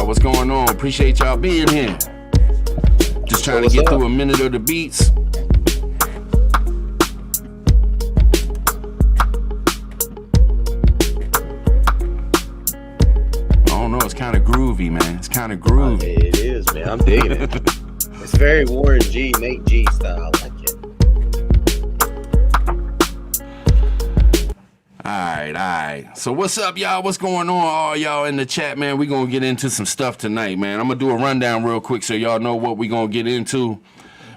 What's going on? Appreciate y'all being here. Just trying to get through a minute of the beats. I don't know, it's kind of groovy, man. It's kind of groovy. It is, man. I'm digging it. It's very Warren G, Nate G style. I like it. All right. So what's up, y'all? What's going on, all y'all in the chat, man? We're going to get into some stuff tonight, man. I'm going to do a rundown real quick so y'all know what we're going to get into.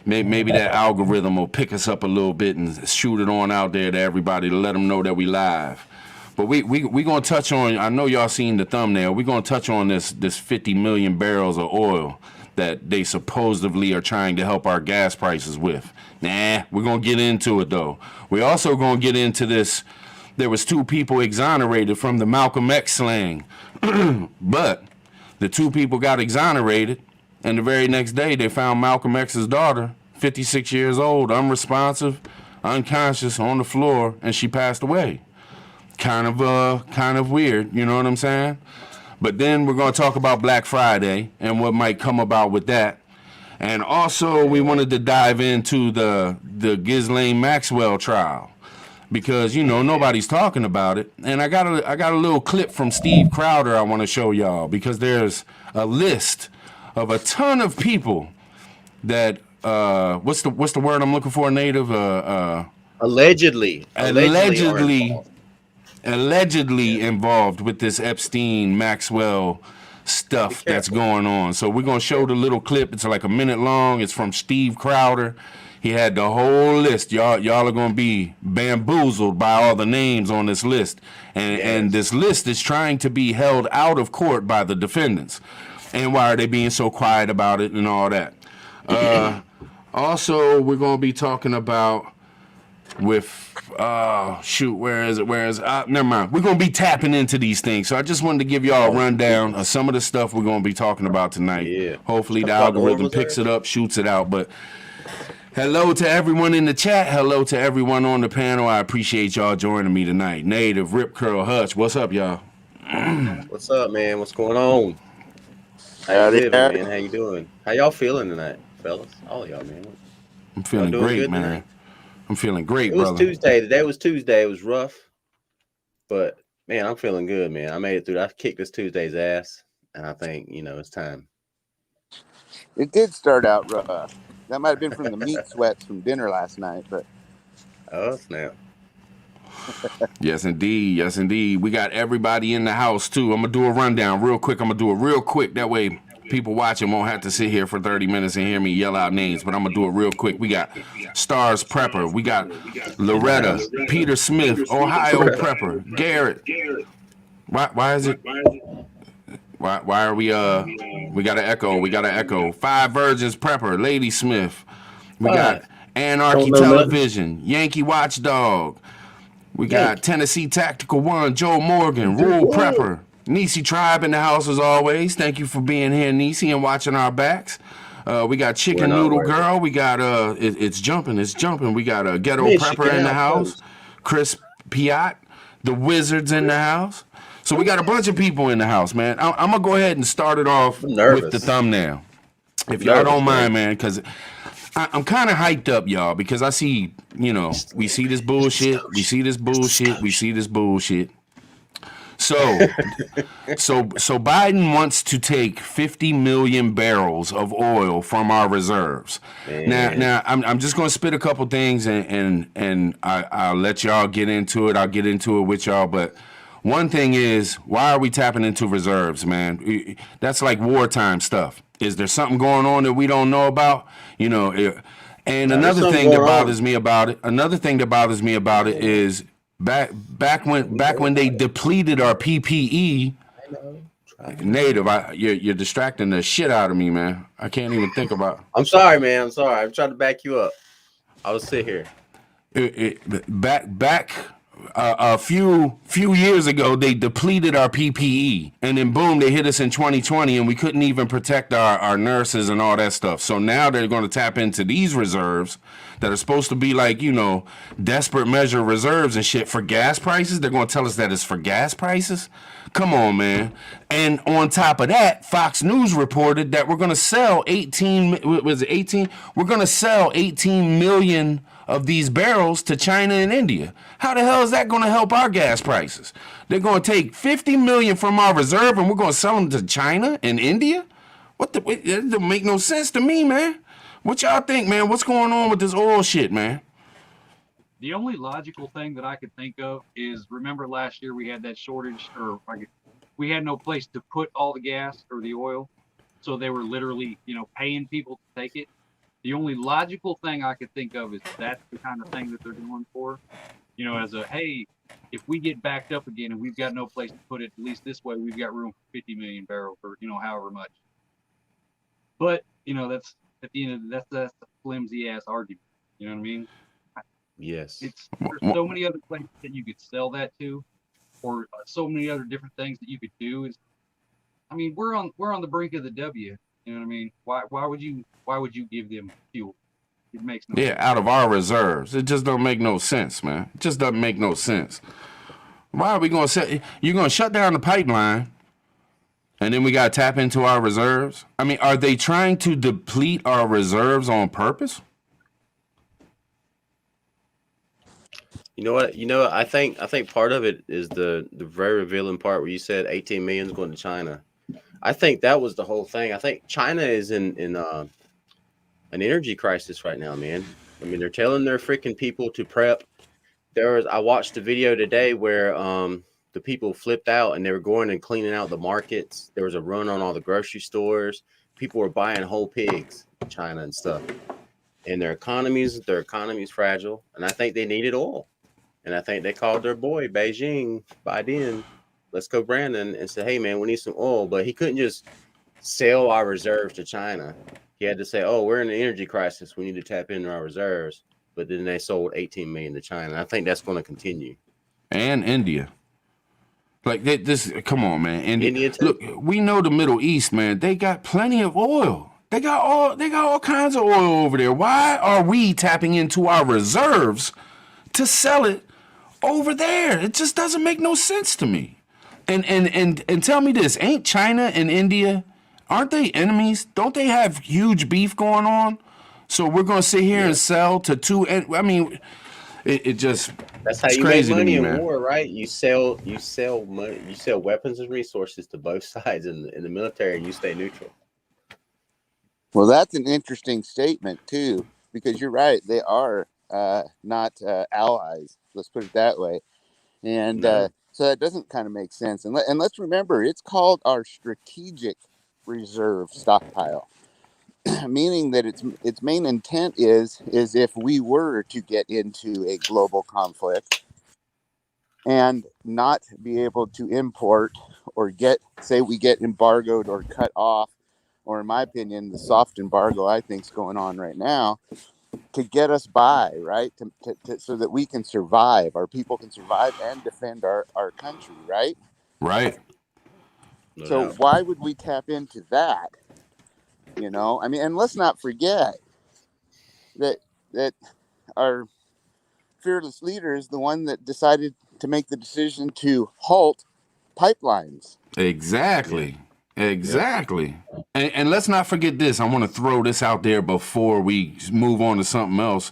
Maybe that algorithm will pick us up a little bit and shoot it on out there to everybody to let them know that we live. But we going to touch on, I know y'all seen the thumbnail, we're going to touch on this 50 million barrels of oil that they supposedly are trying to help our gas prices with. Nah, we're going to get into it, though. We're also going to get into this. There was 2 people exonerated from the Malcolm X slang. But the 2 people got exonerated, and the very next day they found Malcolm X's daughter, 56 years old, unresponsive, unconscious, on the floor, and she passed away. Kind of weird, you know what I'm saying? But then we're going to talk about Black Friday and what might come about with that. And also we wanted to dive into the Ghislaine Maxwell trial, because, you know, nobody's talking about it. And I got a little clip from Steve Crowder I want to show y'all, because there's a list of a ton of people that what's the word I'm looking for, Native? Allegedly involved with this Epstein Maxwell stuff that's going on. So we're gonna show the little clip. It's like a minute long. It's from Steve Crowder. He had the whole list. Y'all are gonna be bamboozled by all the names on this list. And this list is trying to be held out of court by the defendants. And why are they being so quiet about it and all that? Also, we're gonna be talking about where is it? Never mind. We're gonna be tapping into these things. So I just wanted to give y'all a rundown of some of the stuff we're gonna be talking about tonight. Yeah. Hopefully the algorithm picks it up, shoots it out. But hello to everyone in the chat. Hello to everyone on the panel. I appreciate y'all joining me tonight. Native, Rip Curl, Hutch. What's up, y'all? What's up, man? What's going on? How you living, man? How you doing? How y'all feeling tonight, fellas? All of y'all, man. I'm feeling great, man. Tonight? I'm feeling great, brother. It was Tuesday. Today was Tuesday. It was rough, but man, I'm feeling good, man. I made it through. I kicked this Tuesday's ass, and I think, you know, it's time. It did start out rough. That might have been from the meat sweats from dinner last night, but oh snap! Yes, indeed. Yes, indeed. We got everybody in the house too. I'm gonna do a rundown real quick. That way people watching won't have to sit here for 30 minutes and hear me yell out names, but I'm gonna do it real quick. We got Stars Prepper, we got Loretta, Peter Smith, Ohio Prepper, Garrett. Why is it? Why are we we got an echo. Five Virgins Prepper, Lady Smith. We got Anarchy Television, Yankee Watchdog. We got Tennessee Tactical One, Joe Morgan, Rural Prepper. Nisi Tribe in the house as always. Thank you for being here, Nisi, and watching our backs. We got Chicken Noodle Girl. We got it's jumping. We got a Ghetto Prepper in the house. Chris Piat, the Wizards in the house. So we got a bunch of people in the house, man. I'm gonna go ahead and start it off with the thumbnail, if y'all don't mind, man, because I'm kind of hyped up, y'all, because I see, you know, we see this bullshit. So Biden wants to take 50 million barrels of oil from our reserves. Man. Now I'm just gonna spit a couple things and I'll let y'all get into it. I'll get into it with y'all, but one thing is, why are we tapping into reserves, man? That's like wartime stuff. Is there something going on that we don't know about? You know, and Now, there's another something thing that going on. bothers me about it. Another thing that bothers me about it is back when they depleted our PPE. I know. Native, you're distracting the shit out of me, man. I can't even think about I'm sorry, man. I'm sorry. I'm trying to back you up. I will sit here. back a few years ago. They depleted our PPE, and then boom, they hit us in 2020, and we couldn't even protect our nurses and all that stuff. So now they're going to tap into these reserves that are supposed to be like, you know, desperate measure reserves and shit for gas prices. They're going to tell us that it's for gas prices. Come on, man. And on top of that, Fox News reported that we're going to sell 18, was it 18? We're going to sell 18 million of these barrels to China and India. How the hell is that going to help our gas prices? They're going to take 50 million from our reserve and we're going to sell them to China and India? What the, it doesn't make no sense to me, man. What y'all think, man? What's going on with this oil shit, man? The only logical thing that I could think of is, remember last year we had that shortage, or we had no place to put all the gas or the oil, so they were literally, you know, paying people to take it. The only logical thing I could think of is that's the kind of thing that they're doing for, you know, as a, hey, if we get backed up again and we've got no place to put it, at least this way we've got room for 50 million barrels or, you know, however much. But, you know, that's at the end of that's a flimsy ass argument. You know what I mean? Yes. There's so many other places that you could sell that to, or so many other different things that you could do. Is, I mean, we're on the brink of the W. You know what I mean? Why would you give them fuel? It makes no sense. Out of our reserves. It just don't make no sense, man. It just doesn't make no sense. Why are we going to say you're going to shut down the pipeline and then we got to tap into our reserves? I mean, are they trying to deplete our reserves on purpose? You know what? I think part of it is the very revealing part where you said 18 million is going to China. I think that was the whole thing. I think China is in an energy crisis right now, man. I mean, they're telling their freaking people to prep. I watched a video today where the people flipped out and they were going and cleaning out the markets. There was a run on all the grocery stores. People were buying whole pigs in China and stuff. And their economy's fragile. And I think they needed oil. And I think they called their boy Biden, let's go Brandon, and said, hey, man, we need some oil. But he couldn't just sell our reserves to China. He had to say, oh, we're in an energy crisis. We need to tap into our reserves. But then they sold 18 million to China. I think that's going to continue. And India. Like this, come on, man. India too. Look, we know the Middle East, man. They got plenty of oil. They got all kinds of oil over there. Why are we tapping into our reserves to sell it over there? It just doesn't make no sense to me. And tell me this, ain't China and India, aren't they enemies? Don't they have huge beef going on? So we're gonna sit here and sell to two. I mean, it just that's how you make money in war, right? You sell money, you sell weapons and resources to both sides in the military, and you stay neutral. Well, that's an interesting statement too, because you're right. They are not allies. Let's put it that way. And so that doesn't kind of make sense. And let's remember, it's called our strategic reserve stockpile, meaning that its main intent is if we were to get into a global conflict and not be able to import or say we get embargoed or cut off, or in my opinion, the soft embargo I think is going on right now, to get us by, right? To so that we can survive, our people can survive and defend our country, right? Right. So why would we tap into that? You know, I mean, and let's not forget that our fearless leader is the one that decided to make the decision to halt pipelines. Exactly. Exactly. And let's not forget this. I want to throw this out there before we move on to something else.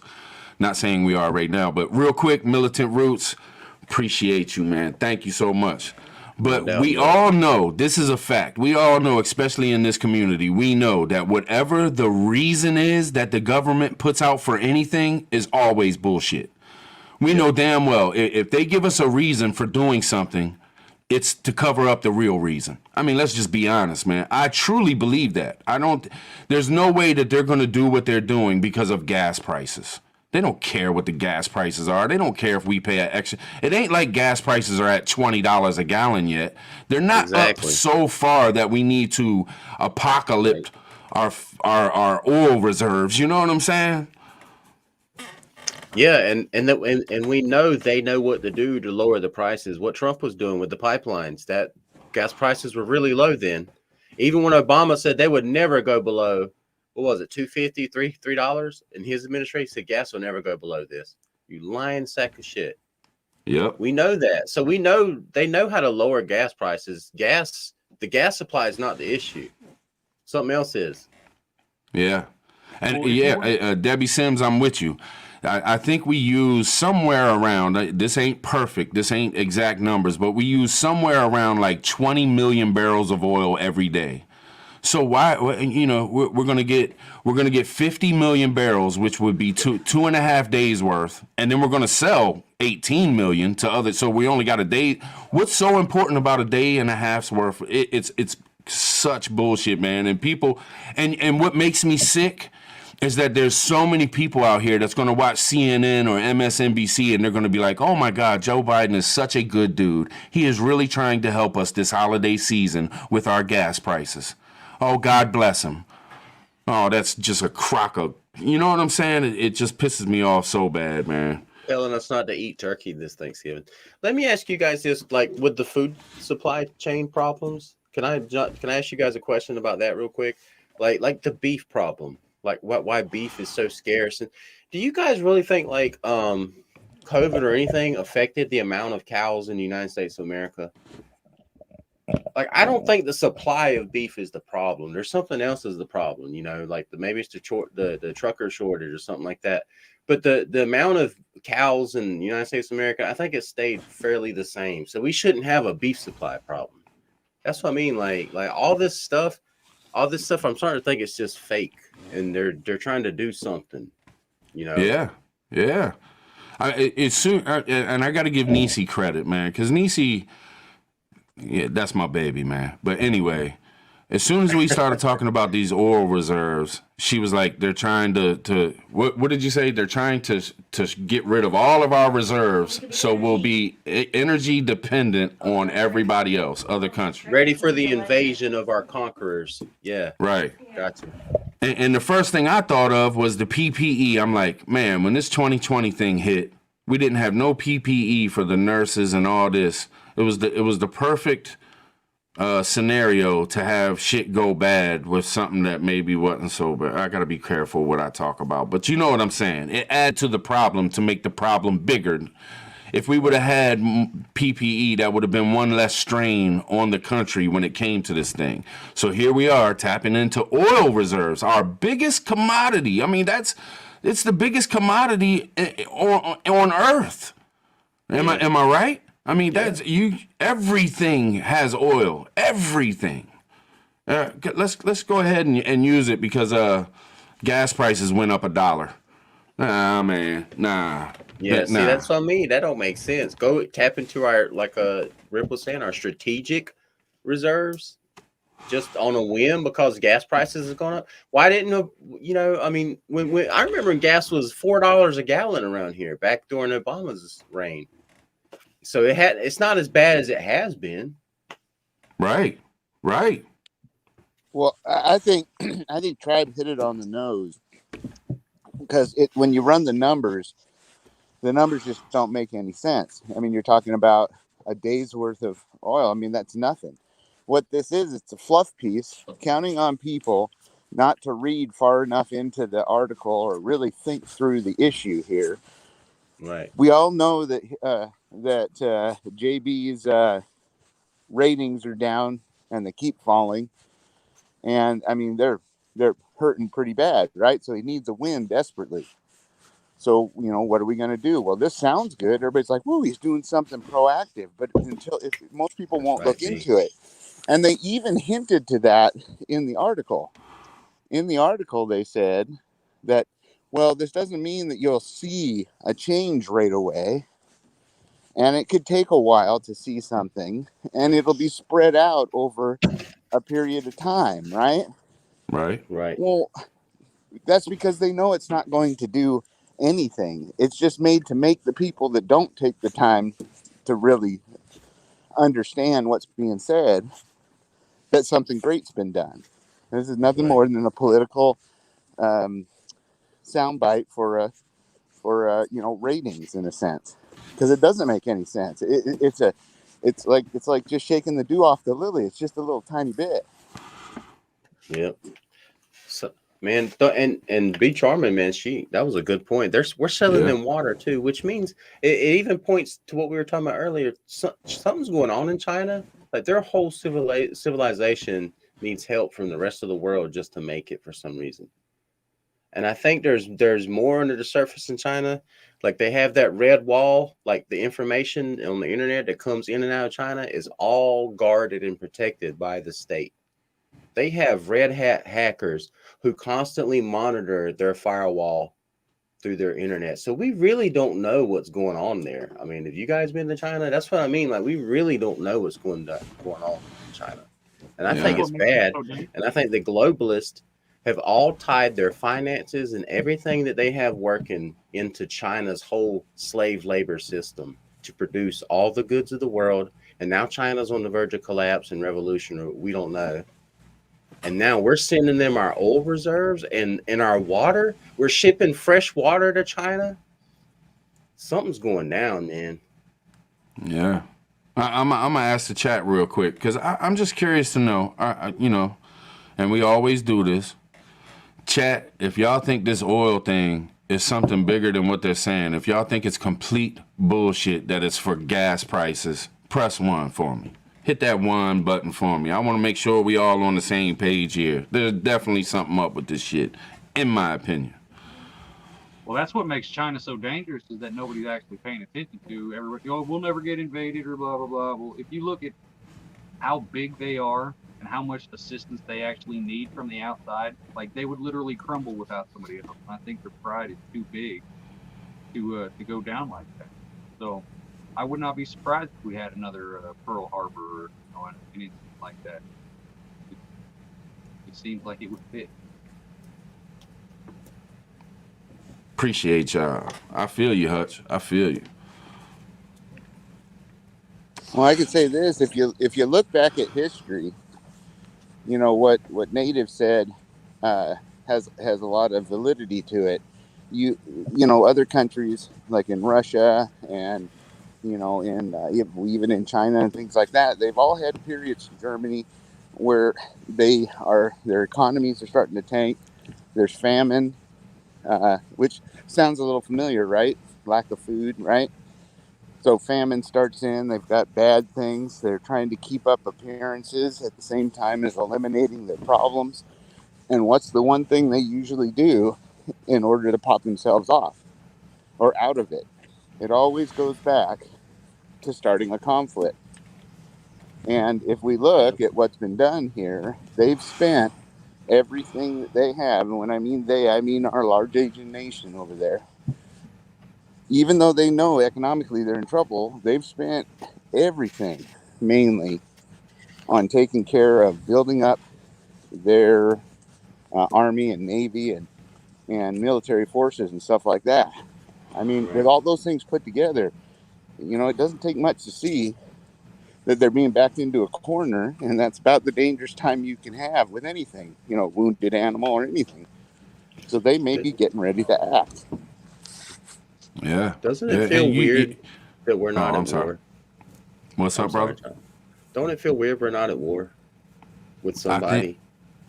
Not saying we are right now, but real quick, Militant Roots, appreciate you, man. Thank you so much. But doubt we in that. all know, this is a fact. We all know, especially in this community, we know that whatever the reason is that the government puts out for anything is always bullshit. We know damn well if they give us a reason for doing something, it's to cover up the real reason. I mean, let's just be honest, man. I truly believe that. There's no way that they're going to do what they're doing because of gas prices. They don't care what the gas prices are. They don't care if we pay an extra. It ain't like gas prices are at $20 a gallon yet. They're not Exactly. up so far that we need to apocalypse our oil reserves. You know what I'm saying? Yeah, and we know they know what to do to lower the prices. What Trump was doing with the pipelines, that gas prices were really low then. Even when Obama said they would never go below, what was it, $2.50, $3 in his administration, he said gas will never go below this. You lying sack of shit. Yep. We know that. So we know they know how to lower gas prices. The gas supply is not the issue. Something else is. Yeah. And Well, Debbie Sims, I'm with you. I think we use somewhere around, this ain't perfect, this ain't exact numbers, but we use somewhere around like 20 million barrels of oil every day. So why, we're gonna get 50 million barrels, which would be 2.5 days worth, and then we're gonna sell 18 million to others. So we only got a day. What's so important about a day and a half's worth? It's such bullshit, man. And people, and what makes me sick is that there's so many people out here that's going to watch CNN or MSNBC and they're going to be like, oh my God, Joe Biden is such a good dude. He is really trying to help us this holiday season with our gas prices. Oh, God bless him. Oh, that's just a crock of, you know what I'm saying? It just pisses me off so bad, man. Telling us not to eat turkey this Thanksgiving. Let me ask you guys this: like with the food supply chain problems, can I ask you guys a question about that real quick? Like the beef problem, like why beef is so scarce, and do you guys really think like COVID or anything affected the amount of cows in the United States of America? Like I don't think the supply of beef is the problem. There's something else is the problem, like maybe it's the trucker shortage or something like that. But the amount of cows in the United States of America, I think it stayed fairly the same. So we shouldn't have a beef supply problem. That's what I mean. Like all this stuff, I'm starting to think it's just fake, and they're trying to do something. Yeah. It's soon, and I got to give Niecy credit, man, because Niecy, yeah, that's my baby, man. But anyway, as soon as we started talking about these oil reserves, she was like, they're trying to what did you say? They're trying to get rid of all of our reserves, so we'll be energy dependent on everybody else, other countries. Ready for the invasion of our conquerors. Yeah, Right. gotcha. And the first thing I thought of was the PPE. I'm like, man, when this 2020 thing hit, we didn't have no PPE for the nurses and all this. It was the perfect scenario to have shit go bad with something that maybe wasn't so bad. I gotta be careful what I talk about, but you know what I'm saying. It add to the problem to make the problem bigger. If we would have had PPE, that would have been one less strain on the country when it came to this thing. So here we are tapping into oil reserves, our biggest commodity. I mean, it's the biggest commodity on Earth. Am I right? I mean, everything has oil. Everything. Let's go ahead and use it because gas prices went up $1. Nah, man. Nah. Yeah, see, that's what I mean. That don't make sense. Go tap into our, like Rip was saying, our strategic reserves just on a whim because gas prices is going up. Why didn't I mean, when I remember when gas was $4 a gallon around here back during Obama's reign. So it's not as bad as it has been. Right. Well, I think Tribe hit it on the nose because when you run the numbers just don't make any sense. I mean, you're talking about a day's worth of oil. I mean, that's nothing. What this is, it's a fluff piece, counting on people not to read far enough into the article or really think through the issue here. Right. We all know that JB's ratings are down and they keep falling, and I mean they're hurting pretty bad, right? So he needs a win desperately. So, what are we going to do? Well, this sounds good. Everybody's like, whoa, he's doing something proactive. But if most people That's won't right, look into it. And they even hinted to that in the article. In the article, they said that, well, this doesn't mean that you'll see a change right away. And it could take a while to see something. And it'll be spread out over a period of time, right? Right. Right. Well, that's because they know it's not going to do anything. It's just made to make the people that don't take the time to really understand what's being said that something great's been done. This is nothing more than a political soundbite for ratings in a sense, because it doesn't make any sense. It's like just shaking the dew off the lily. It's just a little tiny bit. Yep. So, man, and Be Charming, man, that was a good point. We're selling them water too, which means it even points to what we were talking about earlier. Something's going on in China. Like their whole civilization needs help from the rest of the world just to make it for some reason. And I think there's more under the surface in China. Like they have that red wall, like the information on the internet that comes in and out of China is all guarded and protected by the state. They have red hat hackers who constantly monitor their firewall through their internet. So we really don't know what's going on there. I mean, have you guys been to China? That's what I mean. Like we really don't know what's going on in China. And I think it's bad. And I think the globalists have all tied their finances and everything that they have working into China's whole slave labor system to produce all the goods of the world. And now China's on the verge of collapse and revolution, or we don't know. And now we're sending them our oil reserves and our water. We're shipping fresh water to China. Something's going down, man. Yeah. I'm going to ask the chat real quick because I'm just curious to know, and we always do this. Chat, if y'all think this oil thing is something bigger than what they're saying, if y'all think it's complete bullshit that it's for gas prices, press 1 for me. Hit that 1 button for me. I want to make sure we all on the same page here. There's definitely something up with this shit, in my opinion. Well, that's what makes China so dangerous is that nobody's actually paying attention to. Everybody, we'll never get invaded or blah, blah, blah. Well, if you look at how big they are and how much assistance they actually need from the outside, like they would literally crumble without somebody else. I think their pride is too big to go down like that. So I would not be surprised if we had another Pearl Harbor or anything like that. It seems like it would fit. Appreciate y'all. I feel you, Hutch. I feel you. Well, I could say this: if you look back at history, what Native said has a lot of validity to it. Other countries like in Russia and even in China and things like that, they've all had periods in Germany where their economies are starting to tank. There's famine, which sounds a little familiar, right? Lack of food, right? So famine starts in, they've got bad things. They're trying to keep up appearances at the same time as eliminating their problems. And what's the one thing they usually do in order to pop themselves off or out of it? It always goes back to starting a conflict. And if we look at what's been done here, they've spent everything that they have. And when I mean they, I mean our large Asian nation over there. Even though they know economically they're in trouble, they've spent everything mainly on taking care of building up their army and navy and military forces and stuff like that. I mean, with all those things put together, it doesn't take much to see that they're being backed into a corner, and that's about the dangerous time you can have with anything, wounded animal or anything. So they may be getting ready to act. Yeah. Doesn't it feel weird that we're not at war? What's up, brother? Don't it feel weird we're not at war with somebody?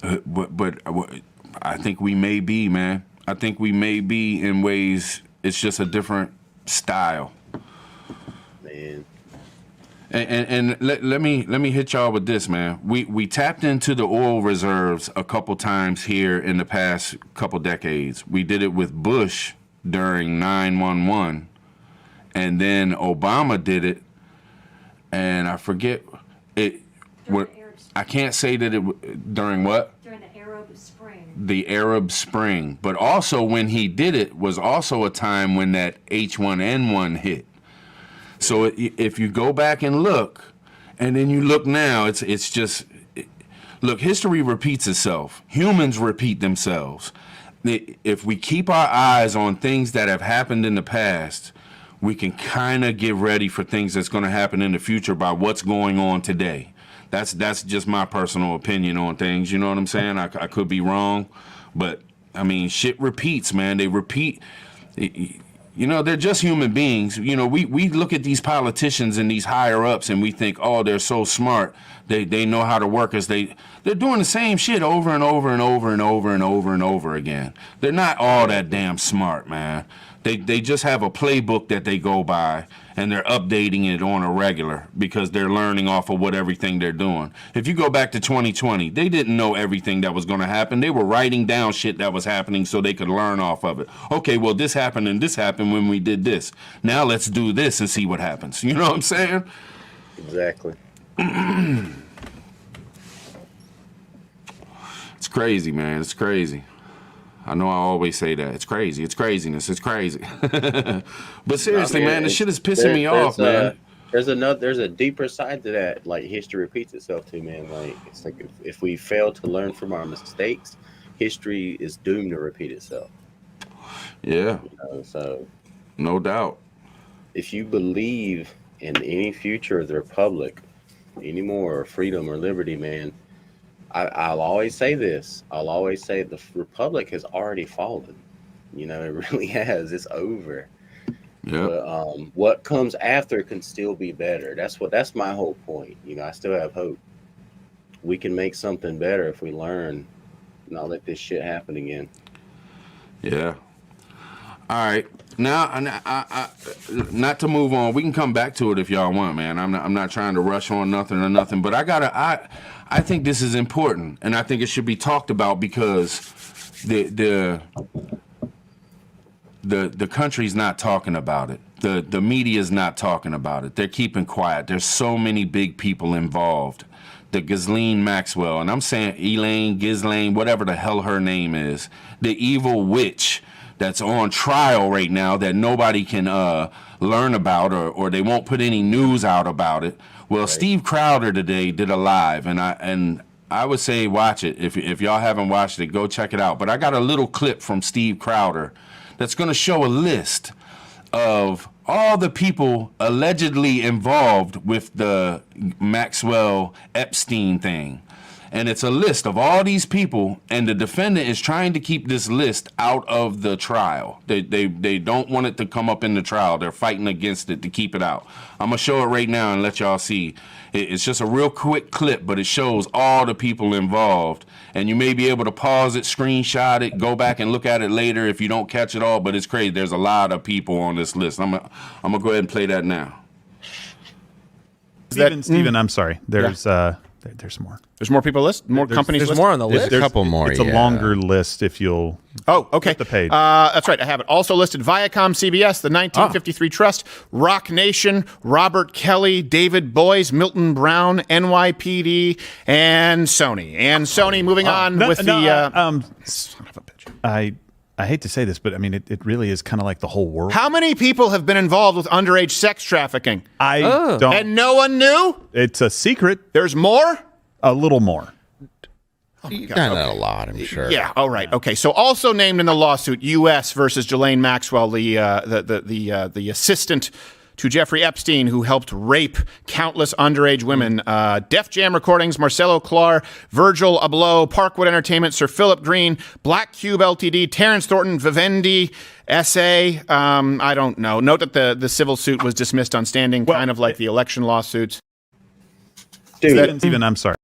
But I think we may be, man. I think we may be in ways. It's just a different style. Man. And let me hit y'all with this, man. We tapped into the oil reserves a couple times here in the past couple decades. We did it with Bush during 9/11, and then Obama did it, and I forget it. What I can't say that it during what? During the Arab Spring. The Arab Spring, but also when he did it was also a time when that H1N1 hit. So if you go back and look, and then you look now, it's just, look, history repeats itself. Humans repeat themselves. If we keep our eyes on things that have happened in the past, we can kind of get ready for things that's going to happen in the future by what's going on today. That's just my personal opinion on things. You know what I'm saying? I could be wrong, but I mean, shit repeats, man. They repeat. You know, they're just human beings. You know, we look at these politicians and these higher ups and we think, oh, they're so smart. They know how to work us. They're doing the same shit over and over and over and over and over and over again. They're not all that damn smart, man. They just have a playbook that they go by, and they're updating it on a regular because they're learning off of what everything they're doing. If you go back to 2020, they didn't know everything that was going to happen. They were writing down shit that was happening so they could learn off of it. Okay, well, this happened and this happened when we did this. Now let's do this and see what happens. You know what I'm saying? Exactly. It's crazy, man. It's crazy. I know I always say that. It's crazy. It's craziness. It's crazy. But seriously, man, this shit is pissing me off, man. There's a deeper side to that. Like, history repeats itself too, man. Like, it's like if we fail to learn from our mistakes, history is doomed to repeat itself. Yeah. You know, so no doubt. If you believe in any future of the Republic anymore, or freedom or liberty, man, I'll always say this. I'll always say the Republic has already fallen. You know, it really has. It's over. Yeah. But what comes after can still be better. That's my whole point. You know, I still have hope. We can make something better if we learn, not let this shit happen again. Yeah. All right. Now, I not to move on. We can come back to it if y'all want, man. I'm not trying to rush on nothing. But I think this is important, and I think it should be talked about because the country's not talking about it. The media's not talking about it. They're keeping quiet. There's so many big people involved. The Ghislaine Maxwell, and I'm saying Elaine, Ghislaine, whatever the hell her name is, the evil witch that's on trial right now that nobody can learn about, or they won't put any news out about it. Well, right. Steve Crowder today did a live, and I would say watch it. If y'all haven't watched it, go check it out. But I got a little clip from Steve Crowder that's going to show a list of all the people allegedly involved with the Maxwell Epstein thing. And it's a list of all these people, and the defendant is trying to keep this list out of the trial. They don't want it to come up in the trial. They're fighting against it to keep it out. I'm going to show it right now and let y'all see. It's just a real quick clip, but it shows all the people involved. And you may be able to pause it, screenshot it, go back and look at it later if you don't catch it all, but it's crazy. There's a lot of people on this list. I'm going to go ahead and play that now. Steven, I'm sorry. There's more. There's more people list, more companies. There's list? more on the list. There's a couple more. It's a longer list if you'll. Oh, okay. Hit the page. That's right. I have it. Also listed: Viacom, CBS, the 1953 Trust, Rock Nation, Robert Kelly, David Boies, Milton Brown, NYPD, and Sony. And Sony. Moving on with the. Son of a bitch. I hate to say this, but I mean, it really is kind of like the whole world. How many people have been involved with underage sex trafficking? I don't. And no one knew? It's a secret. There's more? A little more. Oh not a lot, I'm sure. Yeah. All right. Okay. So also named in the lawsuit, U.S. versus Ghislaine Maxwell, the assistant to Jeffrey Epstein, who helped rape countless underage women. Def Jam Recordings, Marcelo Clark, Virgil Abloh, Parkwood Entertainment, Sir Philip Green, Black Cube Ltd, Terrence Thornton, Vivendi, SA. I don't know. Note that the civil suit was dismissed on standing, kind of like the election lawsuits. Steven, I'm sorry.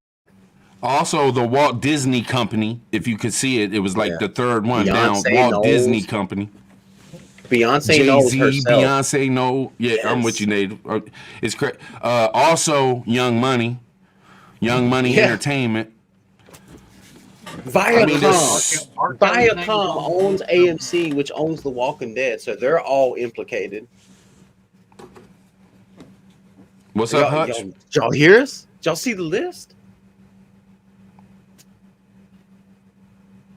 Also, the Walt Disney Company, if you could see it, it was like the third one Beyonce down. Walt Knowles. Disney Company. Beyonce knows Jay-Z, herself. Beyonce, no. Yeah, yes. I'm with you, Nate. It's correct. Also, Young Money Entertainment. Viacom. R. Kelly's name is Viacom on owns it. AMC, which owns The Walking Dead, so they're all implicated. What's up, Hutch? Y'all hear us? Y'all see the list?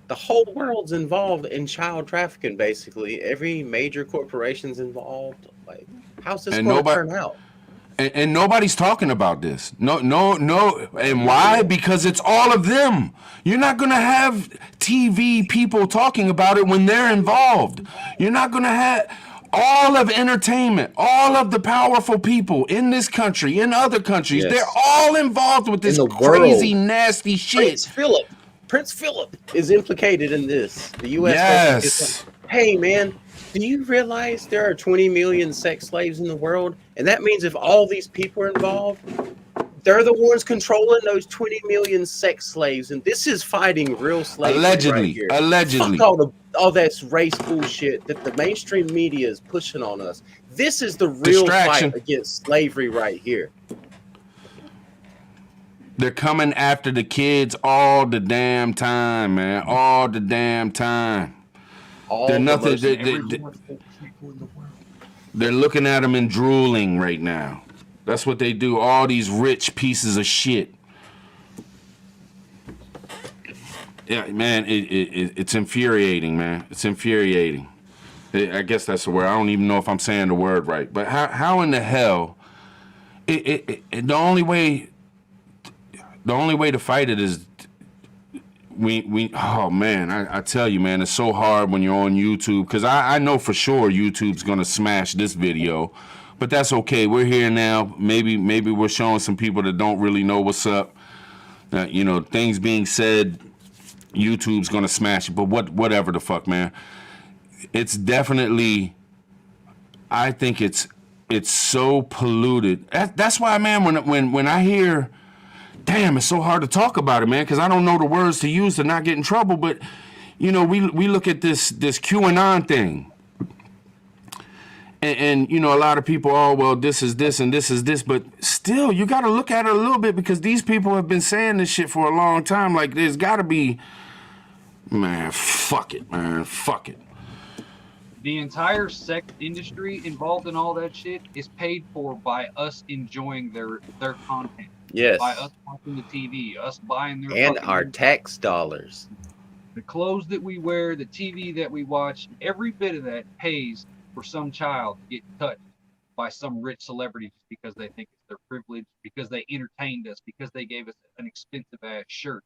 The whole world's involved in child trafficking, basically. Every major corporation's involved. Like, how's this And going to nobody- turn out? And nobody's talking about this. No. And why? Because it's all of them. You're not going to have TV people talking about it when they're involved. You're not going to have all of entertainment, all of the powerful people in this country, in other countries. Yes. They're all involved with this In the crazy, world. nasty shit. Prince Philip is implicated in this. The U.S. Yes. Hey, man, do you realize there are 20 million sex slaves in the world? And that means if all these people are involved, they're the ones controlling those 20 million sex slaves. And this is fighting real slavery Allegedly. right here. Allegedly. Fuck all that race bullshit that the mainstream media is pushing on us. This is the real Distraction. fight against slavery right here. They're coming after the kids all the damn time, man. All the damn time. They're nothing. They're looking at them and drooling right now. That's what they do. All these rich pieces of shit. Yeah, man, it's infuriating, man. It's infuriating. I guess that's the word. I don't even know if I'm saying the word right. But how in the hell? The only way to fight it is we oh man, I tell you, man, it's so hard when you're on YouTube, because I know for sure YouTube's gonna smash this video, but that's okay. We're here now. Maybe we're showing some people that don't really know what's up. Things being said, YouTube's gonna smash it, but whatever the fuck, man. It's definitely, I think it's so polluted. That's why, man, when I hear, damn, it's so hard to talk about it, man, because I don't know the words to use to not get in trouble. But we look at this QAnon thing, and a lot of people, oh well, this is this and this is this, but still, you got to look at it a little bit, because these people have been saying this shit for a long time. Like, there's got to be, man, fuck it, man, fuck it. The entire sex industry involved in all that shit is paid for by us enjoying their content. Yes. By us watching the TV, us buying their And fucking our tax dollars. the clothes that we wear, the TV that we watch, every bit of that pays for some child to get touched by some rich celebrity just because they think it's their privilege, because they entertained us, because they gave us an expensive ass shirt.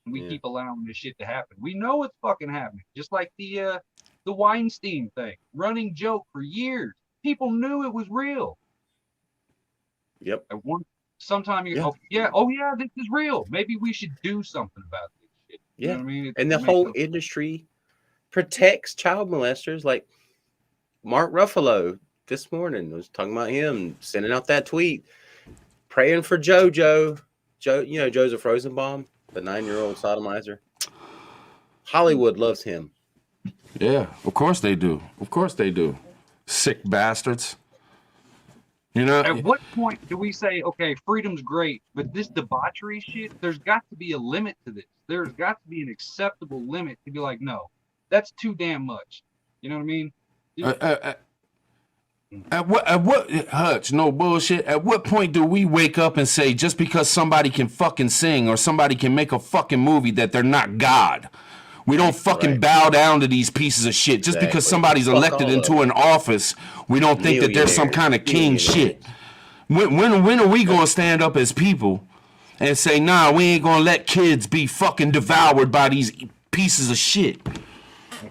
And we keep allowing this shit to happen. We know it's fucking happening. Just like the Weinstein thing, running joke for years. People knew it was real. Yep. At one sometime you oh yeah, this is real. Maybe we should do something about this shit. You know what I mean? And the whole industry protects child molesters. Like Mark Ruffalo this morning was talking about him sending out that tweet, praying for JoJo. Joseph Rosenbaum, the 9-year-old sodomizer. Hollywood loves him. Yeah, of course they do. Of course they do. Sick bastards. At what point do we say, okay, freedom's great, but this debauchery shit, there's got to be a limit to this. There's got to be an acceptable limit to be like, no, that's too damn much. You know what I mean? At what Hutch, no bullshit. At what point do we wake up and say, just because somebody can fucking sing or somebody can make a fucking movie, that they're not God? We don't fucking bow down to these pieces of shit. Just because somebody's elected into an office, we don't think that there's some kind of king shit. When are we going to stand up as people and say, nah, we ain't going to let kids be fucking devoured by these pieces of shit?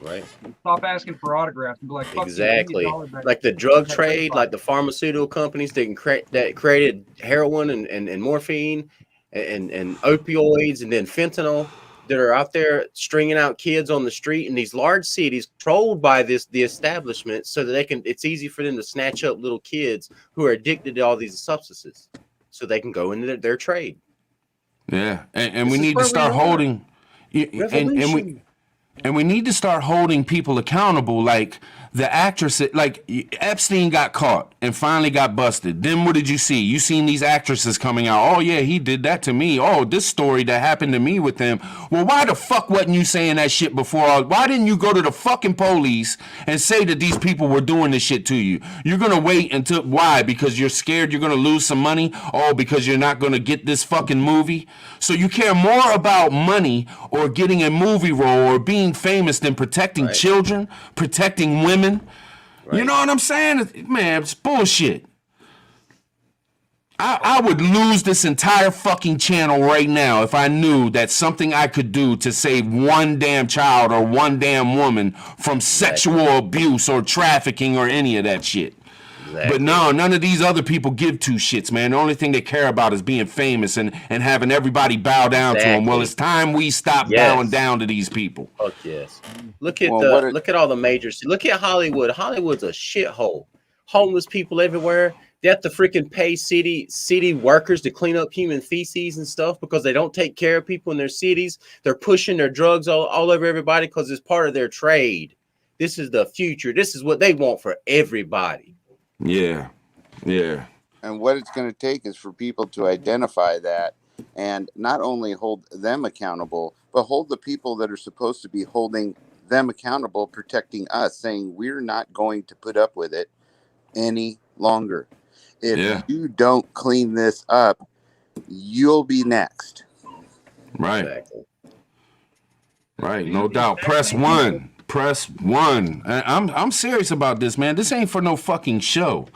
Right. Stop asking for autographs and be like, fuck exactly. You, like the drug trade, like the pharmaceutical companies that created heroin and morphine and opioids and then fentanyl, that are out there stringing out kids on the street in these large cities controlled by the establishment, so that it's easy for them to snatch up little kids who are addicted to all these substances so they can go into their trade. Yeah. And we need to start holding and we need to start holding people accountable. Like, the actress, like Epstein got caught and finally got busted. Then what did you see? You seen these actresses coming out. Oh yeah, he did that to me. Oh, this story that happened to me with him. Well, why the fuck wasn't you saying that shit before? Why didn't you go to the fucking police and say that these people were doing this shit to you? You're gonna wait until, why? Because you're scared you're gonna lose some money? Oh, because you're not gonna get this fucking movie? So you care more about money or getting a movie role or being famous than protecting children, protecting women. You know what I'm saying? Man, it's bullshit. I would lose this entire fucking channel right now if I knew that something I could do to save one damn child or one damn woman from sexual abuse or trafficking or any of that shit. But no, none of these other people give two shits, man. The only thing they care about is being famous and having everybody bow down to them. Well, it's time we stop bowing down to these people. Fuck yes. Look at look at all the major. Look at Hollywood. Hollywood's a shithole. Homeless people everywhere. They have to freaking pay city workers to clean up human feces and stuff because they don't take care of people in their cities. They're pushing their drugs all over everybody because it's part of their trade. This is the future. This is what they want for everybody. Yeah. And what it's going to take is for people to identify that and not only hold them accountable, but hold the people that are supposed to be holding them accountable, protecting us, saying we're not going to put up with it any longer. If you don't clean this up, you'll be next. Right. Exactly. Right, no doubt. Press one. I'm serious about this, man. This ain't for no fucking show.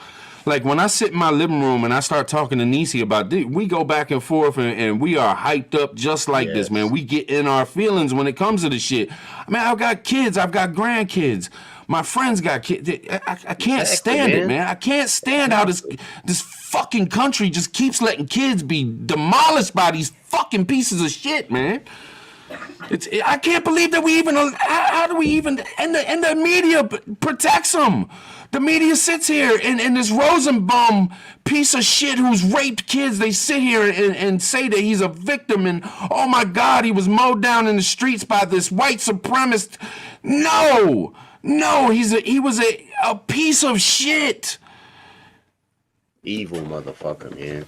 Like when I sit in my living room and I start talking to Nisi about this, we go back and forth and we are hyped up just like this, man. We get in our feelings when it comes to this shit. I mean, I've got kids, I've got grandkids. My friends got kids. I can't stand it, man. I can't stand how this fucking country just keeps letting kids be demolished by these fucking pieces of shit, man. I can't believe that we even. How do we even? And the media protects them. The media sits here and this Rosenbaum piece of shit who's raped kids. They sit here and say that he's a victim and oh my God, he was mowed down in the streets by this white supremacist. No, he was a piece of shit. Evil motherfucker, man.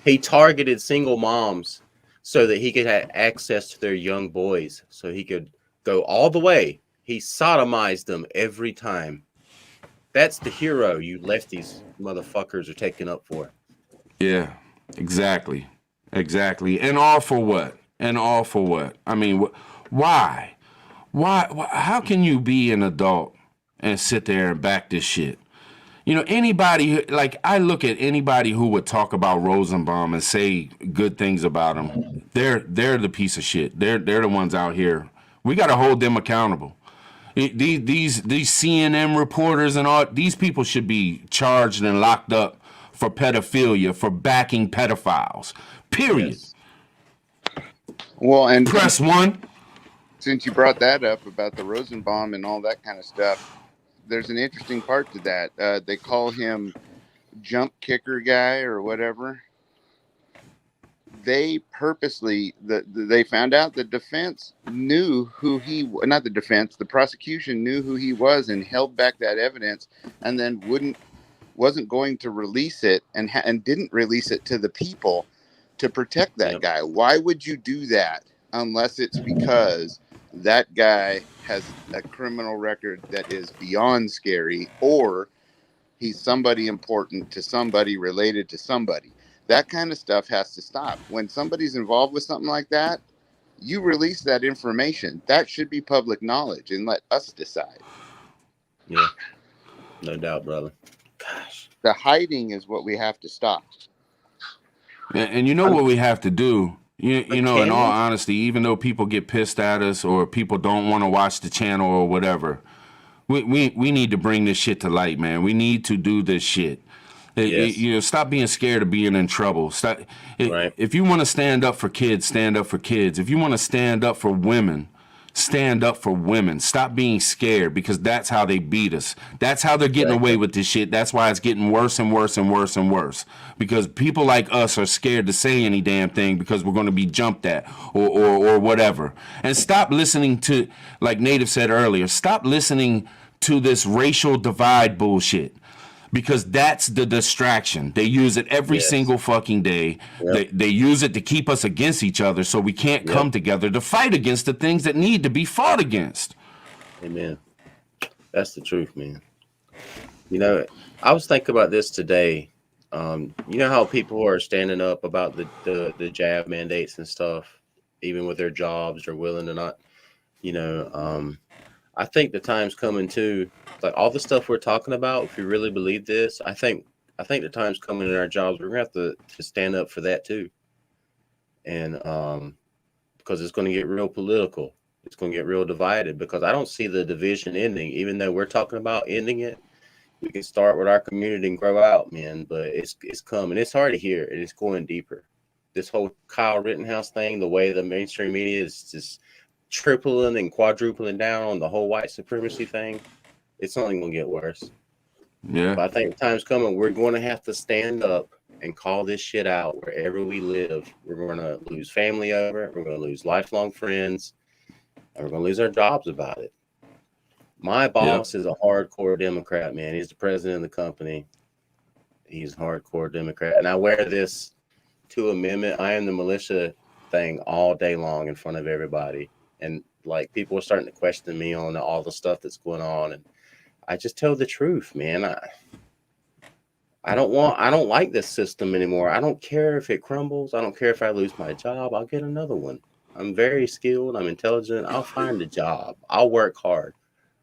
He targeted single moms so that he could have access to their young boys, so he could go all the way. He sodomized them every time. That's the hero you lefties motherfuckers are taking up for. Yeah, exactly. And all for what? I mean, why? How can you be an adult and sit there and back this shit? You know, anybody, like, I look at anybody who would talk about Rosenbaum and say good things about him. They're the piece of shit. They're the ones out here. We got to hold them accountable. These CNN reporters and all, these people should be charged and locked up for pedophilia, for backing pedophiles. Period. Yes. Well, and press one. Since you brought that up about the Rosenbaum and all that kind of stuff, there's an interesting part to that. They call him jump kicker guy or whatever. They purposely, they found out the defense knew who the prosecution knew who he was and held back that evidence and then wasn't going to release it and didn't release it to the people to protect that guy. Why would you do that unless it's because that guy has a criminal record that is beyond scary, or he's somebody important to somebody related to somebody? That kind of stuff has to stop. When somebody's involved with something like that, you release that information. That should be public knowledge and let us decide. Yeah, no doubt, brother. Gosh. The hiding is what we have to stop. And you know what we have to do? You know, in all honesty, even though people get pissed at us or people don't want to watch the channel or whatever, we need to bring this shit to light, man. We need to do this shit. You know, stop being scared of being in trouble. If you want to stand up for kids, stand up for kids. If you want to stand up for women, stand up for women. Stop being scared, because that's how they beat us. That's how they're getting away with this shit. That's why it's getting worse and worse and worse and worse. Because people like us are scared to say any damn thing because we're going to be jumped at or whatever. And stop listening to, like Native said earlier, stop listening to this racial divide bullshit. Because that's the distraction. They use it every single fucking day. They use it to keep us against each other so we can't come together to fight against the things that need to be fought against. Amen. That's the truth, man. You know, I was thinking about this today. You know how people are standing up about the jab mandates and stuff, even with their jobs, they're willing to not, you know, I think the time's coming too. Like all the stuff we're talking about, if you really believe this, I think the time's coming in our jobs. We're gonna have to stand up for that too. And because it's gonna get real political. It's gonna get real divided because I don't see the division ending, even though we're talking about ending it. We can start with our community and grow out, man, but it's coming. It's already here and it's going deeper. This whole Kyle Rittenhouse thing, the way the mainstream media is just tripling and quadrupling down on the whole white supremacy thing, it's only going to get worse. Yeah. But I think the time's coming. We're going to have to stand up and call this shit out wherever we live. We're going to lose family over it. We're going to lose lifelong friends. And we're going to lose our jobs about it. My boss is a hardcore Democrat, man. He's the president of the company. He's a hardcore Democrat. And I wear this to amendment. I am the militia thing all day long in front of everybody. And like people are starting to question me on all the stuff that's going on. And I just tell the truth, man. I don't like this system anymore. I don't care if it crumbles. I don't care if I lose my job. I'll get another one. I'm very skilled. I'm intelligent. I'll find a job. I'll work hard.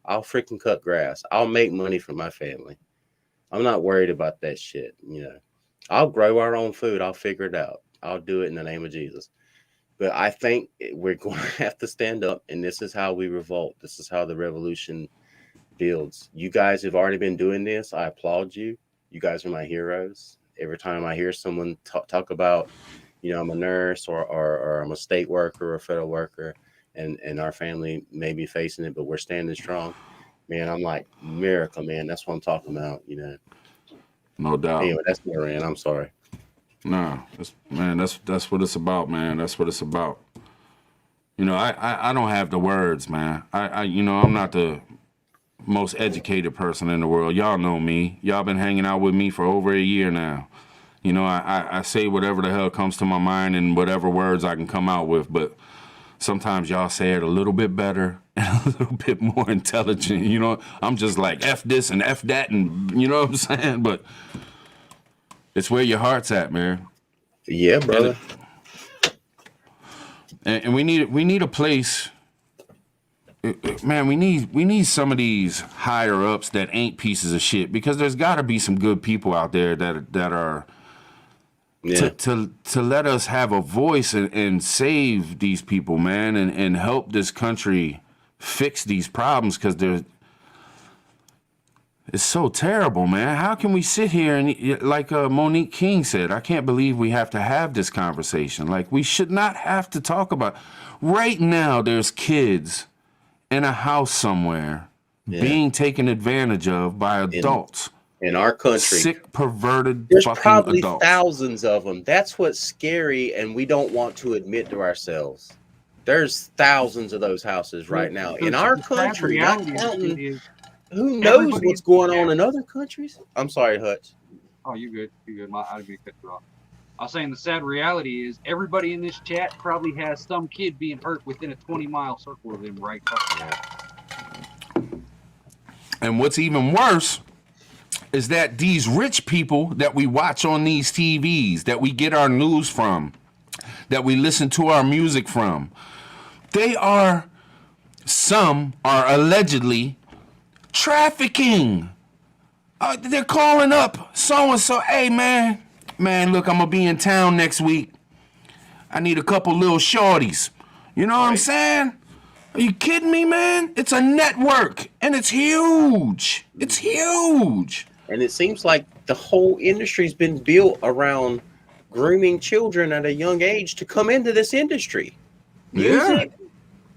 I'll freaking cut grass. I'll make money for my family. I'm not worried about that shit. You know, I'll grow our own food. I'll figure it out. I'll do it in the name of Jesus. But I think we're going to have to stand up, and this is how we revolt. This is how the revolution builds. You guys have already been doing this. I applaud you. You guys are my heroes. Every time I hear someone talk about, you know, I'm a nurse or I'm a state worker or a federal worker, and our family may be facing it, but we're standing strong, man, I'm like, miracle, man. That's what I'm talking about, you know. No doubt. Anyway, that's my rant. I'm sorry. No, that's what it's about, man. That's what it's about. You know, I don't have the words, man. You know, I'm not the most educated person in the world. Y'all know me. Y'all been hanging out with me for over a year now. You know, I say whatever the hell comes to my mind and whatever words I can come out with, but sometimes y'all say it a little bit better and a little bit more intelligent. You know, I'm just like F this and F that, and you know what I'm saying? But it's where your heart's at, man. Yeah, brother. And we need a place. Man, we need some of these higher ups that ain't pieces of shit, because there's got to be some good people out there that are to let us have a voice and save these people, man, and help this country fix these problems, because it's so terrible, man. How can we sit here and, like Monique King said, I can't believe we have to have this conversation. Like, we should not have to talk about. Right now, there's kids in a house somewhere being taken advantage of by adults. In our country. Sick, perverted There's fucking probably adults. thousands of them. That's what's scary, and we don't want to admit to ourselves. There's thousands of those houses right now in our country. Not counting. Who knows what's going on in other countries? I'm sorry, Hutch. Oh, you good. You good. I didn't mean to cut you off. I was saying the sad reality is everybody in this chat probably has some kid being hurt within a 20-mile circle of them right now. And what's even worse is that these rich people that we watch on these TVs, that we get our news from, that we listen to our music from, some are allegedly trafficking. They're calling up so-and-so, hey, man, look, I'm going to be in town next week. I need a couple little shorties. You know what I'm saying? Are you kidding me, man? It's a network, and it's huge. It's huge. And it seems like the whole industry's been built around grooming children at a young age to come into this industry. Music,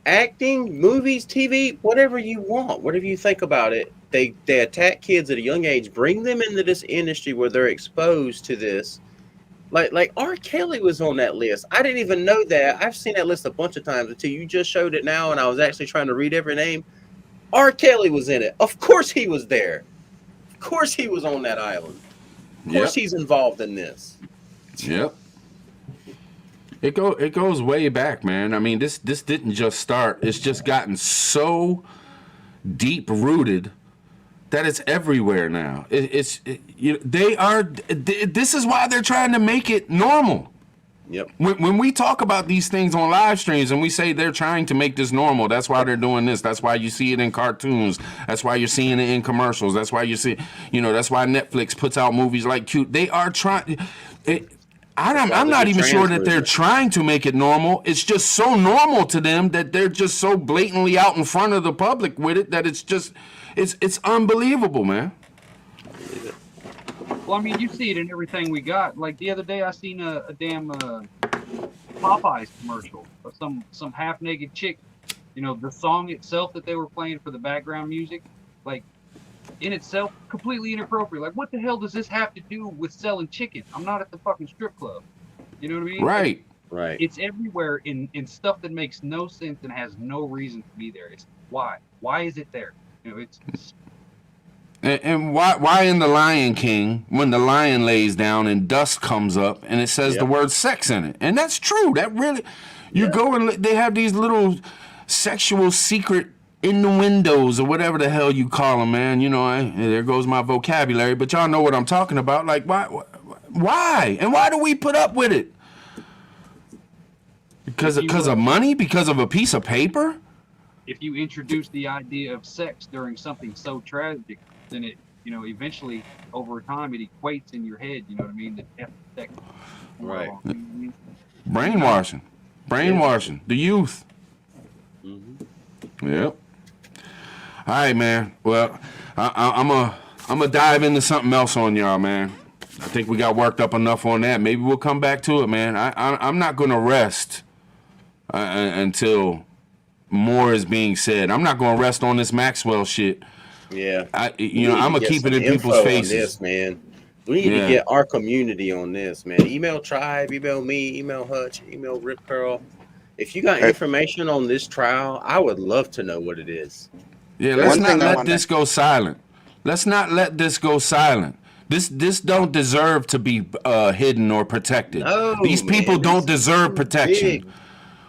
acting, movies, TV, whatever you want, whatever you think about it. They attack kids at a young age, bring them into this industry where they're exposed to this. Like R. Kelly was on that list. I didn't even know that. I've seen that list a bunch of times until you just showed it now, and I was actually trying to read every name. R. Kelly was in it. Of course he was there. Of course he was on that island. Of course Yep. he's involved in this. Yep. It goes way back, man. I mean, this didn't just start. It's just gotten so deep rooted that it's everywhere now. This is why they're trying to make it normal. Yep. When we talk about these things on live streams and we say they're trying to make this normal, that's why they're doing this. That's why you see it in cartoons. That's why you're seeing it in commercials. That's why you see, that's why Netflix puts out movies like Cute. They are trying. I'm not even sure that they're trying to make it normal. It's just so normal to them that they're just so blatantly out in front of the public with it that it's unbelievable, man. Well, I mean, you see it in everything we got. Like the other day, I seen a damn Popeyes commercial of some half-naked chick. The song itself that they were playing for the background music, like in itself, completely inappropriate. Like, what the hell does this have to do with selling chicken? I'm not at the fucking strip club. You know what I mean? Right. Right. It's everywhere in stuff that makes no sense and has no reason to be there. It's why? Why is it there? It's And why in The Lion King, when the lion lays down and dust comes up and it says the word sex in it? And that's true. That really, go and they have these little sexual secret innuendos or whatever the hell you call them, man. There goes my vocabulary, but y'all know what I'm talking about. Like, why? And why do we put up with it? Because of money? Because of a piece of paper? If you introduce the idea of sex during something so tragic, then it, eventually over time it equates in your head. You know what I mean? The sex. Right. Brainwashing. The youth. Mm-hmm. Yep. All right, man. Well, I'm gonna dive into something else on y'all, man. I think we got worked up enough on that. Maybe we'll come back to it, man. I'm not gonna rest until more is being said. I'm not gonna rest on this Maxwell shit. Yeah. I'm gonna keep it in people's faces. On this, man. We need to get our community on this, man. Email Tribe, email me, email Hutch, email Rip Curl. If you got information on this trial, I would love to know what it is. Yeah, let's not let this go silent. Let's not let this go silent. This don't deserve to be hidden or protected. No, these people don't deserve protection. Big.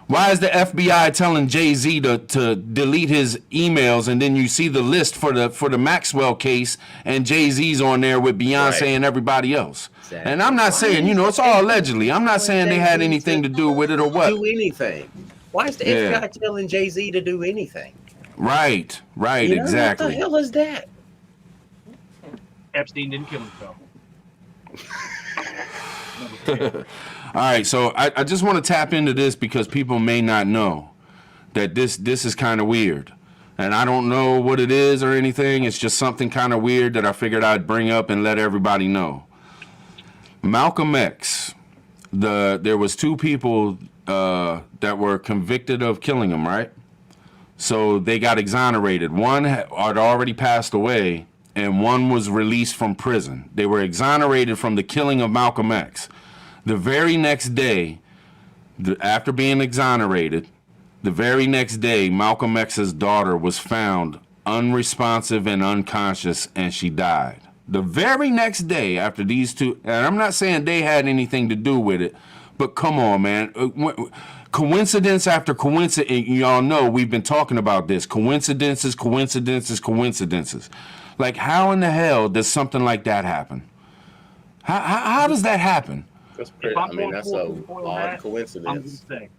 Why is the FBI telling Jay-Z to delete his emails, and then you see the list for the Maxwell case, and Jay-Z's on there with Beyonce and everybody else? Exactly. And I'm not saying, it's all allegedly. I'm not saying they had anything to do with it or what. Do anything. Why is the FBI telling Jay-Z to do anything? Right, exactly. What the hell is that? Epstein didn't kill himself. All right, so I just want to tap into this because people may not know that this is kind of weird. And I don't know what it is or anything. It's just something kind of weird that I figured I'd bring up and let everybody know. Malcolm X, there was two people that were convicted of killing him, right? So they got exonerated. One had already passed away, and one was released from prison. They were exonerated from the killing of Malcolm X. The very next day, after being exonerated, the very next day, Malcolm X's daughter was found unresponsive and unconscious, and she died. The very next day after these two, and I'm not saying they had anything to do with it, but come on, man. Coincidence after coincidence, y'all know we've been talking about this. Coincidences. Like, how in the hell does something like that happen? How does that happen? That's pretty, that's a odd coincidence. I'm gonna say,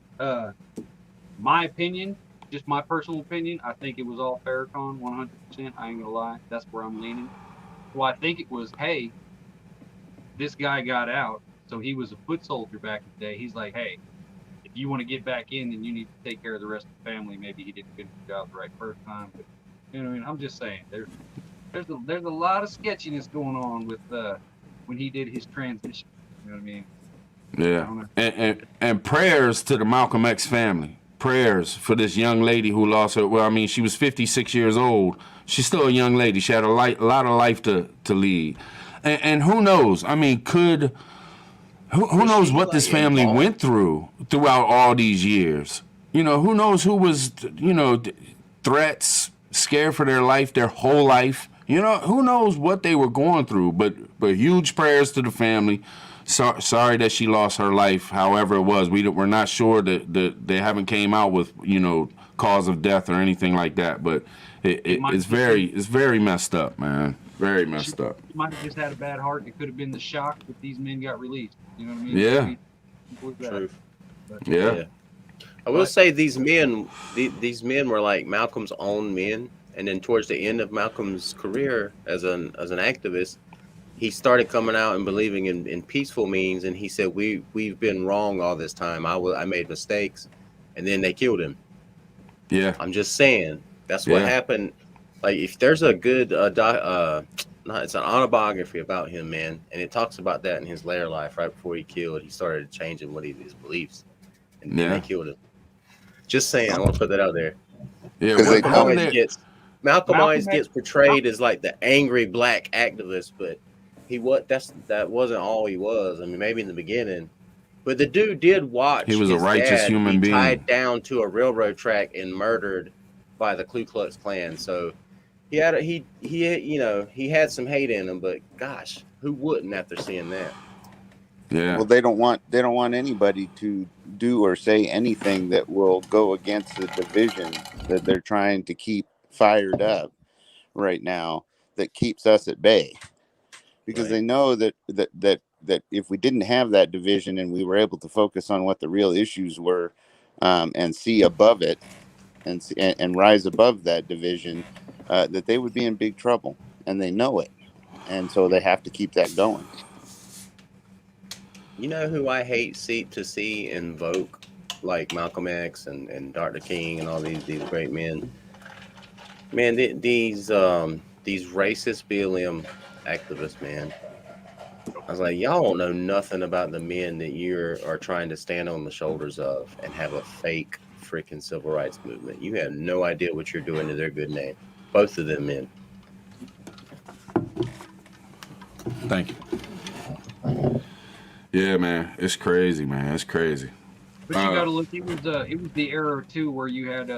my opinion, just my personal opinion, I think it was all Farrakhan, 100%. I ain't gonna lie. That's where I'm leaning. Well, I think it was, hey, this guy got out, so he was a foot soldier back in the day. He's like, hey, if you want to get back in, then you need to take care of the rest of the family. Maybe he didn't finish the job the right first time, but you know what I mean? I'm just saying, there's a lot of sketchiness going on with when he did his transition. You know what I mean? Yeah, and prayers to the Malcolm X family. Prayers for this young lady who lost her. Well, I mean, she was 56 years old. She's still a young lady. She had a lot of life to lead. And who knows? I mean, who knows what this family went throughout all these years? Who knows who was, threats, scared for their life, their whole life. You know, who knows what they were going through, but huge prayers to the family. Sorry that she lost her life. However it was, we're not sure that they haven't came out with, you know, cause of death or anything like that. But it's very messed up, man. Very messed up. She might have just had a bad heart. It could have been the shock that these men got released. You know what I mean? Yeah. True. Yeah. I will say these men were like Malcolm's own men, and then towards the end of Malcolm's career as an activist, he started coming out and believing in peaceful means, and he said we've been wrong all this time. I made mistakes, and then they killed him. Yeah. I'm just saying that's what happened. Like if there's a good it's an autobiography about him, man, and it talks about that in his later life. Right before he killed, he started changing his beliefs, and then they killed him. Just saying, I want to put that out there. Yeah, Malcolm always gets portrayed as like the angry black activist, but that wasn't all he was. I mean, maybe in the beginning, but the dude did watch. He was a righteous human being, tied down to a railroad track and murdered by the Ku Klux Klan. So he had had some hate in him, but gosh, who wouldn't after seeing that? Yeah. Well, they don't want anybody to do or say anything that will go against the division that they're trying to keep fired up right now, that keeps us at bay, because they know that if we didn't have that division and we were able to focus on what the real issues were, and see above it and rise above that division, that they would be in big trouble, and they know it, and so they have to keep that going. You know who I hate to see invoke like Malcolm X and Dr. King and all these great men? Man, these racist BLM activists, man. I was like, y'all don't know nothing about the men that you are trying to stand on the shoulders of and have a fake freaking civil rights movement. You have no idea what you're doing to their good name. Both of them men. Thank you. Yeah, man, it's crazy, man. It's crazy. But you got to look. It was the era too where you had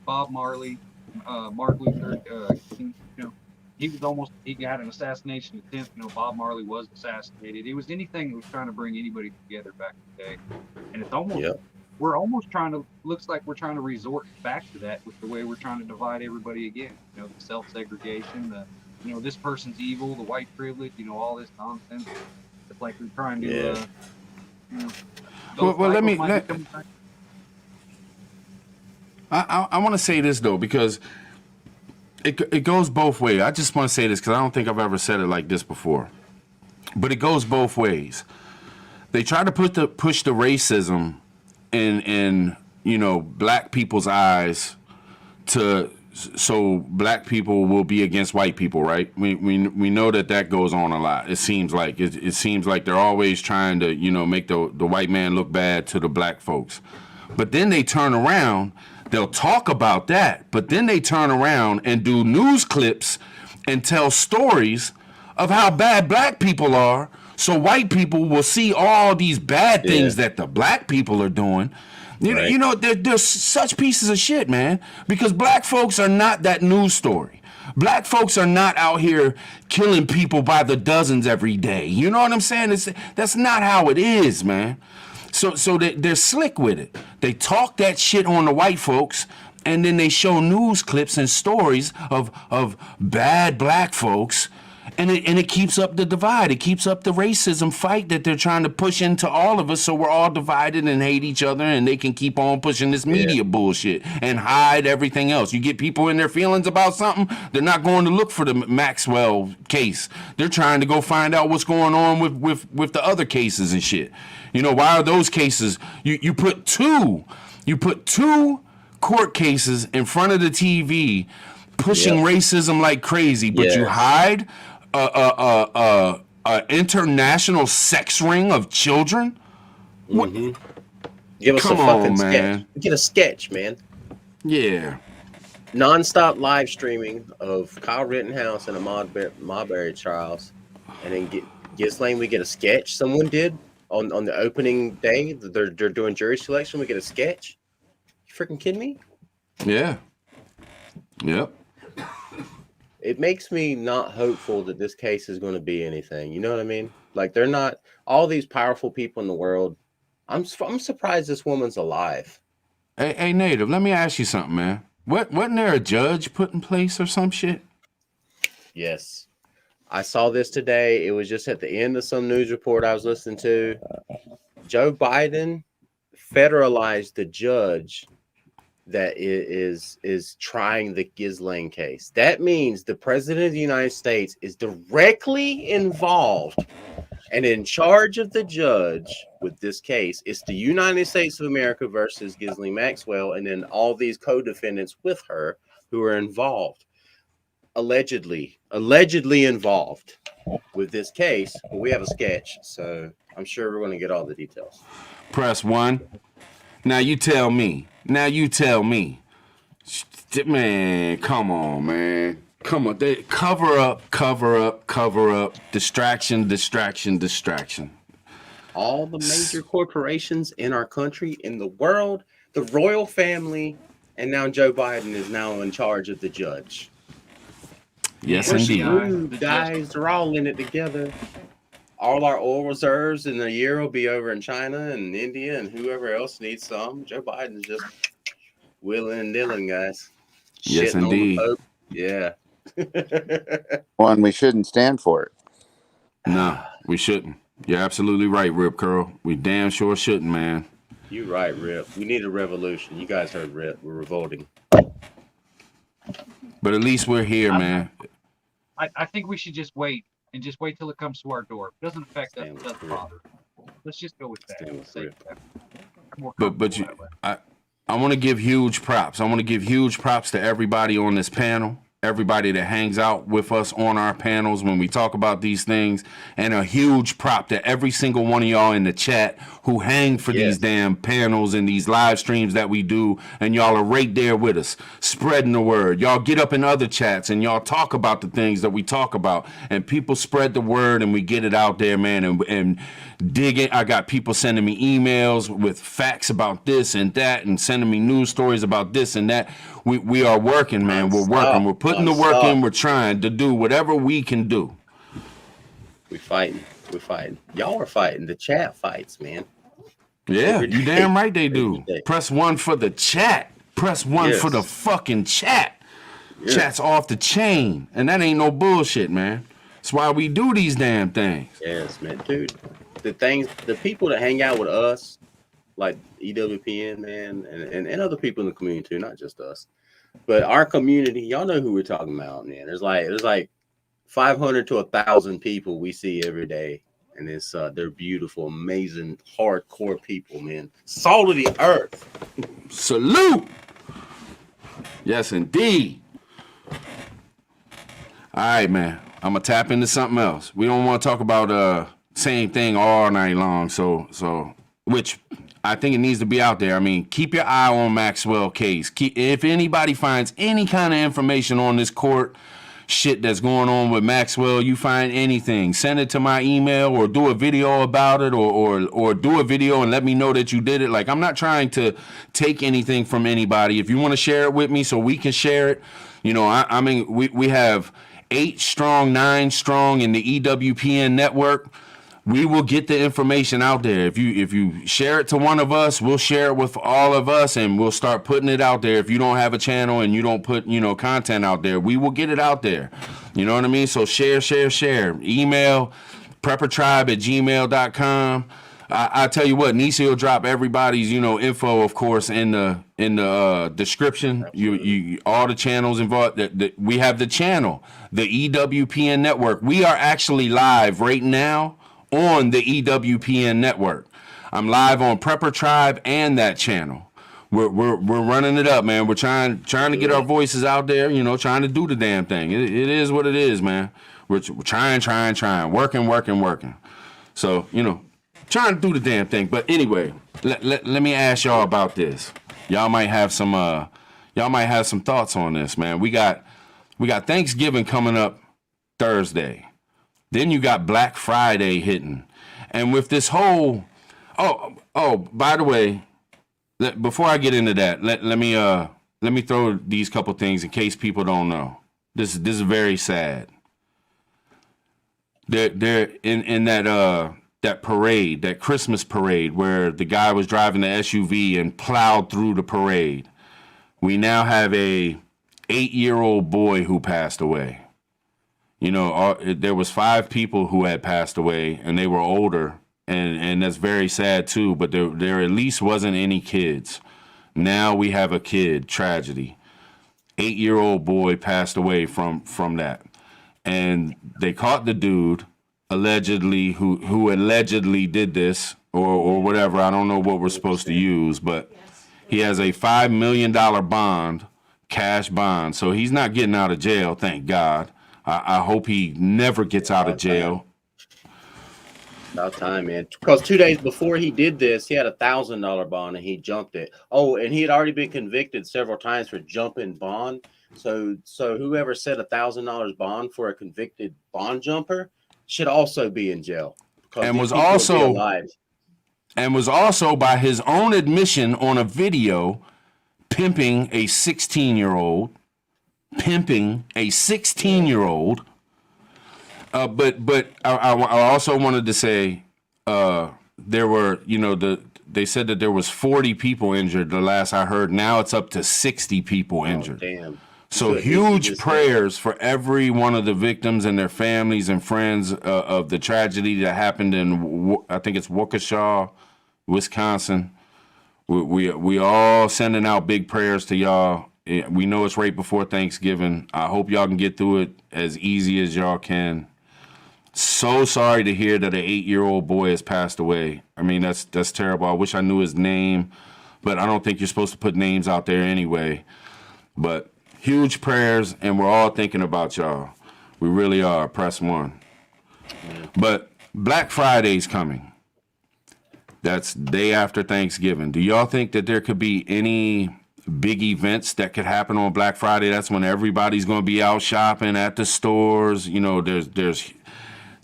Bob Marley, Martin Luther King. You know, he got an assassination attempt. You know, Bob Marley was assassinated. It was anything that was trying to bring anybody together back in the day, and it's almost we're almost looks like we're trying to resort back to that with the way we're trying to divide everybody again. You know, the self-segregation, this person's evil, the white privilege, all this nonsense. It's like we're trying to. I want to say this though, because it goes both ways. I just want to say this because I don't think I've ever said it like this before, but it goes both ways. They try to push the racism in black people's eyes so black people will be against white people, right? We know that goes on a lot. It seems like they're always trying to make the white man look bad to the black folks, but then they turn around. They'll talk about that, but then they turn around and do news clips and tell stories of how bad black people are, so white people will see all these bad things that the black people are doing. They're such pieces of shit, man, because black folks are not that news story. Black folks are not out here killing people by the dozens every day. You know what I'm saying? That's not how it is, man. So they're slick with it. They talk that shit on the white folks, and then they show news clips and stories of bad black folks, and it keeps up the divide. It keeps up the racism fight that they're trying to push into all of us, so we're all divided and hate each other, and they can keep on pushing this media bullshit and hide everything else. You get people in their feelings about something, they're not going to look for the Maxwell case. They're trying to go find out what's going on with the other cases and shit. Why are those cases? You put two court cases in front of the TV pushing racism like crazy, but you hide a international sex ring of children? Mm-hmm. Give us Come a fucking on, sketch. man. Get a sketch, man. Yeah. Non-stop live streaming of Kyle Rittenhouse and Ahmaud Marbury trials, and then we get a sketch someone did on the opening day. They're doing jury selection. We get a sketch. You freaking kidding me? Yeah. Yep. It makes me not hopeful that this case is going to be anything. You know what I mean? Like they're not all these powerful people in the world. I'm surprised this woman's alive. Hey, Native, let me ask you something, man. Wasn't there a judge put in place or some shit? Yes. I saw this today. It was just at the end of some news report I was listening to. Joe Biden federalized the judge that is trying the Ghislaine case. That means the president of the United States is directly involved and in charge of the judge with this case. It's the United States of America versus Ghislaine Maxwell, and then all these co-defendants with her who are involved, allegedly involved with this case. But we have a sketch, so I'm sure we're going to get all the details. Press 1. Now you tell me. Man, come on, man. Come on. They cover up. Distraction. All the major corporations in our country, in the world, the royal family, and now Joe Biden is now in charge of the judge. Yes, We're indeed. screwed, guys. They're all in it together. All our oil reserves in a year will be over in China and India and whoever else needs some. Joe Biden's just willing and dealing, guys. Yes, Shitting on the indeed. Pope. Yeah. One, we shouldn't stand for it. No, we shouldn't. You're absolutely right, Rip Curl. We damn sure shouldn't, man. You right, Rip. We need a revolution. You guys heard Rip. We're revolting. But at least we're here, man. I think we should just wait till it comes to our door. If it doesn't affect us, Stand it with doesn't Rip. bother. Let's just go with that. Stand with Rip. But I want to give huge props. I want to give huge props to everybody on this panel, everybody that hangs out with us on our panels when we talk about these things, and a huge prop to every single one of y'all in the chat who hang for these damn panels and these live streams that we do, and y'all are right there with us, spreading the word. Y'all get up in other chats and y'all talk about the things that we talk about, and people spread the word and we get it out there, man, and dig in. I got people sending me emails with facts about this and that and sending me news stories about this and that. We are working, man. We're working. We're putting the work in. We're trying to do whatever we can do. We fighting. We're fighting. Y'all are fighting. The chat fights, man. Yeah, Every you day. damn right they do. Every day. Press 1 for the chat. Press 1 Yes. for the fucking chat. Yes. Chat's off the chain. And that ain't no bullshit, man. That's why we do these damn things. Yes, man, dude. The people that hang out with us, like EWPN, man, and other people in the community too, not just us, but our community. Y'all know who we're talking about, man. There's like 500 to 1,000 people we see every day, and they're beautiful, amazing, hardcore people, man. Salt of the earth. Salute. Yes, indeed. All right, man. I'm gonna tap into something else. We don't want to talk about same thing all night long. So which I think it needs to be out there. I mean, keep your eye on Maxwell case. If anybody finds any kind of information on this court shit that's going on with Maxwell, you find anything, send it to my email or do a video about it or do a video and let me know that you did it. Like, I'm not trying to take anything from anybody. If you want to share it with me so we can share it, you know, I mean, we have 8 strong, 9 strong in the EWPN network. We will get the information out there. If you share it to one of us, we'll share it with all of us, and we'll start putting it out there. If you don't have a channel and you don't put, content out there, we will get it out there. You know what I mean? So share. Email preppertribe@gmail.com. I tell you what, Nisi will drop everybody's, info, of course, in the description. You all the channels involved. We have the channel, the EWPN network. We are actually live right now on the EWPN network. I'm live on Prepper Tribe and that channel. We're running it up, man. We're trying to get our voices out there, trying to do the damn thing. It is what it is, man. We're trying, working. So, trying to do the damn thing. But anyway, let me ask y'all about this. Y'all might have some thoughts on this, man. We got Thanksgiving coming up Thursday. Then you got Black Friday hitting. And with this whole by the way, before I get into that, let me let me throw these couple things in case people don't know. This is very sad. They're in that parade, that Christmas parade, where the guy was driving the SUV and plowed through the parade. We now have a 8-year-old boy who passed away. You know, there was 5 people who had passed away, and they were older, and that's very sad too. But there at least wasn't any kids. Now we have a kid tragedy. 8-year-old boy passed away from that, and they caught the dude allegedly who allegedly did this or whatever. I don't know what we're supposed to use, but he has a $5 million bond, cash bond, so he's not getting out of jail. Thank God. I hope he never gets out of jail. About time, man. Because 2 days before he did this, he had $1,000 bond and he jumped it. Oh, and he had already been convicted several times for jumping bond. So whoever set $1,000 bond for a convicted bond jumper should also be in jail. And was also by his own admission on a video pimping a 16-year-old. But I also wanted to say there were, they said that there was 40 people injured the last I heard. Now it's up to 60 people injured. Damn. So huge prayers for every one of the victims and their families and friends of the tragedy that happened in, I think it's Waukesha, Wisconsin. We all sending out big prayers to y'all. We know it's right before Thanksgiving. I hope y'all can get through it as easy as y'all can. So sorry to hear that an 8-year-old boy has passed away. I mean, that's terrible. I wish I knew his name, but I don't think you're supposed to put names out there anyway. But huge prayers, and we're all thinking about y'all. We really are. Press 1. But Black Friday's coming. That's day after Thanksgiving. Do y'all think that there could be any big events that could happen on Black Friday? That's when everybody's going to be out shopping at the stores. You know, there's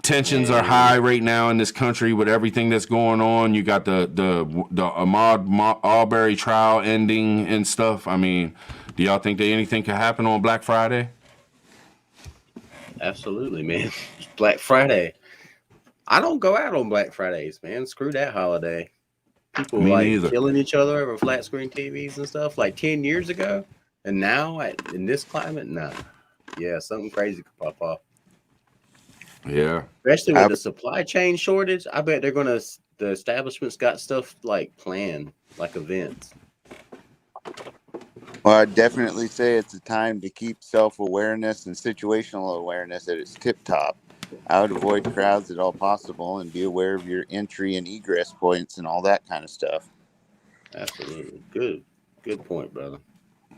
tensions are high right now in this country with everything that's going on. You got the Ahmaud Arbery trial ending and stuff. I mean, do y'all think that anything could happen on Black Friday? Absolutely, man. Black Friday. I don't go out on Black Fridays, man. Screw that holiday. People killing each other over flat screen TVs and stuff like 10 years ago. And now in this climate, nah. Yeah, something crazy could pop off. Yeah. Especially with the supply chain shortage. I bet the establishments got stuff like planned, like events. Well, I'd definitely say it's a time to keep self-awareness and situational awareness at its tip-top. I would avoid crowds at all possible and be aware of your entry and egress points and all that kind of stuff. Absolutely. Good point, brother.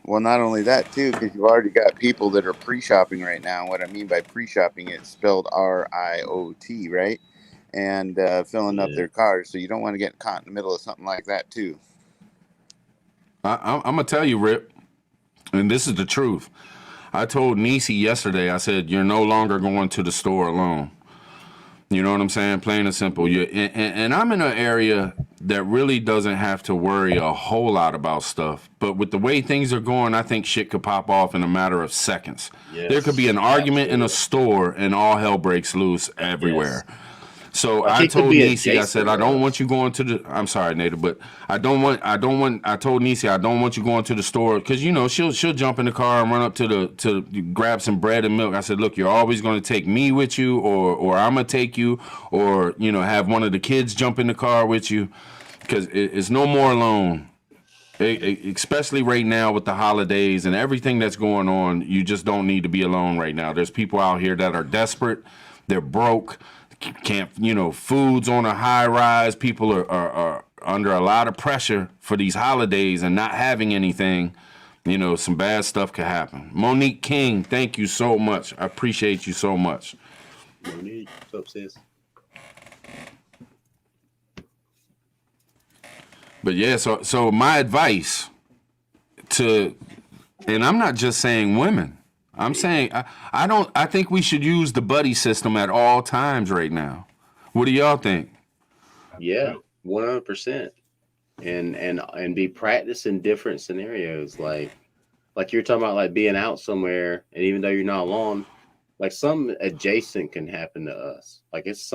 Well, not only that, too, because you've already got people that are pre-shopping right now. What I mean by pre-shopping, it's spelled RIOT, right? And filling up their cars. So you don't want to get caught in the middle of something like that, too. I'm going to tell you, Rip, and this is the truth. I told Nisi yesterday, I said, you're no longer going to the store alone. You know what I'm saying? Plain and simple. And I'm in an area that really doesn't have to worry a whole lot about stuff. But with the way things are going, I think shit could pop off in a matter of seconds. Yes, there could be an argument in a store and all hell breaks loose everywhere. Yes. So I told Nisi, I said, I don't want you going to the, I'm sorry, Native, but I told Nisi, I don't want you going to the store because, you know, she'll jump in the car and run up to grab some bread and milk. I said, look, you're always going to take me with you or I'm going to take you or, you know, have one of the kids jump in the car with you because it's no more alone. Especially right now with the holidays and everything that's going on, you just don't need to be alone right now. There's people out here that are desperate. They're broke. Can't, you know, food's on a high rise. People are under a lot of pressure for these holidays and not having anything. You know, some bad stuff could happen. Monique King, thank you so much. I appreciate you so much. Monique, what's up, sis? But yeah, so my advice to, and I'm not just saying women. I'm saying I think we should use the buddy system at all times right now. What do y'all think? Yeah, 100%. And be practicing different scenarios. Like like you're talking about, like being out somewhere, and even though you're not alone, like something adjacent can happen to us. Like it's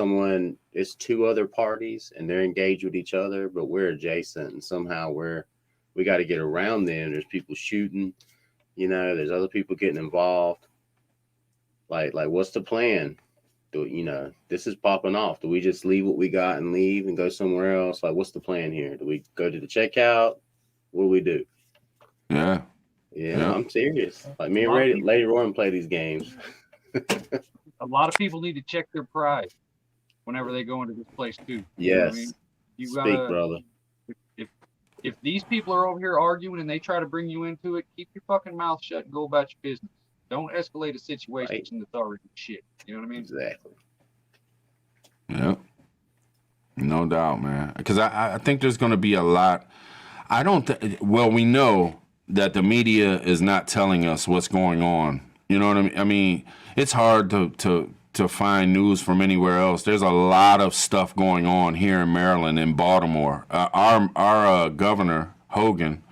two other parties, and they're engaged with each other, but we're adjacent, and somehow we got to get around them. There's people shooting, there's other people getting involved. Like what's the plan? This is popping off. Do we just leave what we got and leave and go somewhere else? Like, what's the plan here? Do we go to the checkout? What do we do? Yeah. Yeah. I'm serious. Like me and lot of people- Lady Rowan play these games. A lot of people need to check their pride whenever they go into this place too. You know what I Yes. mean? You Speak, gotta, brother. if these people are over here arguing and they try to bring you into it, keep your fucking mouth shut and go about your business. Don't escalate a situation that's already shit. You know what I mean? Exactly. Yeah. No doubt, man. Because I think there's going to be a lot. I don't think, well, we know that the media is not telling us what's going on. You know what I mean? I mean, it's hard to find news from anywhere else. There's a lot of stuff going on here in Maryland, in Baltimore. Our governor, Hogan,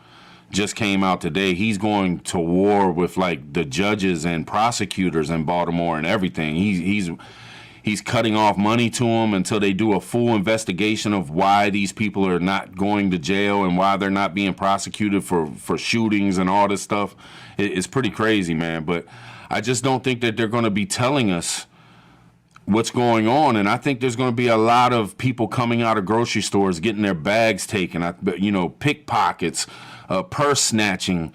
just came out today. He's going to war with like the judges and prosecutors in Baltimore and everything. He's cutting off money to them until they do a full investigation of why these people are not going to jail and why they're not being prosecuted for shootings and all this stuff. It's pretty crazy, man. But I just don't think that they're going to be telling us what's going on, and I think there's going to be a lot of people coming out of grocery stores getting their bags taken, pickpockets, purse snatching.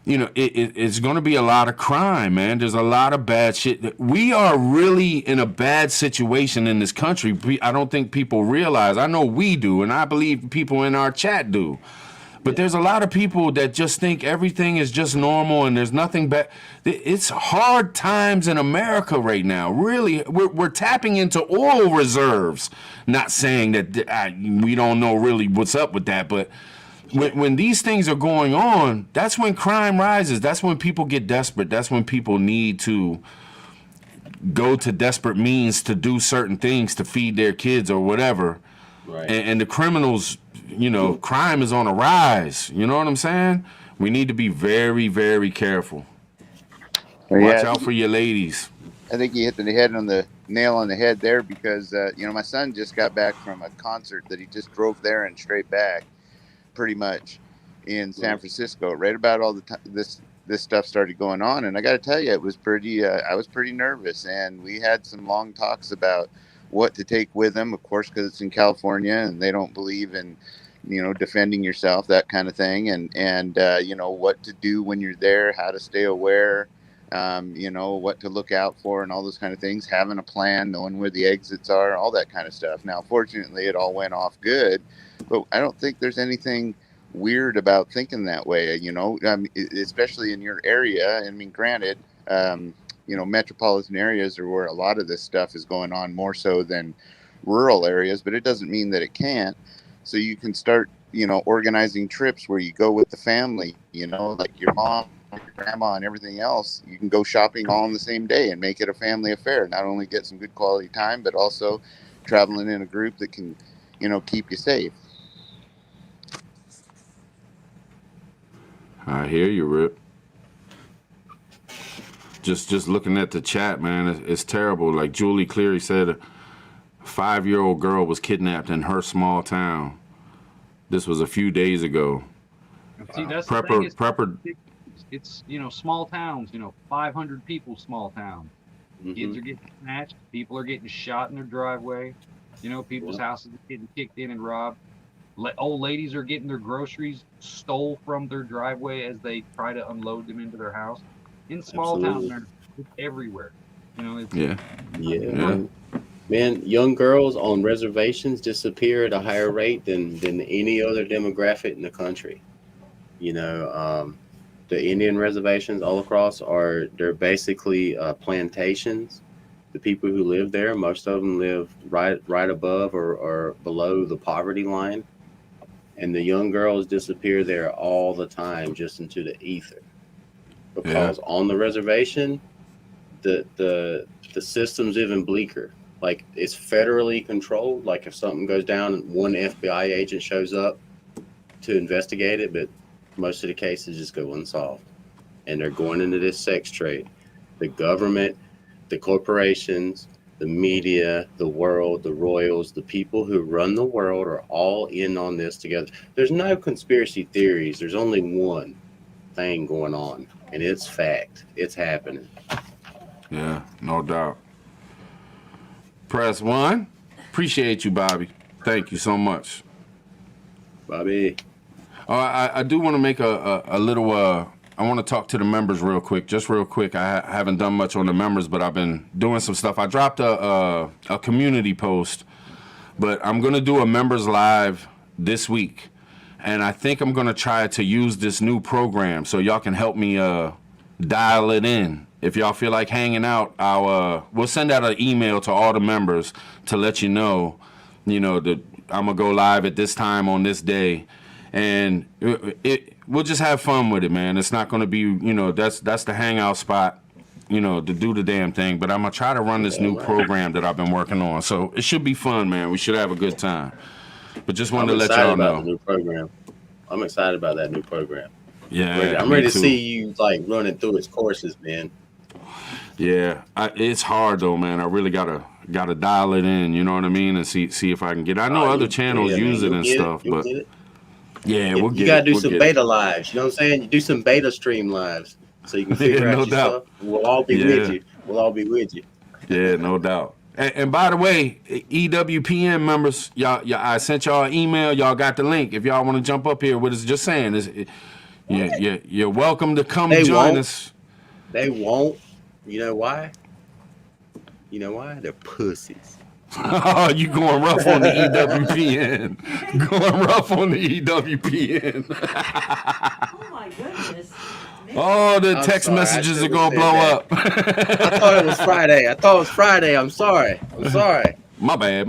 It's going to be a lot of crime, man. There's a lot of bad shit. We are really in a bad situation in this country. I don't think people realize. I know we do, and I believe people in our chat do. But there's a lot of people that just think everything is just normal and there's nothing bad. It's hard times in America right now. Really, we're tapping into oil reserves. Not saying that we don't know really what's up with that, but when these things are going on, that's when crime rises. That's when people get desperate. That's when people need to go to desperate means to do certain things to feed their kids or whatever. Right. And the criminals, crime is on a rise. You know what I'm saying? We need to be very, very careful. Watch out for your ladies. I think you hit the nail on the head there because, my son just got back from a concert that he just drove there and straight back pretty much in San Francisco, right about all the time this stuff started going on. And I got to tell you, it was I was pretty nervous, and we had some long talks about what to take with them, of course, because it's in California and they don't believe in, defending yourself, that kind of thing. And what to do when you're there, how to stay aware, what to look out for and all those kind of things, having a plan, knowing where the exits are, all that kind of stuff. Now, fortunately, it all went off good, but I don't think there's anything weird about thinking that way, especially in your area. I mean, granted, metropolitan areas are where a lot of this stuff is going on more so than rural areas, but it doesn't mean that it can't. So you can start, organizing trips where you go with the family, like your mom, your grandma, and everything else. You can go shopping all on the same day and make it a family affair. Not only get some good quality time, but also traveling in a group that can, keep you safe. I hear you, Rip. Just looking at the chat, man, it's terrible. Like Julie Cleary said, a 5-year-old girl was kidnapped in her small town. This was a few days ago. See, that's Prepper. It's small towns, 500 people, small towns. Mm-hmm. Kids are getting snatched. People are getting shot in their driveway. People's houses are getting kicked in and robbed. Old ladies are getting their groceries stole from their driveway as they try to unload them into their house. In small towns, it's everywhere. Yeah. Man, young girls on reservations disappear at a higher rate than any other demographic in the country. The Indian reservations all across they're basically plantations. The people who live there, most of them live right above or below the poverty line. And the young girls disappear there all the time, just into the ether. Because on the reservation, the system's even bleaker. Like, it's federally controlled. Like, if something goes down, one FBI agent shows up to investigate it, but most of the cases just go unsolved. and they're going into this sex trade. The government, the corporations, the media, the world, the royals, the people who run the world are all in on this together. There's no conspiracy theories. There's only one thing going on, and it's fact. It's happening. Yeah, no doubt. Press one. Appreciate you, Bobby. Thank you so much. Bobby. I do want to make a little. I want to talk to the members real quick, just real quick. I haven't done much on the members, but I've been doing some stuff. I dropped a community post, but I'm gonna do a members live this week, and I think I'm gonna try to use this new program so y'all can help me dial it in. If y'all feel like hanging out, we'll send out an email to all the members to let you know that I'm gonna go live at this time on this day, and we'll just have fun with it, man. It's not gonna be, that's the hangout spot, to do the damn thing. But I'm gonna try to run this new program that I've been working on, so it should be fun, man. We should have a good time. But just wanted to let y'all know. The new program. I'm excited about that new program. Yeah, I'm ready to see you like running through its courses, man. Yeah, it's hard though, man. I really gotta dial it in. You know what I mean, and see if I can get. I know other channels use it and stuff, but yeah, we'll get. You gotta do some beta lives. You know what I'm saying? You do some beta stream lives so you can figure out your stuff. We'll all be with you. We'll all be with you. Yeah, no doubt. And by the way, EWPN members, y'all, I sent y'all an email. Y'all got the link. If y'all want to jump up here with us, just saying, you're welcome to come join us. They won't. You know why? They're pussies. Oh, you going rough on the EWPN. Going rough on the EWPN. Oh my goodness. Oh, the text messages are going to blow up. I thought it was Friday. I'm sorry. My bad.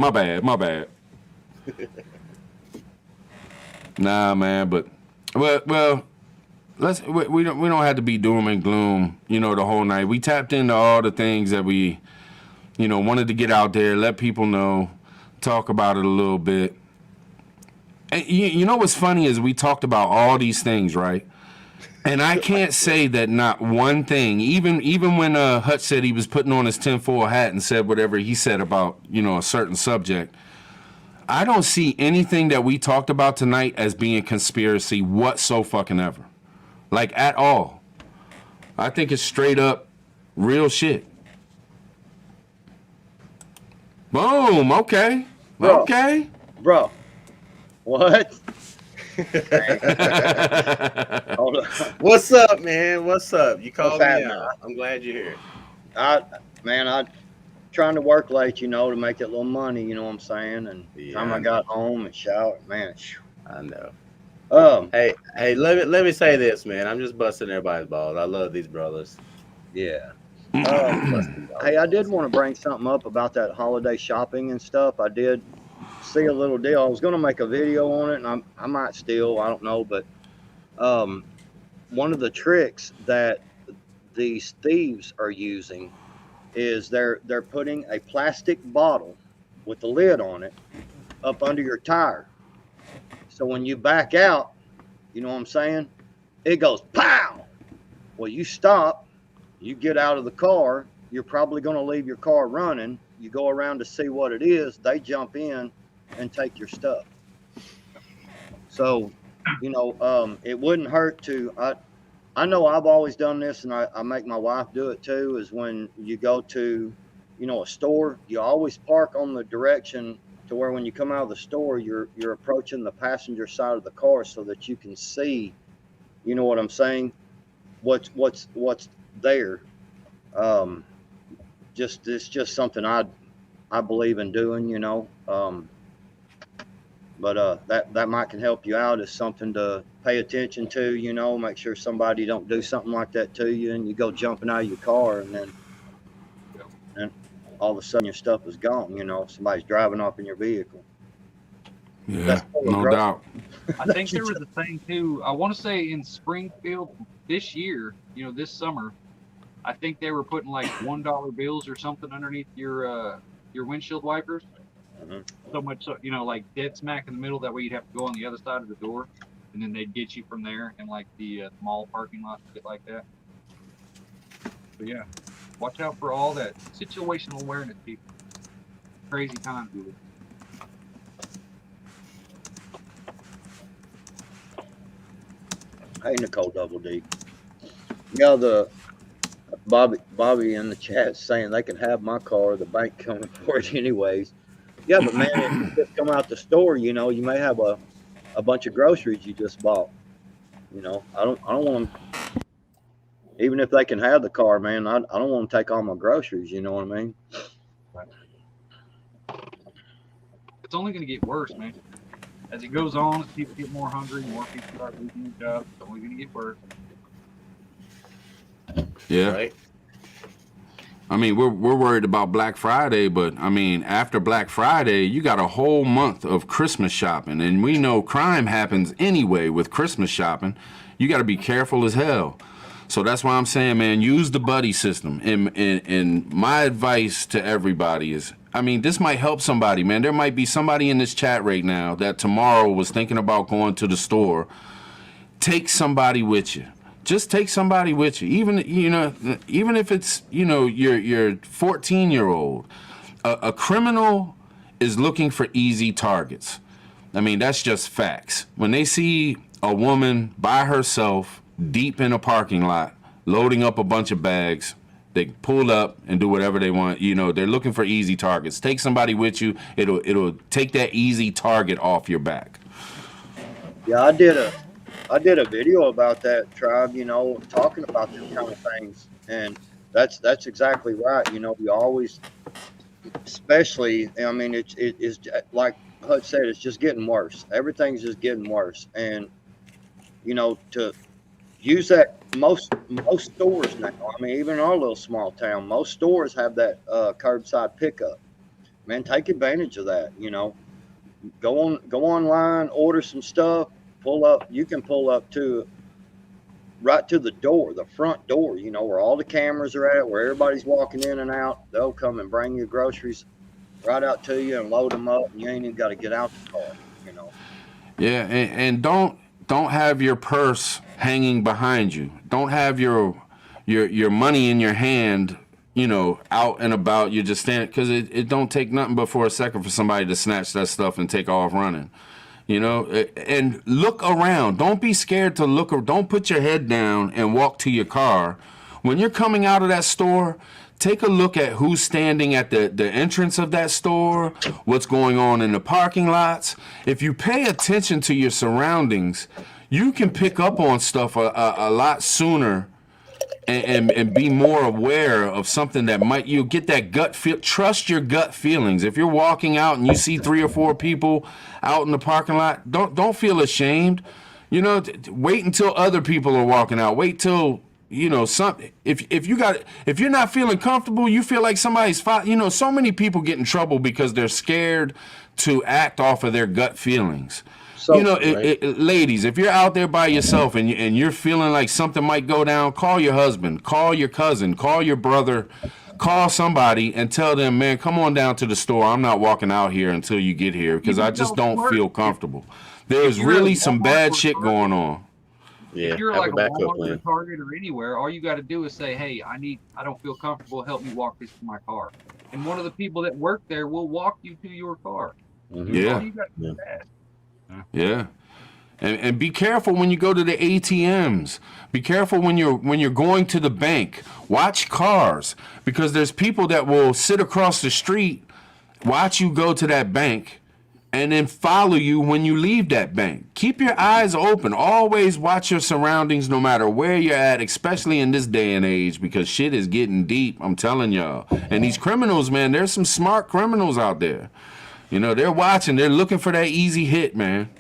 Nah, man, but well, we don't have to be doom and gloom, the whole night. We tapped into all the things that we, wanted to get out there, let people know, talk about it a little bit. And you know what's funny is we talked about all these things, right? And I can't say that not one thing, even when Hutch said he was putting on his tinfoil hat and said whatever he said about, a certain subject, I don't see anything that we talked about tonight as being conspiracy whatsoever. Like, at all. I think it's straight up real shit. Boom, okay. Bro. Okay. Bro. What? Hold on. What's up, man? What's up? You called me out. I'm glad you're here. I'm trying to work late, to make that little money, you know what I'm saying? And time I got home and showered, man. I know. Hey, let me say this, man. I'm just busting everybody's balls. I love these brothers. Yeah. Hey, I did want to bring something up about that holiday shopping and stuff. I did see a little deal. I was going to make a video on it, and I might still, I don't know, but one of the tricks that these thieves are using is they're putting a plastic bottle with the lid on it up under your tire. So when you back out, you know what I'm saying? It goes pow. Well, you stop, you get out of the car, you're probably going to leave your car running. You go around to see what it is, they jump in and take your stuff. So, it wouldn't hurt to, I know I've always done this, and I make my wife do it too, is when you go to, a store, you always park on the direction to where when you come out of the store, you're approaching the passenger side of the car so that you can see, you know what I'm saying, what's there. It's just something I believe in doing, but that might can help you out as something to pay attention to, make sure somebody don't do something like that to you and you go jumping out of your car and then all of a sudden your stuff is gone, somebody's driving off in your vehicle. Yeah, no doubt. I think there was a thing too. I want to say in Springfield this year, this summer, I think they were putting like $1 bills or something underneath your windshield wipers. Mm-hmm. So much so, like dead smack in the middle. That way you'd have to go on the other side of the door, and then they'd get you from there in like the mall parking lot, shit like that. So yeah, watch out for all that situational awareness, people. Crazy times we live. Hey, Nicole Double D. Yeah, the Bobby in the chat saying they can have my car. The bank coming for it anyways. Yeah, but man, if you just come out the store, you know, you may have a bunch of groceries you just bought. You know, I don't want them. Even if they can have the car, man, I don't want to take all my groceries. You know what I mean? It's only going to get worse, man. As it goes on, as people get more hungry, more people start losing their jobs. It's only going to get worse. Yeah. Right. I mean, we're worried about Black Friday, but I mean, after Black Friday, you got a whole month of Christmas shopping, and we know crime happens anyway with Christmas shopping. You got to be careful as hell. So that's why I'm saying, man, use the buddy system. And my advice to everybody is, I mean, this might help somebody, man. There might be somebody in this chat right now that tomorrow was thinking about going to the store. Take somebody with you. Just take somebody with you, even if it's, your 14-year-old. A criminal is looking for easy targets. I mean, that's just facts. When they see a woman by herself deep in a parking lot, loading up a bunch of bags, they pull up and do whatever they want. They're looking for easy targets. Take somebody with you. It'll take that easy target off your back. Yeah, I did a video about that, Tribe, talking about them kind of things. And that's exactly right. You always, especially, I mean, it's like Hud said, it's just getting worse. Everything's just getting worse. And, to use that, most stores now, I mean, even in our little small town, most stores have that curbside pickup. Man, take advantage of that, Go online, order some stuff. Pull up. You can pull up right to the door, the front door. Where all the cameras are at, where everybody's walking in and out. They'll come and bring your groceries right out to you and load them up, and you ain't even got to get out the car. Yeah, and don't have your purse hanging behind you. Don't have your money in your hand. Out and about. You just stand, because it don't take nothing but for a second for somebody to snatch that stuff and take off running. And look around. Don't be scared to look, or don't put your head down and walk to your car. When you're coming out of that store, take a look at who's standing at the entrance of that store, what's going on in the parking lots. If you pay attention to your surroundings, you can pick up on stuff a lot sooner and be more aware of something that you'll get that gut feel. Trust your gut feelings. If you're walking out and you see 3 or 4 people out in the parking lot, don't feel ashamed. Wait until other people are walking out. Wait till something. If you're not feeling comfortable, you feel like somebody's so many people get in trouble because they're scared to act off of their gut feelings. So, ladies, if you're out there by yourself and you're feeling like something might go down, call your husband, call your cousin, call your brother, call somebody and tell them, man, come on down to the store. I'm not walking out here until you get here because I just don't feel comfortable. There's really some bad shit going on. Yeah, if you're like a backup Walmart or plan. Target or anywhere, all you got to do is say, hey, I don't feel comfortable. Help me walk this to my car. And one of the people that work there will walk you to your car. Mm-hmm. Yeah. All you got to do is ask. Yeah. And be careful when you go to the ATMs. Be careful when you're going to the bank. Watch cars, because there's people that will sit across the street, watch you go to that bank, and then follow you when you leave that bank. Keep your eyes open. Always watch your surroundings no matter where you're at, especially in this day and age, because shit is getting deep, I'm telling y'all. And these criminals, man, there's some smart criminals out there. They're watching. They're looking for that easy hit, man.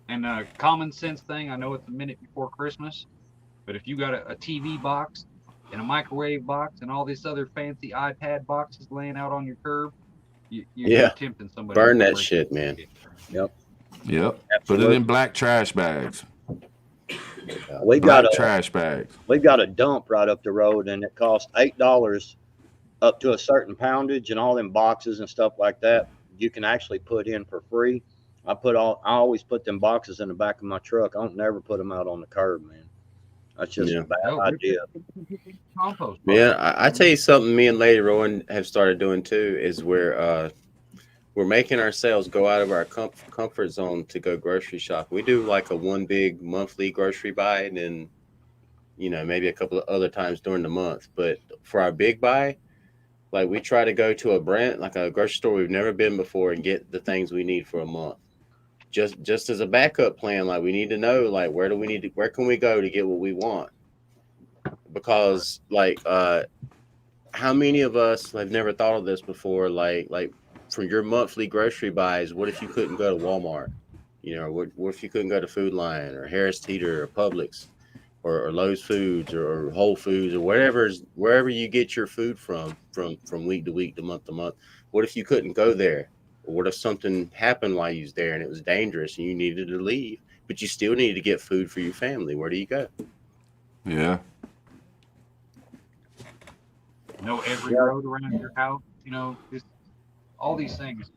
And a common sense thing, I know it's a minute before Christmas, but if you got a TV box and a microwave box and all this other fancy iPad boxes laying out on your curb, you're tempting somebody. Burn that shit, man. Yep. Put it in black trash bags. We've got trash bags. We've got a dump right up the road, and it costs $8 up to a certain poundage, and all them boxes and stuff like that you can actually put in for free. I always put them boxes in the back of my truck. I don't never put them out on the curb, man. That's just Yeah. a bad No, idea. compost. Yeah, I tell you something. Me and Lady Rowan have started doing too. Is we're making ourselves go out of our comfort zone to go grocery shop. We do like a one big monthly grocery buy, and then maybe a couple of other times during the month. But for our big buy, like we try to go to a brand like a grocery store we've never been before and get the things we need for a month. Just as a backup plan, like we need to know like where can we go to get what we want? Because like how many of us have never thought of this before? Like for your monthly grocery buys, what if you couldn't go to Walmart? What if you couldn't go to Food Lion or Harris Teeter or Publix or Lowe's Foods or Whole Foods or wherever you get your food from week to week to month? What if you couldn't go there? Or what if something happened while you was there and it was dangerous and you needed to leave, but you still needed to get food for your family? Where do you go? Yeah. Every road around your house, just all these things.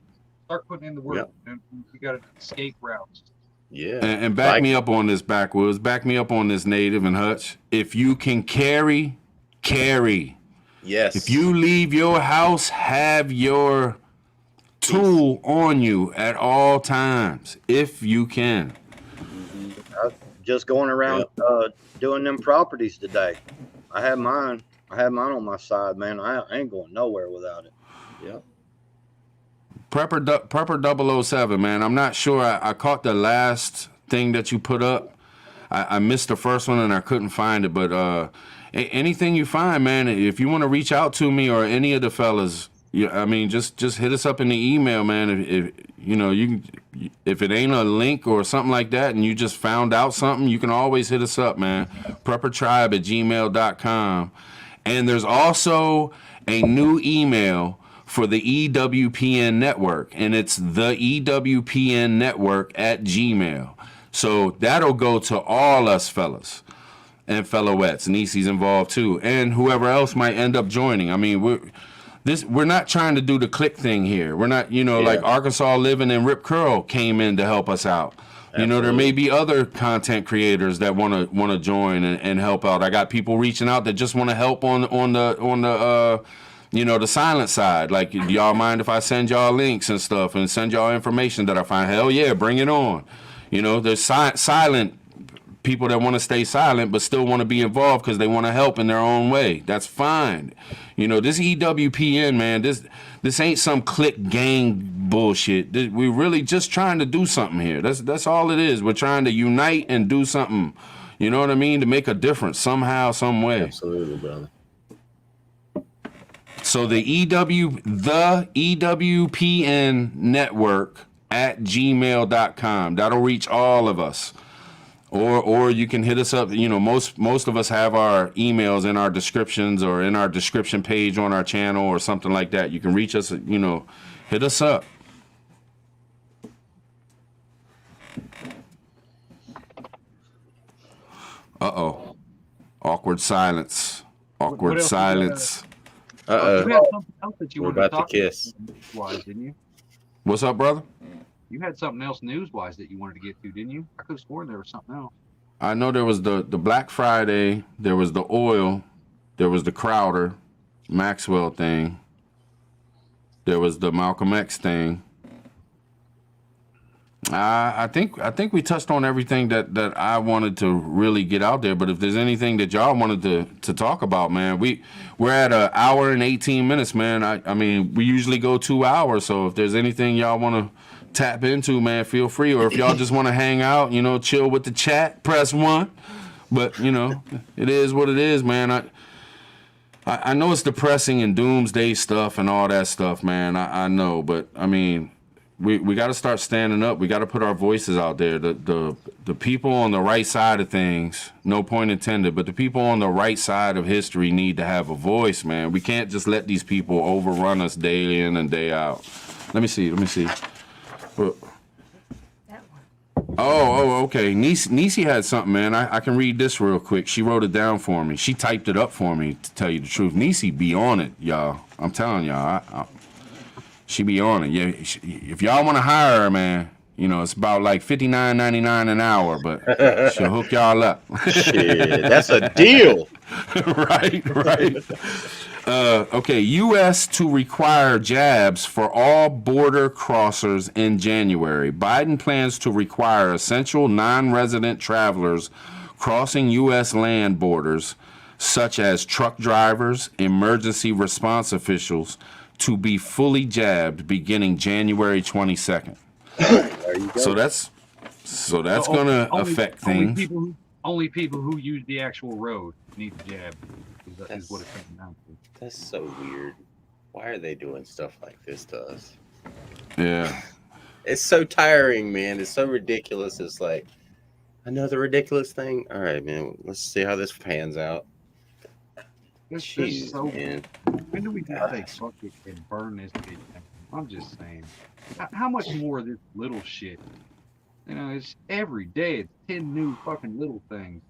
Start putting in the work. Yep. And you got to escape routes. Yeah. And back me up on this, Backwoods. Back me up on this, Native and Hutch. If you can carry. Yes. If you leave your house, have your tool on you at all times, if you can. Just going around doing them properties today. I have mine on my side, man. I ain't going nowhere without it. Yep. Prepper 007, man. I'm not sure. I caught the last thing that you put up. I missed the first one and I couldn't find it. But anything you find, man, if you want to reach out to me or any of the fellas, just hit us up in the email, man. If it ain't a link or something like that, and you just found out something, you can always hit us up, man. preppertribe@gmail.com. And there's also a new email for the EWPN network, and it's the EWPN network @gmail. So that'll go to all us fellas and fellowettes. Niecy's involved too, and whoever else might end up joining. I mean, we're not trying to do the click thing here. We're not, like Arkansas Living and Rip Curl came in to help us out. Absolutely. There may be other content creators that want to join and help out. I got people reaching out that just want to help on the the silent side. Like, do y'all mind if I send y'all links and stuff and send y'all information that I find? Hell yeah, bring it on. There's silent people that want to stay silent but still want to be involved because they want to help in their own way. That's fine. This EWPN, man, this ain't some click gang bullshit. We're really just trying to do something here. That's all it is. We're trying to unite and do something, you know what I mean, to make a difference somehow, some way. Absolutely, brother. So the EWPN network @gmail.com. That'll reach all of us. Or you can hit us up. Most of us have our emails in our descriptions or in our description page on our channel or something like that. You can reach us, hit us up. Uh-oh. Awkward silence. Awkward silence. Uh-oh. You had something else that you We're wanted to about to talk kiss. about news-wise, didn't you? What's up, brother? You had something else news-wise that you wanted to get to, didn't you? I could have sworn there was something else. I know there was the Black Friday, there was the oil, there was the Crowder, Maxwell thing, there was the Malcolm X thing. I think we touched on everything that I wanted to really get out there. But if there's anything that y'all wanted to talk about, man, we're at an hour and 18 minutes, man. I mean, we usually go 2 hours. So if there's anything y'all want to tap into, man, feel free. Or if y'all just want to hang out, chill with the chat, press 1. But it is what it is, man. I know it's depressing and doomsday stuff and all that stuff, man. I know, but I mean, we got to start standing up. We got to put our voices out there. The people on the right side of things, no point intended, but the people on the right side of history need to have a voice, man. We can't just let these people overrun us day in and day out. Let me see. Oh, okay. Niecy had something, man. I can read this real quick. She wrote it down for me. She typed it up for me, to tell you the truth. Niecy be on it, y'all. I'm telling y'all. She be on it. Yeah, if y'all want to hire her, man, You know, it's about like $59.99 an hour, but she'll hook y'all up. Shit, that's a deal. Right. Okay, U.S. to require jabs for all border crossers in January. Biden plans to require essential non-resident travelers crossing U.S. land borders, such as truck drivers, emergency response officials, to be fully jabbed beginning January 22nd. There you go. So that's going to affect things. Only people who use the actual road need the jab. Is what it comes down to. That's so weird. Why are they doing stuff like this to us? Yeah. It's so tiring, man. It's so ridiculous. It's like another ridiculous thing. All right, man. Let's see how this pans out. Jeez, So, man. when do we just say fuck it and burn this bitch down? I'm just saying. How much more of this little shit? You know, it's every day. It's 10 new fucking little things.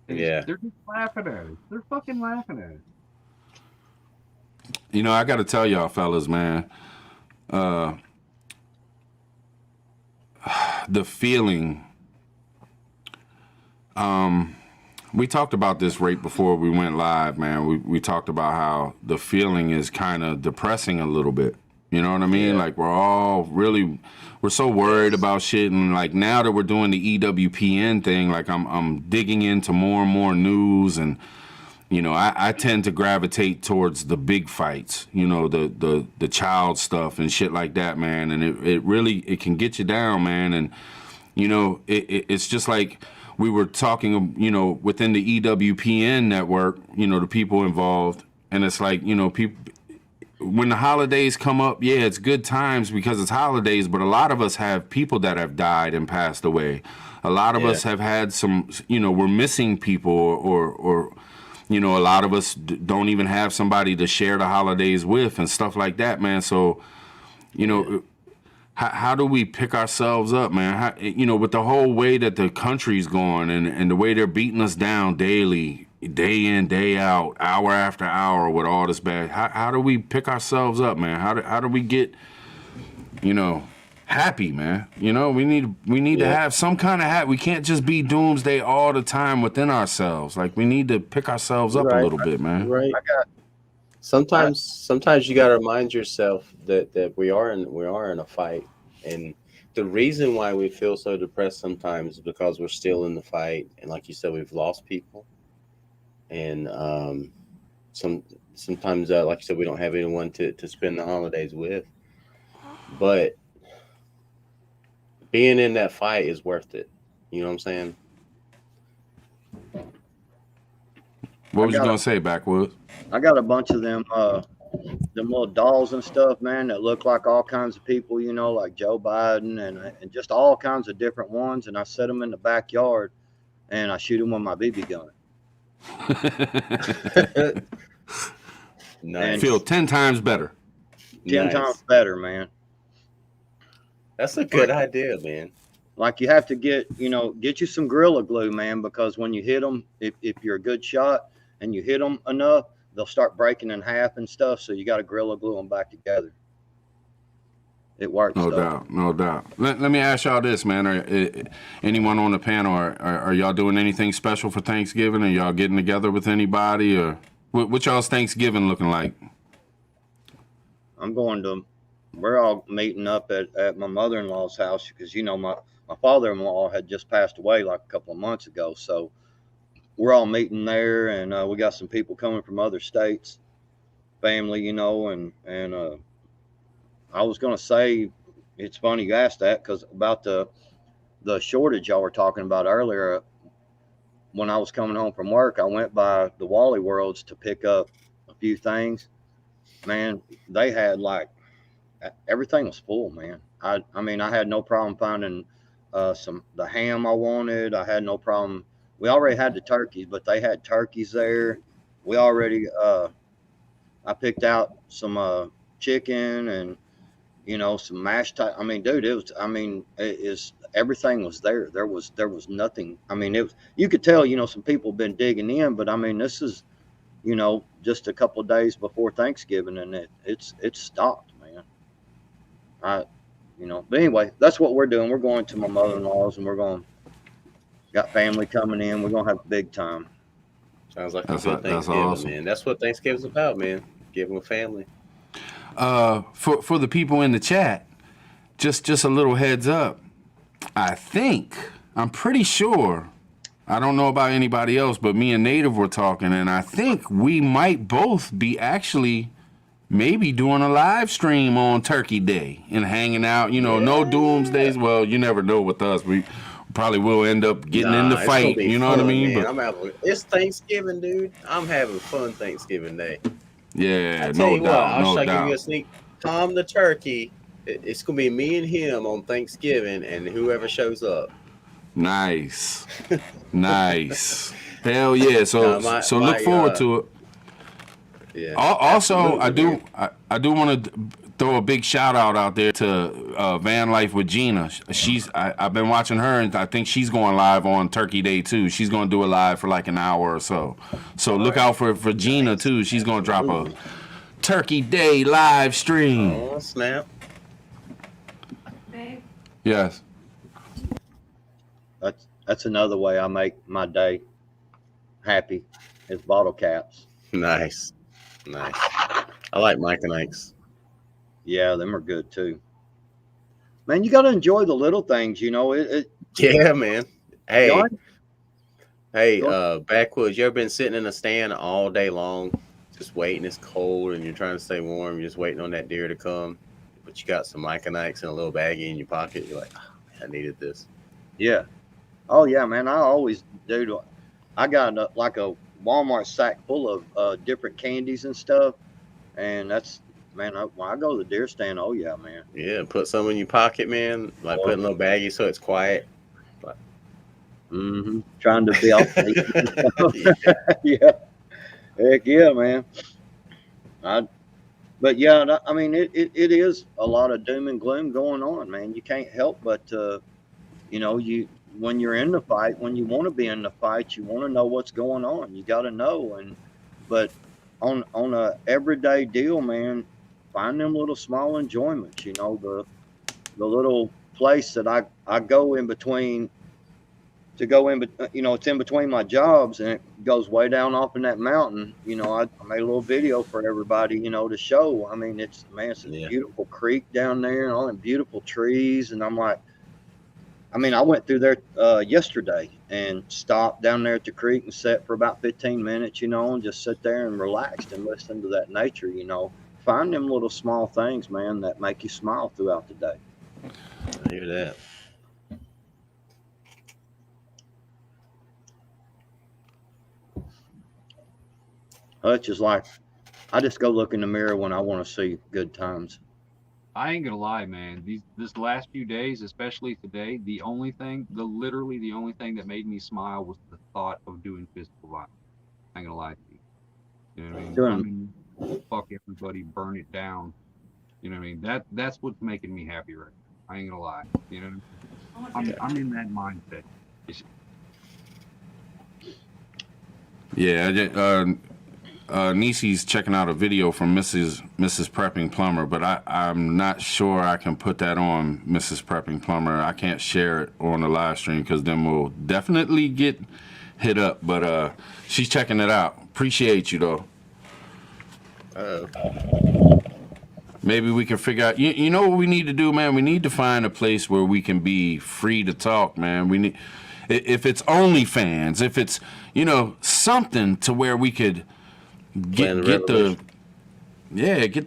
Yeah. They're just laughing at it. They're fucking laughing at it. You know, I got to tell y'all fellas, man, the feeling, we talked about this right before we went live, man. We talked about how the feeling is kind of depressing a little bit. You know what I mean? Yeah. Like we're so worried about shit, and like now that we're doing the EWPN thing, like I'm digging into more and more news, and you know, I tend to gravitate towards the big fights, you know, the child stuff and shit like that, man. And it really can get you down, man. And you know, it's just like we were talking, you know, within the EWPN network, you know, the people involved, and it's like, you know, people. When the holidays come up, yeah, it's good times because it's holidays, but a lot of us have people that have died and passed away. A lot of us have had some, you know, we're missing people or you know, a lot of us don't even have somebody to share the holidays with and stuff like that, man. So, you know, how do we pick ourselves up, man? You know, with the whole way that the country's going and the way they're beating us down daily, day in, day out, hour after hour with all this bad. How do we pick ourselves up, man? How do we get, you know, happy, man? You know, we need to have some kind of We can't just be doomsday all the time within ourselves. Like we need to pick ourselves up a little bit, man. Right. Sometimes you got to remind yourself that we are in a fight, and the reason why we feel so depressed sometimes is because we're still in the fight, and like you said, we've lost people. And sometimes, like I said, we don't have anyone to spend the holidays with. But being in that fight is worth it. You know what I'm saying? What was you gonna say, Backwoods? I got a bunch of them little dolls and stuff, man, that look like all kinds of people, you know, like Joe Biden and just all kinds of different ones. And I set them in the backyard and I shoot them with my BB gun. Nice. Feel 10 times better. 10 times better, man. That's a good idea, man. Like you have to get you some Gorilla Glue, man, because when you hit them, if you're a good shot and you hit them enough, they'll start breaking in half and stuff. So you got to Gorilla Glue them back together. It works. No doubt. Let me ask y'all this, man. Anyone on the panel, are y'all doing anything special for Thanksgiving? Are y'all getting together with anybody? Or what y'all's Thanksgiving looking like? We're all meeting up at my mother-in-law's house because, you know, my father-in-law had just passed away like a couple of months ago. So we're all meeting there, and we got some people coming from other states, family, you know, and I was going to say, it's funny you asked that because about the shortage y'all were talking about earlier. When I was coming home from work, I went by the Wally Worlds to pick up a few things. Man, they had everything was full, man. I mean, I had no problem finding the ham I wanted. I had no problem. We already had the turkeys, but they had turkeys there. We already, I picked out some chicken and, you know, some mashed. I mean, dude, everything was there. There was nothing. I mean, you could tell, you know, some people been digging in, but I mean, this is, you know, just a couple of days before Thanksgiving, and it's stocked, man. you know. But anyway, that's what we're doing. We're going to my mother-in-law's, and got family coming in. We're gonna have a big time. Sounds like That's a good Thanksgiving, awesome. man. That's what Thanksgiving's about, man. Giving with family. For the people in the chat, just a little heads up. I'm pretty sure, I don't know about anybody else, but me and Native were talking, and I think we might both be actually maybe doing a live stream on Turkey Day and hanging out. You know, no doomsdays. Well, you never know with us. We probably will end up getting in the it's fight. gonna be You know fun, what I mean? Man. It's Thanksgiving, dude. I'm having fun Thanksgiving Day. Yeah, I tell no you doubt, what, no I'll give you a doubt. sneak. Tom the turkey. It's gonna be me and him on Thanksgiving, and whoever shows up. Nice, nice. Hell yeah! So look forward to it. Yeah. Also, absolutely, I do want to throw a big shout out there to Van Life with Gina. I've been watching her, and I think she's going live on Turkey Day too. She's going to do it live for like an hour or so. So look out for Gina too. She's going to drop a Turkey Day live stream. Oh snap! Babe, Yes. That's another way I make my day happy is bottle caps. Nice. I like Mike and Ike's. Yeah, them are good too. Man, you got to enjoy the little things, you know. Yeah, man. Hey, John? Backwoods, you ever been sitting in a stand all day long, just waiting? It's cold and you're trying to stay warm. You're just waiting on that deer to come, but you got some Mike and Ike's in a little baggie in your pocket. You're like, oh, man, I needed this. Yeah. Oh yeah, man. I always do. I got like a Walmart sack full of different candies and stuff, and that's, man, when I go to the deer stand, oh yeah, man. Yeah, put some in your pocket, man. Like put in a little baggie so it's quiet. Trying to be off. Yeah. Heck yeah, man. But yeah, I mean, it is a lot of doom and gloom going on, man. You can't help but, you know, when you're in the fight, when you want to be in the fight, you want to know what's going on. You got to know. But on a everyday deal, man, find them little small enjoyments. You know, the little place that I go in between. To go in, but you know, it's in between my jobs, and it goes way down off in that mountain. You know, I made a little video for everybody, you know, to show. I mean, it's a beautiful creek down there, and all them beautiful trees. And I'm like, I mean, I went through there yesterday and stopped down there at the creek and sat for about 15 minutes, you know, and just sit there and relaxed and listen to that nature. You know, find them little small things, man, that make you smile throughout the day. I hear that. It's just like, I just go look in the mirror when I want to see good times. I ain't gonna lie, man. This last few days, especially today, literally the only thing that made me smile was the thought of doing physical violence. I ain't gonna lie to you. You know what I mean? Fuck everybody, burn it down. You know what I mean? That's what's making me happy right now. I ain't gonna lie. You know, I'm in that mindset. Yeah. Nisi's checking out a video from Mrs. Prepping Plumber, but I'm not sure I can put that on Mrs. Prepping Plumber. I can't share it on the live stream because then we'll definitely get hit up. But she's checking it out. Appreciate you though. Maybe we can figure out. You know what we need to do, man? We need to find a place where we can be free to talk, man. We need, if it's OnlyFans, if it's, you know, something to where we could get the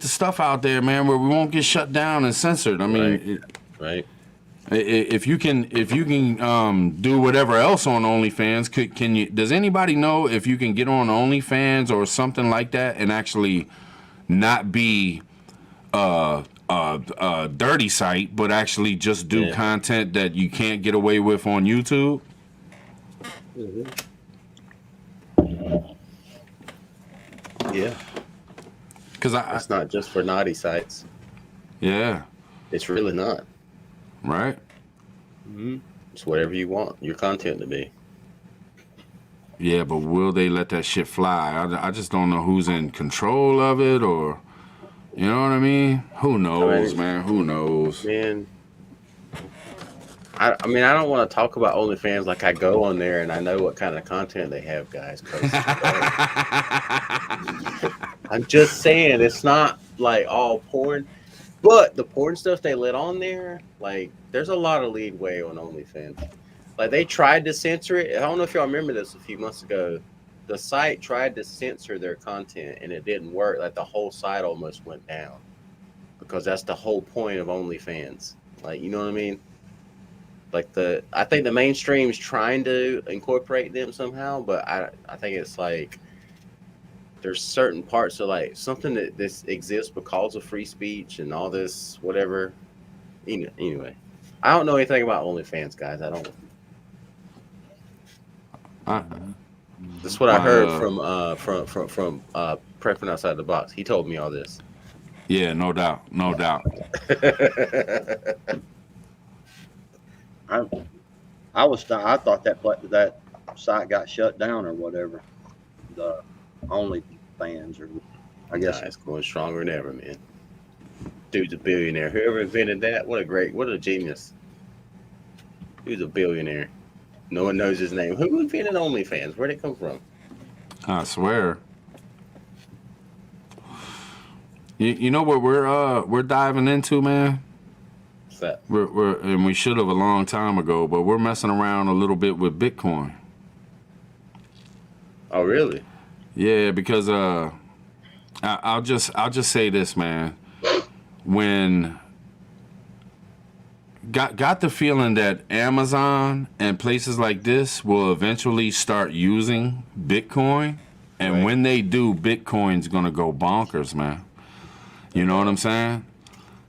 stuff out there, man, where we won't get shut down and censored. I mean, right. If you can do whatever else on OnlyFans, can you? Does anybody know if you can get on OnlyFans or something like that and actually not be a dirty site, but actually just do content that you can't get away with on YouTube? Yeah, because it's not just for naughty sites. Yeah, it's really not. Right. It's whatever you want your content to be. Yeah, but will they let that shit fly? I just don't know who's in control of it, or you know what I mean? Who knows, man? Who knows? Man, I mean, I don't want to talk about OnlyFans like I go on there and I know what kind of content they have, guys. 'Cause I'm just saying it's not like all porn, but the porn stuff they let on there, like there's a lot of leeway on OnlyFans. Like they tried to censor it. I don't know if y'all remember this a few months ago. The site tried to censor their content and it didn't work. Like the whole site almost went down because that's the whole point of OnlyFans. Like, you know what I mean? Like I think the mainstream's trying to incorporate them somehow, but I think it's like there's certain parts of like something that this exists because of free speech and all this whatever. Anyway, I don't know anything about OnlyFans, guys. I don't. That's what I heard from Prepping Outside the Box. He told me all this. Yeah, no doubt. I thought that site got shut down or whatever. The OnlyFans, or I guess it's going stronger than ever, man. Dude's a billionaire. Whoever invented that, what a genius. He's a billionaire. No one knows his name. Who invented OnlyFans? Where'd it come from? I swear. You know what we're diving into, man? What's that? And we should have a long time ago, but we're messing around a little bit with Bitcoin. Oh, really? Yeah, because I'll just say this, man. When got the feeling that Amazon and places like this will eventually start using Bitcoin, and Right. when they do, Bitcoin's gonna go bonkers, man. You know what I'm saying?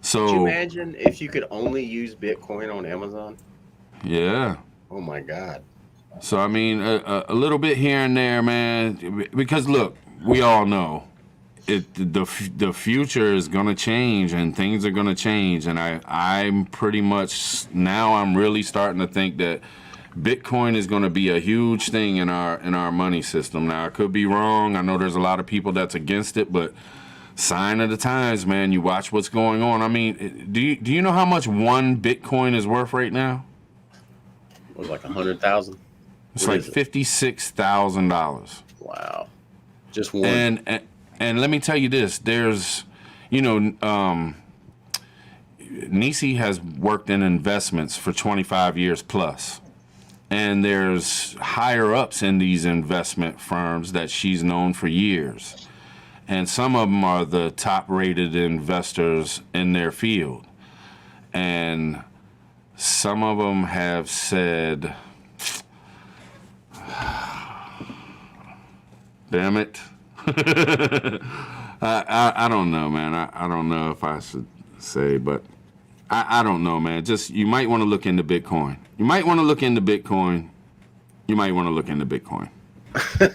So Could you imagine if you could only use Bitcoin on Amazon? yeah. Oh my God. So I mean, a little bit here and there, man. Because look, we all know the future is gonna change and things are gonna change, and I'm pretty much now I'm really starting to think that Bitcoin is gonna be a huge thing in our money system. Now I could be wrong. I know there's a lot of people that's against it, but sign of the times, man. You watch what's going on. I mean, do you know how much one Bitcoin is worth right now? It was like 100,000. It's like $56,000. Wow. Just one. And let me tell you this, there's, Nisi has worked in investments for 25 years plus. And there's higher ups in these investment firms that she's known for years. And some of them are the top rated investors in their field. And some of them have said, damn it. I don't know, man. I don't know if I should say, but I don't know, man. Just, you might want to look into Bitcoin. You might want to look into Bitcoin.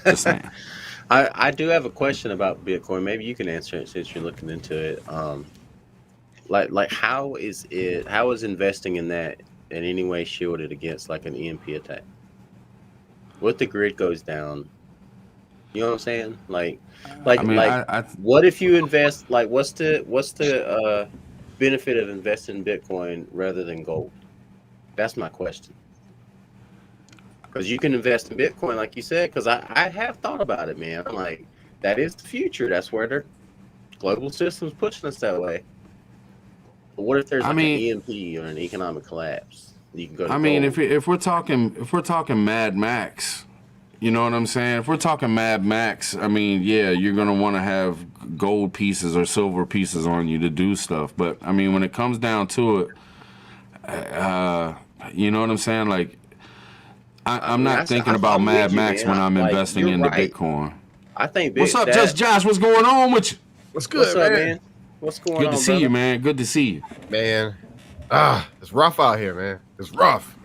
Just saying. I do have a question about Bitcoin. Maybe you can answer it since you're looking into it. Like how is investing in that in any way shielded against like an EMP attack? What if the grid goes down? You know what I'm saying? Like I mean, what if you invest? Like, what's the benefit of investing in Bitcoin rather than gold? That's my question. Because you can invest in Bitcoin, like you said. Because I have thought about it, man. I'm like, that is the future. That's where their global system's pushing us that way. But what if there's an EMP or an economic collapse? You can go to gold. if we're talking Mad Max. You know what I'm saying? If we're talking Mad Max, I mean, yeah, you're going to want to have gold pieces or silver pieces on you to do stuff. But, I mean, when it comes down to it, you know what I'm saying? Like, I'm not thinking about Mad Max when I'm investing into Bitcoin. I think what's up, Just Josh? What's going on with you? What's good, man? What's going on, Good to see you, man. Good to see you. Man, it's rough out here, man. It's rough.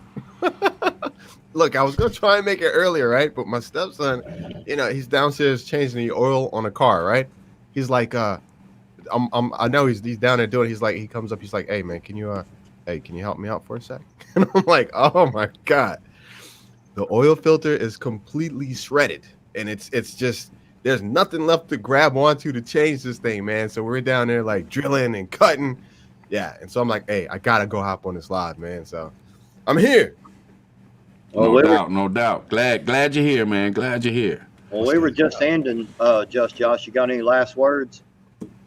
Look, I was gonna try and make it earlier, right? But my stepson, he's downstairs changing the oil on a car, right? He's like, I know he's down there doing it. He's like, he comes up, he's like, hey man, can you help me out for a sec? And I'm like, oh my God. The oil filter is completely shredded. And it's just, there's nothing left to grab onto to change this thing, man. So we're down there like drilling and cutting. Yeah. And so I'm like, hey, I gotta go hop on this live, man. So I'm here. Well, No doubt. Glad you're here, man. Glad you're here. Well, we were just ending. Just Josh, you got any last words?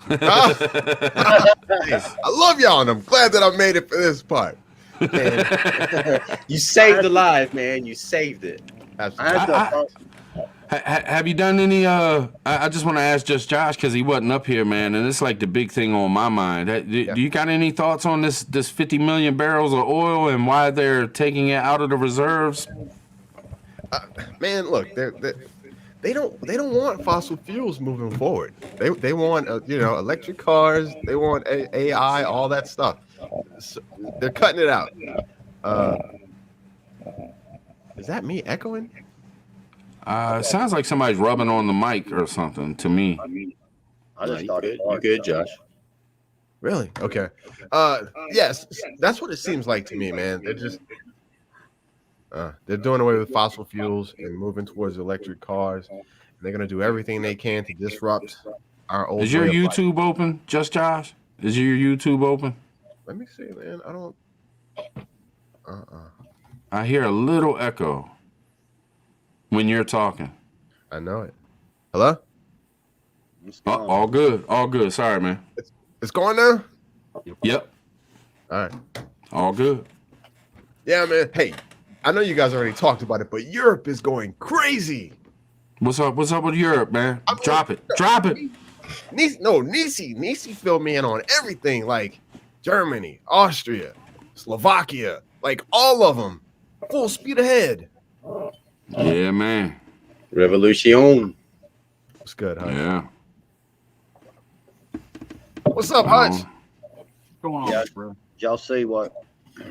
Hey, I love y'all, and I'm glad that I made it for this part. You saved the life, man. You saved it. Have you done any? I just want to ask just Josh because he wasn't up here, man, and it's like the big thing on my mind. Do you got any thoughts on this 50 million barrels of oil and why they're taking it out of the reserves? Man, look, they don't want fossil fuels moving forward. They want electric cars. They want AI, all that stuff. So they're cutting it out. Is that me echoing? It sounds like somebody's rubbing on the mic or something to me. I just thought you good, Josh. Really? Okay. Yes, that's what it seems like to me, man. They're just they're doing away with fossil fuels and moving towards electric cars. And they're gonna do everything they can to disrupt our old. Is your YouTube open, Just Josh? Is your YouTube open? Let me see, man. I don't. I hear a little echo when you're talking. I know it. Hello? All good. All good. Sorry, man. It's going now? Yep. All right. All good. Yeah, man. Hey, I know you guys already talked about it, but Europe is going crazy. What's up? What's up with Europe, man? Drop it. Nisi filled me in on everything, like Germany, Austria, Slovakia, like all of them. Full speed ahead. Yeah, man. Revolution. What's good, Hutch? Yeah. What's up, Hutch? What's going on, bro? Did y'all see what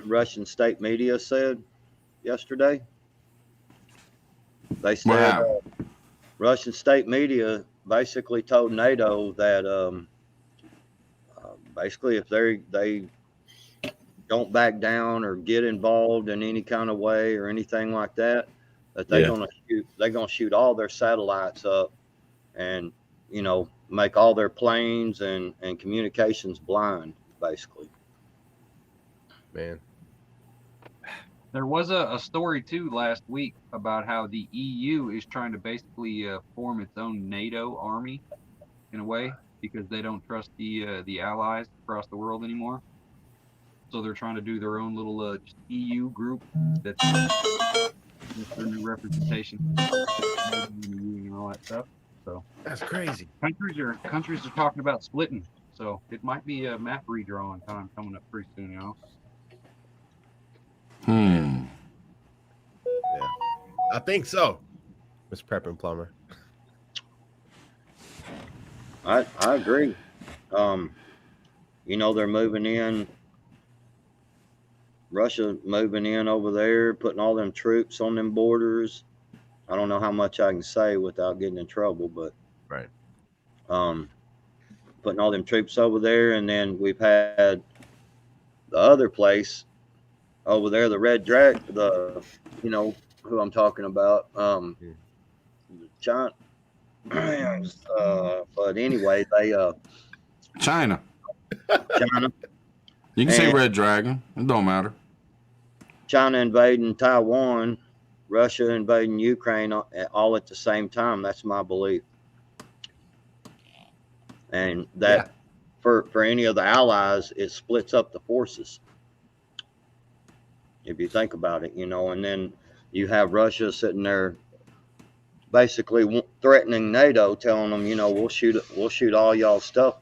Russian state media said yesterday? They said Russian state media basically told NATO that basically if they don't back down or get involved in any kind of way or anything like that, that they're gonna shoot all their satellites up and make all their planes and communications blind, basically. Man. There was a story too last week about how the EU is trying to basically form its own NATO army in a way because they don't trust the allies across the world anymore. So they're trying to do their own little EU group that's their new representation and all that stuff. So that's crazy. Countries are talking about splitting. So it might be a map redrawing time coming up pretty soon, Yeah, I think so. Mr. Prepper and Plumber. I agree. They're moving in. Russia moving in over there, putting all them troops on them borders. I don't know how much I can say without getting in trouble, but right. Putting all them troops over there, and then we've had the other place over there, the Red Dragon, who I'm talking about, China. But anyway, China. China. You can say Red Dragon. It don't matter. China invading Taiwan, Russia invading Ukraine, all at the same time. That's my belief. And that for any of the allies, it splits up the forces. If you think about it, and then you have Russia sitting there basically threatening NATO, telling them, we'll shoot all y'all stuff,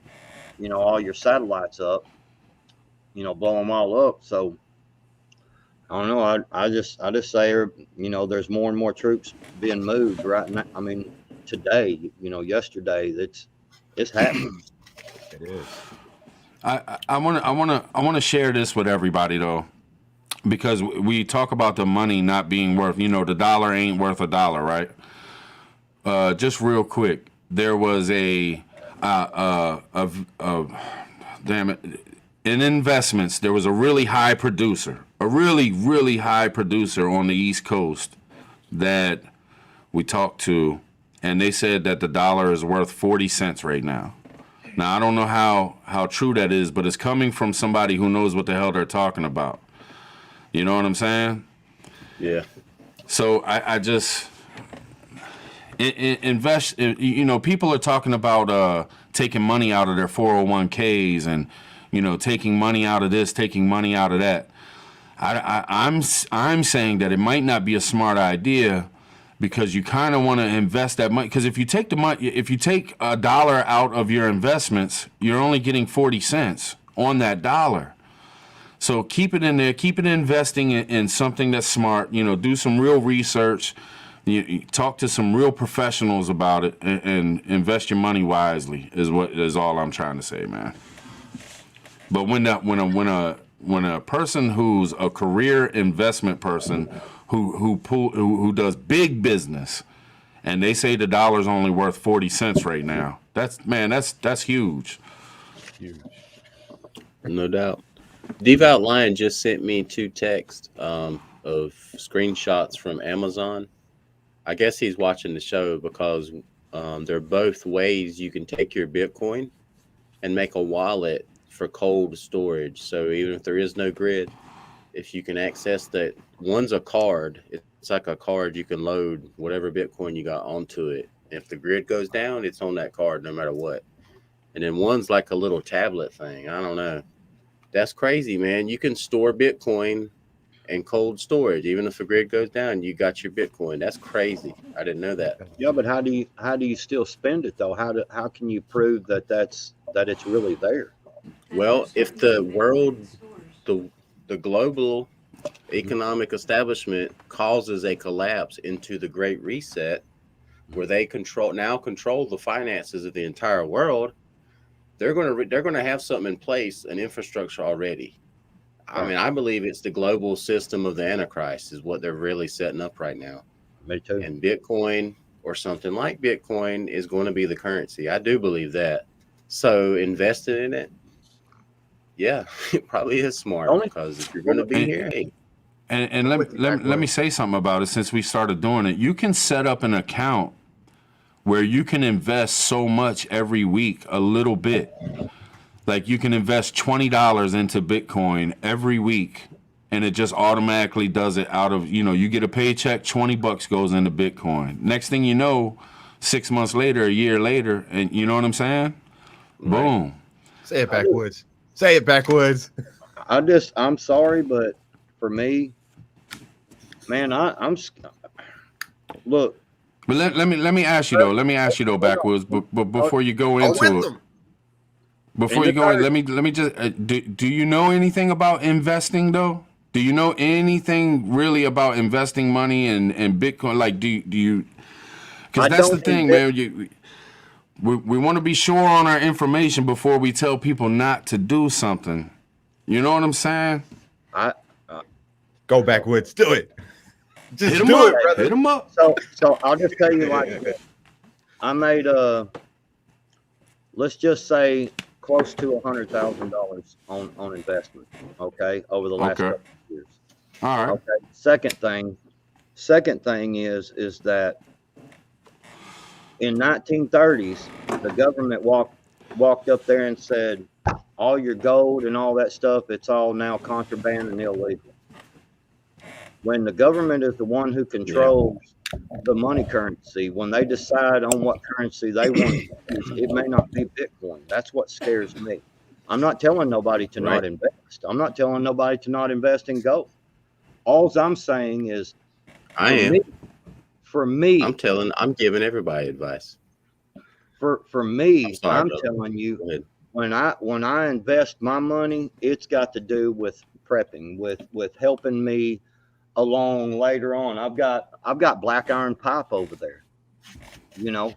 all your satellites up, blow them all up. So I don't know. I just say, there's more and more troops being moved right now. I mean, today, yesterday, it's happening. It is. I want to share this with everybody though, because we talk about the money not being worth. The dollar ain't worth a dollar, right? Just real quick, there was damn it. In investments, there was a really high producer on the East Coast that we talked to, and they said that the dollar is worth 40 cents right now. Now, I don't know how true that is, but it's coming from somebody who knows what the hell they're talking about. You know what I'm saying? Yeah. So I just invest. You know, people are talking about taking money out of their 401ks and, you know, taking money out of this, taking money out of that. I'm saying that it might not be a smart idea, because you kind of want to invest that money. Because if you take $1 out of your investments, you're only getting 40 cents on that dollar. So keep it in there. Keep it investing in something that's smart. You know, do some real research. You talk to some real professionals about it, and invest your money wisely. Is all I'm trying to say, man. But when a person who's a career investment person who does big business, and they say the dollar's only worth 40 cents right now, that's huge. Huge. No doubt. Devout Lion just sent me 2 texts of screenshots from Amazon. I guess he's watching the show because they're both ways you can take your Bitcoin and make a wallet for cold storage. So even if there is no grid, if you can access that, one's a card. It's like a card you can load whatever Bitcoin you got onto it. If the grid goes down, it's on that card no matter what. And then one's like a little tablet thing. I don't know. That's crazy, man. You can store Bitcoin in cold storage. Even if the grid goes down, you got your Bitcoin. That's crazy. I didn't know that. Yeah, but how do you still spend it though? How can you prove that it's really there? Well, if the world, the global economic establishment causes a collapse into the Great Reset, where they control the finances of the entire world, they're going to have something in place, an infrastructure already. I mean, I believe it's the global system of the Antichrist is what they're really setting up right now. Me too. And Bitcoin or something like Bitcoin is going to be the currency. I do believe that. So investing in it, yeah, it probably is smart, because if you're going to be here, hey. And let me say something about it. Since we started doing it, you can set up an account where you can invest so much every week, a little bit. Like you can invest $20 into Bitcoin every week, and it just automatically does it out of, you get a paycheck, $20 goes into Bitcoin. Next thing you know, 6 months later, a year later, and you know what I'm saying? Right. Boom. Say it backwards. Say it backwards. I'm sorry, but for me, man, I'm look. But let me ask you though, backwards. But before you go into it, before you go in, let me just do you know anything about investing though? Do you know anything really about investing money and Bitcoin? Like, do you? Because that's the thing, man. We want to be sure on our information before we tell people not to do something. You know what I'm saying? Go backwards. Do it. Just do it, brother. Hit them up. So I'll just tell you like this. I made let's just say close to $100,000 on investment. Okay, over the last couple of years. All right. Okay. Second thing is that in 1930s, the government walked up there and said, all your gold and all that stuff, it's all now contraband and illegal. When the government is the one who controls the money currency, when they decide on what currency they want to use, it may not be Bitcoin. That's what scares me. I'm not telling nobody to not invest. I'm not telling nobody to not invest in gold. All I'm saying is, for me, I'm giving everybody advice. For me, I'm telling you, when I invest my money, it's got to do with prepping, with helping me along later on. I've got black iron pipe over there.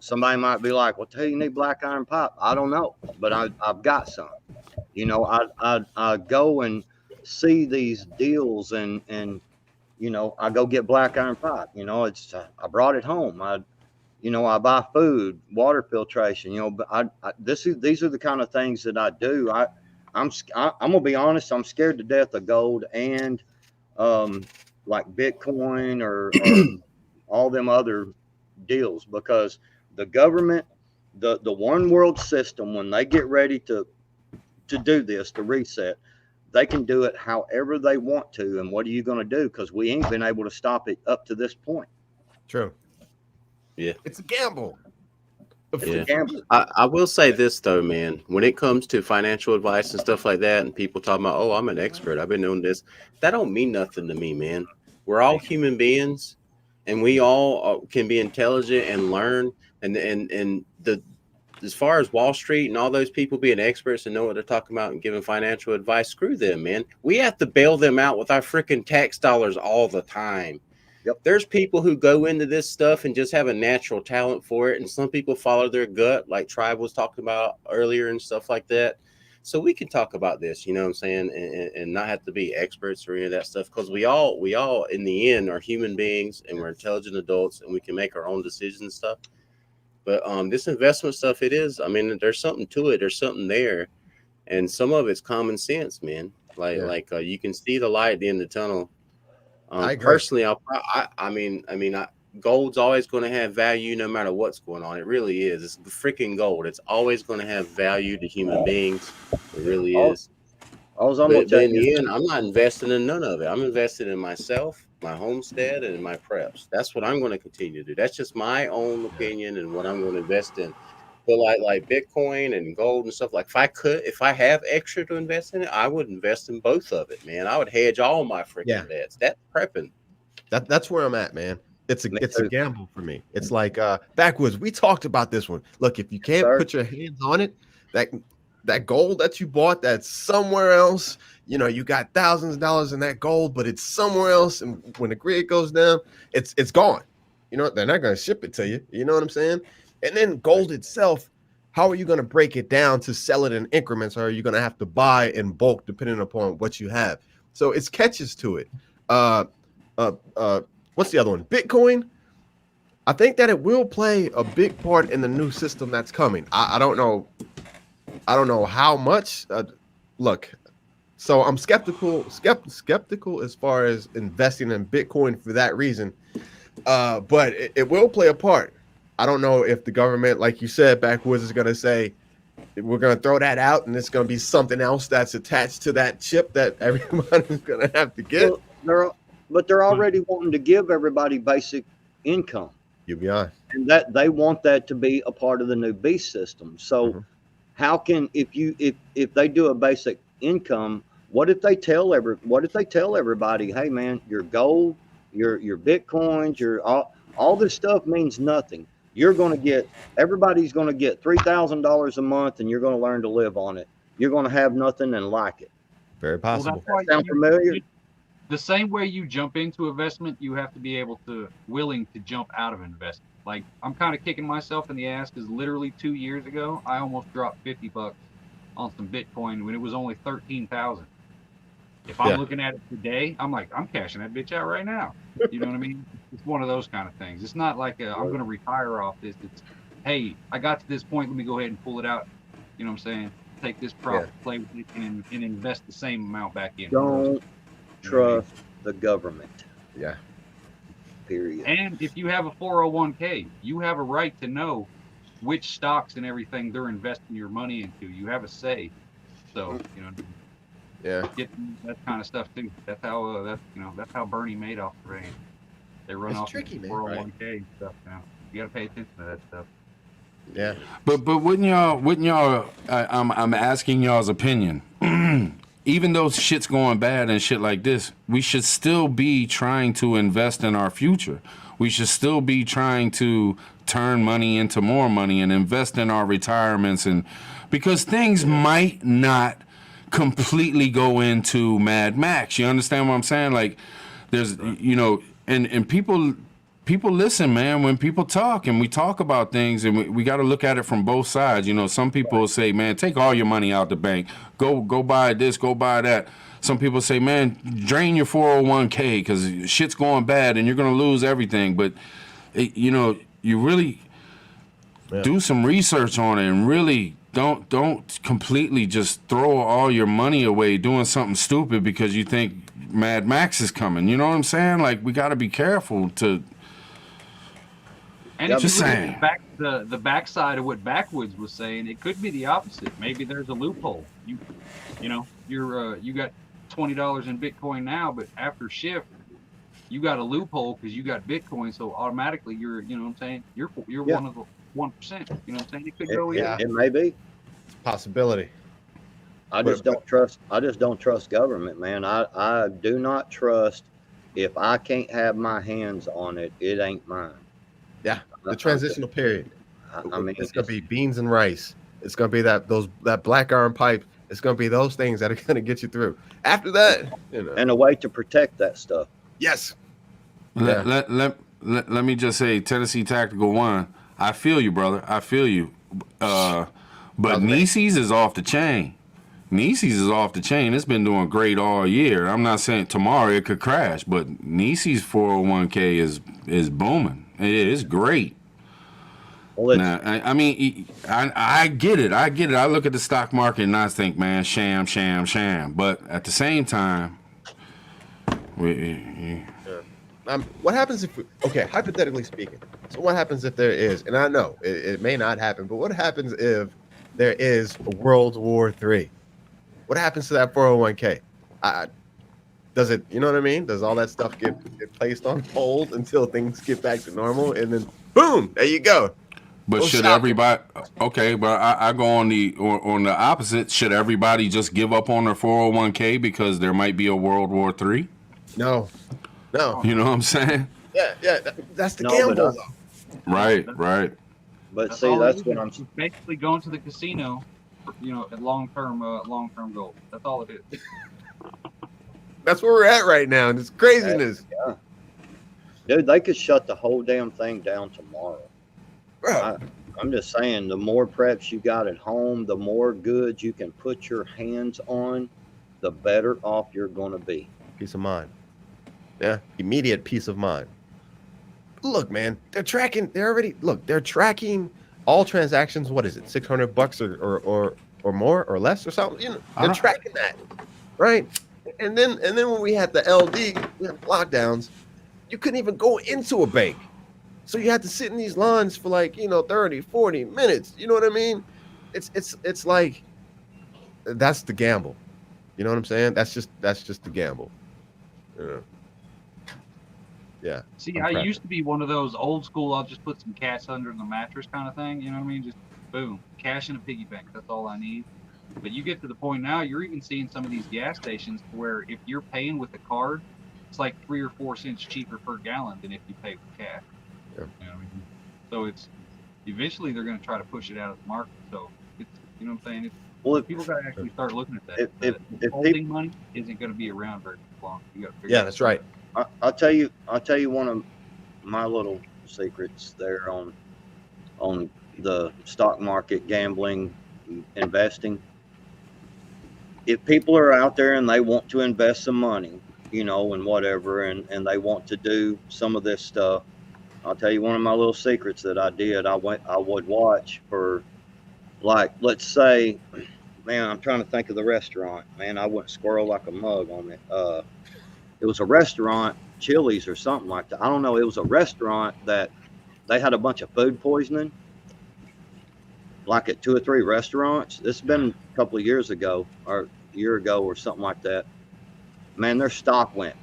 Somebody might be like, "Well, you need black iron pipe." I don't know, but I've got some. I go and see these deals and I go get black iron pipe. I brought it home. I buy food, water filtration. But these are the kind of things that I do. I'm gonna be honest. I'm scared to death of gold and like Bitcoin or all them other deals, because the government, the one world system, when they get ready to do this, to reset, they can do it however they want to. And what are you going to do? Because we ain't been able to stop it up to this point. True. Yeah. It's a gamble. Yeah. Gamble. I will say this though, man. When it comes to financial advice and stuff like that, and people talking about, oh, I'm an expert, I've been doing this, that don't mean nothing to me, man. We're all human beings, and we all can be intelligent and learn. And the as far as Wall Street and all those people being experts and know what they're talking about and giving financial advice, screw them, man. We have to bail them out with our freaking tax dollars all the time. Yep. There's people who go into this stuff and just have a natural talent for it. And some people follow their gut, like Tribe was talking about earlier and stuff like that. So we can talk about this, you know what I'm saying? And not have to be experts or any of that stuff. Because we all in the end are human beings and we're intelligent adults and we can make our own decisions and stuff. But this investment stuff, it is, I mean, there's something to it. There's something there. And some of it's common sense, man. Like you can see the light at the end of the tunnel. I agree. Personally, gold's always going to have value no matter what's going on. It really is. It's freaking gold. It's always going to have value to human beings. It really is. But in the end, I'm not investing in none of it. I'm investing in myself, my homestead, and my preps. That's what I'm going to continue to do. That's just my own opinion and what I'm going to invest in. But like Bitcoin and gold and stuff, like if I have extra to invest in it, I would invest in both of it, man. I would hedge all my freaking bets. That's prepping. That's where I'm at, man. It's a gamble for me. It's like backwoods. We talked about this one. Look, if you can't put your hands on it, that gold that you bought that's somewhere else, you know, you got thousands of dollars in that gold, but it's somewhere else, and when the grid goes down, it's gone. You know, they're not going to ship it to you. You know what I'm saying? And then gold itself, how are you going to break it down to sell it in increments, or are you going to have to buy in bulk depending upon what you have? So it's catches to it. What's the other one? Bitcoin. I think that it will play a big part in the new system that's coming. I don't know. I don't know how much. Look, so I'm skeptical as far as investing in Bitcoin for that reason. But it will play a part. I don't know if the government, like you said, Backwoods, is going to say, we're going to throw that out and it's going to be something else that's attached to that chip that everybody's going to have to get. Well, they're already wanting to give everybody basic income. UBI. And that they want that to be a part of the new beast system. So how can, if they do a basic income, what if they tell everybody, hey man, your gold, your Bitcoins, your all this stuff means nothing. Everybody's going to get $3,000 a month and you're going to learn to live on it. You're going to have nothing and like it. Very possible. Well, sound familiar? The same way you jump into investment, you have to be willing to jump out of investment. Like, I'm kind of kicking myself in the ass because literally 2 years ago, I almost dropped $50 on some Bitcoin when it was only 13,000. If I'm looking at it today, I'm like, I'm cashing that bitch out right now. You know what I mean? It's one of those kind of things. It's not like I'm going to retire off this. It's, hey, I got to this point. Let me go ahead and pull it out. You know what I'm saying? Take this profit, play with it, and invest the same amount back in. Don't trust the government. Yeah. Period. And if you have a 401k, you have a right to know which stocks and everything they're investing your money into. You have a say. So, you know, get that kind of stuff too. That's how Bernie made off the rain. They run off the 401k stuff now. You got to pay attention to that stuff. Yeah. But wouldn't y'all I'm asking y'all's opinion. Even though shit's going bad and shit like this, we should still be trying to invest in our future. We should still be trying to turn money into more money and invest in our retirements, and because things might not completely go into Mad Max. You understand what I'm saying? Like, there's, you know, and people listen, man, when people talk and we talk about things, and we got to look at it from both sides. You know, some people will say, man, take all your money out the bank. Go buy this, go buy that. Some people say, man, drain your 401k because shit's going bad and you're going to lose everything. But, you know, you really do some research on it and really don't completely just throw all your money away doing something stupid because you think Mad Max is coming. You know what I'm saying? Like, we got to be careful to... And just saying, the backside of what Backwoods was saying, it could be the opposite. Maybe there's a loophole. You know, you got $20 in Bitcoin now, but after shift, you got a loophole because you got Bitcoin, so automatically you're, you know what I'm saying? You're Yeah. one of the 1%. You know what I'm saying? It could go either. Yeah. It may be. It's a possibility. I just don't trust government, man. I do not trust. If I can't have my hands on it, it ain't mine. Yeah, the transitional period. I mean, it's gonna be beans and rice. It's gonna be that black iron pipe. It's gonna be those things that are gonna get you through. After that, you know. and a way to protect that stuff. Yes. Let me just say, Tennessee Tactical One, I feel you, brother. I feel you. But Nieces is off the chain. Nieces is off the chain. It's been doing great all year. I'm not saying tomorrow it could crash, but Nieces 401k is booming. It's great. Well, Now, I mean, I get it. I get it. I look at the stock market and I think, man, sham, sham, sham. But at the same time, what happens if, hypothetically speaking, so what happens if there is, and I know it may not happen, but what happens if there is a World War III? What happens to that 401k? Does it, you know what I mean? Does all that stuff get placed on hold until things get back to normal, and then boom, there you go. But should everybody? Okay, but I go on the opposite. Should everybody just give up on their 401k because there might be a World War III? No. You know what I'm saying? Yeah. That's the No, gamble. but Right. But That's see, all that's it what is. I'm. It's basically going to the casino, for, you know, at long-term goals. That's all it is. That's where we're at right now, and it's craziness. Yeah. Dude, they could shut the whole damn thing down tomorrow. Bro. I'm just saying, the more preps you got at home, the more goods you can put your hands on, the better off you're going to be. Peace of mind. Yeah, immediate peace of mind. Look, man, they're tracking all transactions. What is it, $600 or more or less or something? You know, they're tracking that, right? And then when we had the LD, we had lockdowns, you couldn't even go into a bank. So you had to sit in these lines for 30, 40 minutes. You know what I mean? It's like, that's the gamble. You know what I'm saying? That's just the gamble. Yeah. See, I used to be one of those old school, I'll just put some cash under the mattress kind of thing. You know what I mean? Just boom, cash in a piggy bank. That's all I need. But you get to the point now, you're even seeing some of these gas stations where if you're paying with a card, it's like 3 or 4 cents cheaper per gallon than if you pay with cash. Yeah. You know what I mean? So it's eventually they're going to try to push it out of the market. So it's, you know what I'm saying? People got to actually start looking at that. If holding money isn't going to be around very long. You got to figure That's right. I'll tell you one of my little secrets there on the stock market, gambling, investing. If people are out there and they want to invest some money, you know, and whatever, and they want to do some of this stuff, I'll tell you one of my little secrets that I did. I would watch for, like, let's say, man, I'm trying to think of the restaurant. Man, I went squirrel like a mug on it. It was a restaurant, Chili's or something like that. I don't know. It was a restaurant that they had a bunch of food poisoning, like at 2 or 3 restaurants. This has been a couple of years ago, or a year ago, or something like that. Man, their stock went.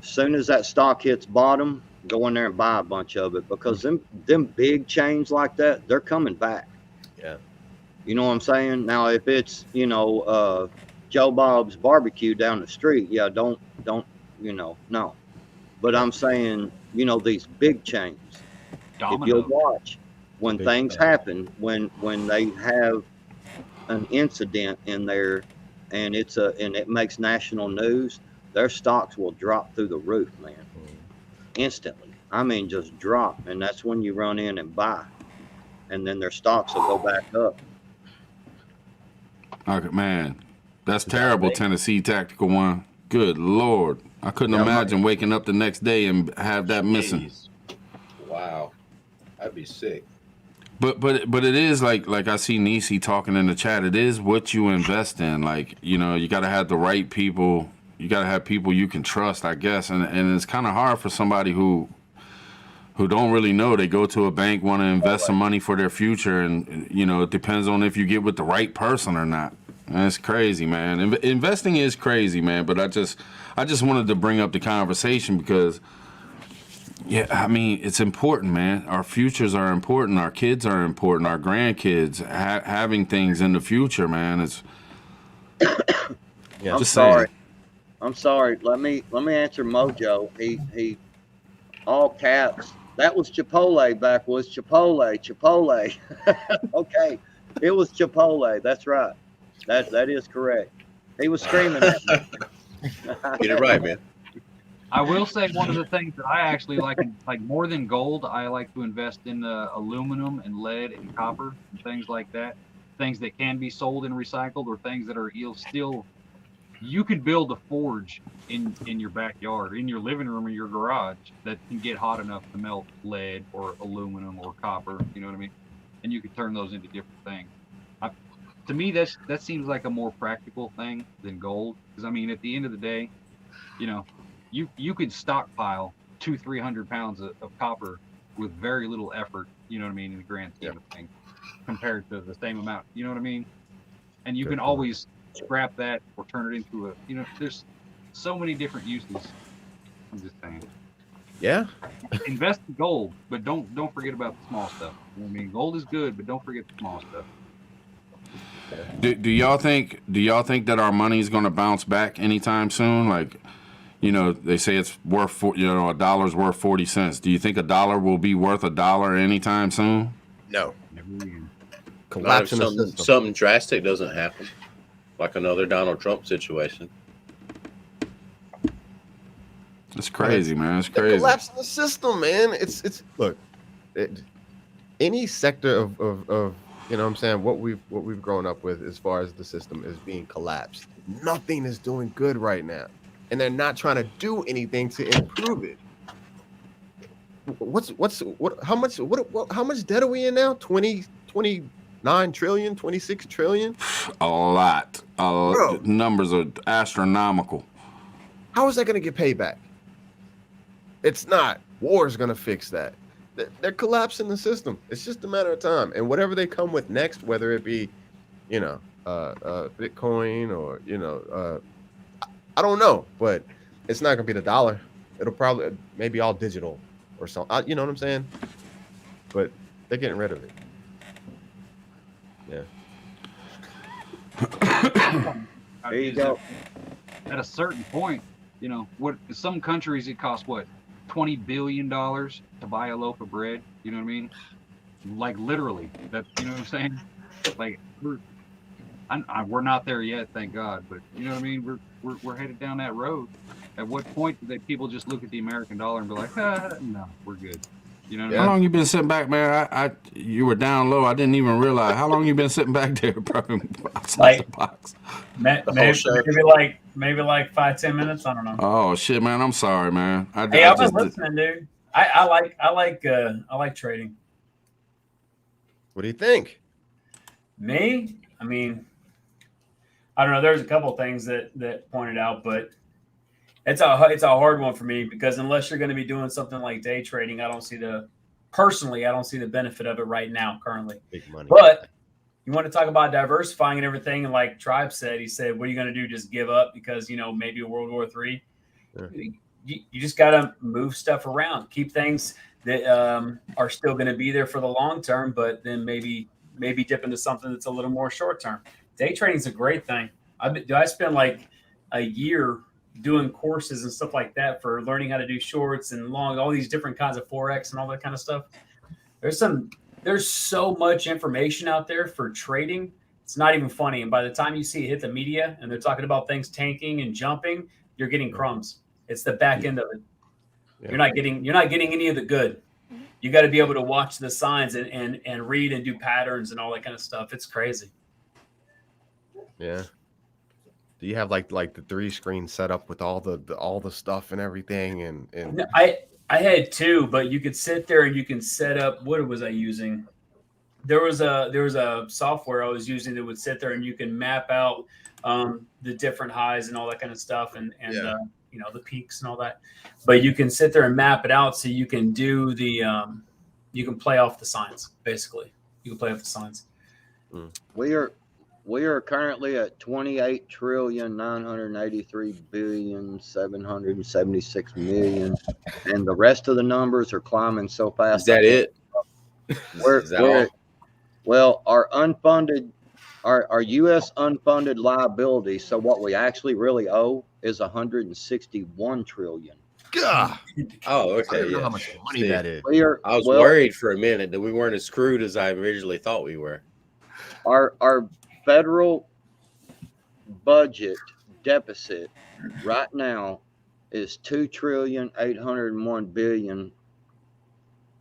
As soon as that stock hits bottom, go in there and buy a bunch of it, because them big chains like that, they're coming back. Yeah. You know what I'm saying? Now, if it's, Joe Bob's barbecue down the street, yeah, don't, no. But I'm saying, these big chains, Domino's. if you'll watch, when things happen, when they have an incident in there and it makes national news, their stocks will drop through the roof, man. Instantly. I mean, just drop. And that's when you run in and buy. And then their stocks will go back up. Okay, man. That's terrible, Tennessee Tactical One. Good Lord. I couldn't imagine waking up the next day and have that missing. Wow. I'd be sick. But it is like I see Nisi talking in the chat. It is what you invest in. Like, you got to have the right people. You got to have people you can trust, I guess. And it's kind of hard for somebody who don't really know. They go to a bank, want to invest some money for their future, and it depends on if you get with the right person or not. That's crazy, man. Investing is crazy, man. But I just wanted to bring up the conversation because, yeah, I mean, it's important, man. Our futures are important. Our kids are important. Our grandkids having things in the future, man. It's. I'm just sorry. saying. I'm sorry. Let me answer Mojo. He all caps. That was Chipotle backwards. Chipotle. Okay. It was Chipotle. That's right. That is correct. He was screaming at me. Get it right, man. I will say one of the things that I actually like more than gold, I like to invest in aluminum and lead and copper and things like that. Things that can be sold and recycled, or things that are still. You could build a forge in your backyard, in your living room or your garage that can get hot enough to melt lead or aluminum or copper. You know what I mean? And you could turn those into different things. To me, that seems like a more practical thing than gold. Because I mean, at the end of the day, you know, you could stockpile 200-300 pounds of copper with very little effort. You know what I mean, in the grand scheme of things, compared to the same amount. You know what I mean? And you can always scrap that or turn it into a. You know, there's so many different uses. I'm just saying. Yeah. Invest in gold, but don't forget about the small stuff. You know what I mean, gold is good, but don't forget the small stuff. Do y'all think that our money is going to bounce back anytime soon? Like, you know, they say it's worth a dollar's worth 40 cents. Do you think a dollar will be worth $1 anytime soon? No. Collapse Collapse in the system. something drastic doesn't happen, like another Donald Trump situation. It's crazy, man. It's The crazy. collapse in the system, man. It's look, any sector of you know what I'm saying, what we've grown up with as far as the system is being collapsed. Nothing is doing good right now. And they're not trying to do anything to improve it. How much debt are we in now? 29 trillion, 26 trillion? A lot. Numbers are astronomical. How is that going to get paid back? It's not. War is going to fix that. They're collapsing the system. It's just a matter of time. And whatever they come with next, whether it be, Bitcoin or, I don't know, but it's not going to be the dollar. It'll probably maybe all digital or something. You know what I'm saying? But they're getting rid of it. Yeah. There you go. At a certain point, you know, what some countries it costs $20 billion to buy a loaf of bread. You know what I mean? Like literally. That, you know what I'm saying? Like we're not there yet, thank God. But you know what I mean? We're headed down that road. At what point do people just look at the American dollar and be like, no, we're good? You know what I mean? How long you been sitting back, man? You were down low. I didn't even realize. How long you been sitting back there, bro? Outside the box. Maybe like 5-10 minutes. I don't know. Oh shit, man! I'm sorry, man. I've been listening, dude. I like trading. What do you think? Me? I mean, I don't know. There's a couple things that pointed out, but it's a hard one for me because unless you're going to be doing something like day trading, I don't see the benefit of it right now currently. Big money. But you want to talk about diversifying and everything, and like Tribe said, he said, "What are you going to do? Just give up because maybe World War III." Yeah. You just got to move stuff around, keep things that are still going to be there for the long term, but then maybe dip into something that's a little more short term. Day trading is a great thing. I spent like a year doing courses and stuff like that for learning how to do shorts and long, all these different kinds of Forex and all that kind of stuff. There's so much information out there for trading. It's not even funny. And by the time you see it hit the media and they're talking about things tanking and jumping, you're getting crumbs. It's the back end of it. Yeah. You're not getting any of the good. You got to be able to watch the signs and read and do patterns and all that kind of stuff. It's crazy. Yeah. Do you have like the 3 screens set up with all the stuff and everything? And no, I had 2, but you could sit there and you can set up. What was I using? There was a software I was using that would sit there and you can map out the different highs and all that kind of stuff and the peaks and all that. But you can sit there and map it out so you can do you can play off the signs, basically. You can play off the signs. We We are currently at 28,983,776,000,000, and the rest of the numbers are climbing so fast. Is that it? We're, Is that we're all? at, well, our U.S. unfunded liability. So what we actually really owe is 161 trillion. God. Oh, I okay. don't know Yeah. how much money See, that is. I was worried for a minute that we weren't as screwed as I originally thought we were. Our federal budget deficit right now is 2,801,000,000,000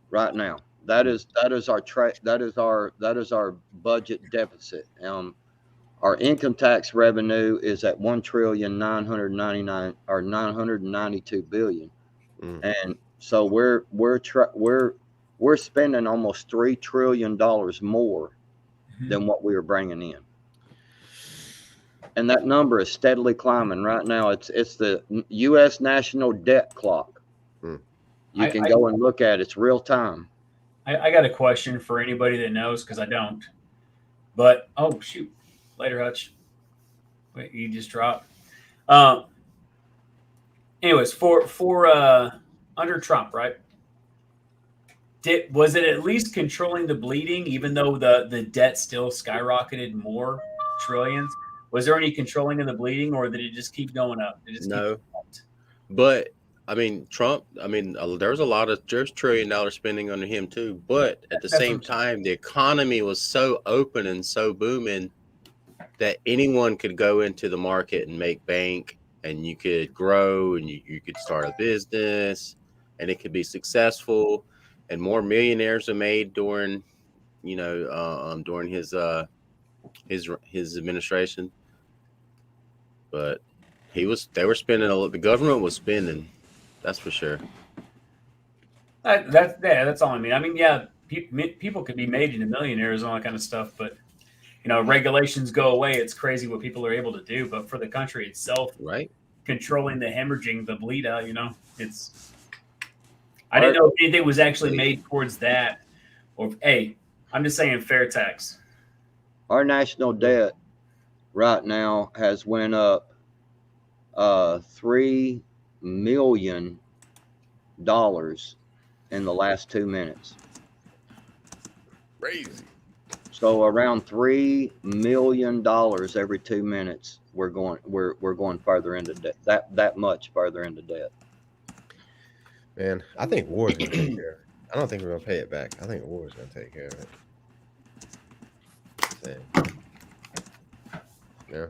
right now. That is our budget deficit. Our income tax revenue is at 1,999 or 992 billion, and so we're spending almost $3 trillion more than what we were bringing in, and that number is steadily climbing. Right now, it's the U.S. national debt clock. You can go and look at it. It's real time. I got a question for anybody that knows, because I don't. But oh shoot, later, Hutch. Wait, you just dropped. Anyways, for under Trump, right? Was it at least controlling the bleeding, even though the debt still skyrocketed more trillions? Was there any controlling of the bleeding, or did it just keep going up? No, but I mean, Trump. I mean, there's $1 trillion spending under him too. But at the same time, the economy was so open and so booming that anyone could go into the market and make bank, and you could grow, and you could start a business, and it could be successful, and more millionaires are made during, during his administration. But they were spending the government was spending, that's for sure. That's all I mean. I mean, yeah, people could be made into millionaires and all that kind of stuff, but regulations go away. It's crazy what people are able to do. But for the country itself, right, controlling the hemorrhaging, the bleed out, it's. I didn't know if anything was actually made towards that, or hey, I'm just saying fair tax. Our national debt right now has went up $3 million in the last 2 minutes. Crazy. So around $3 million every 2 minutes, we're going further into debt. That much further into debt. Man, I think war is gonna take care of it. I don't think we're gonna pay it back. I think war is gonna take care of it. Same. Yeah.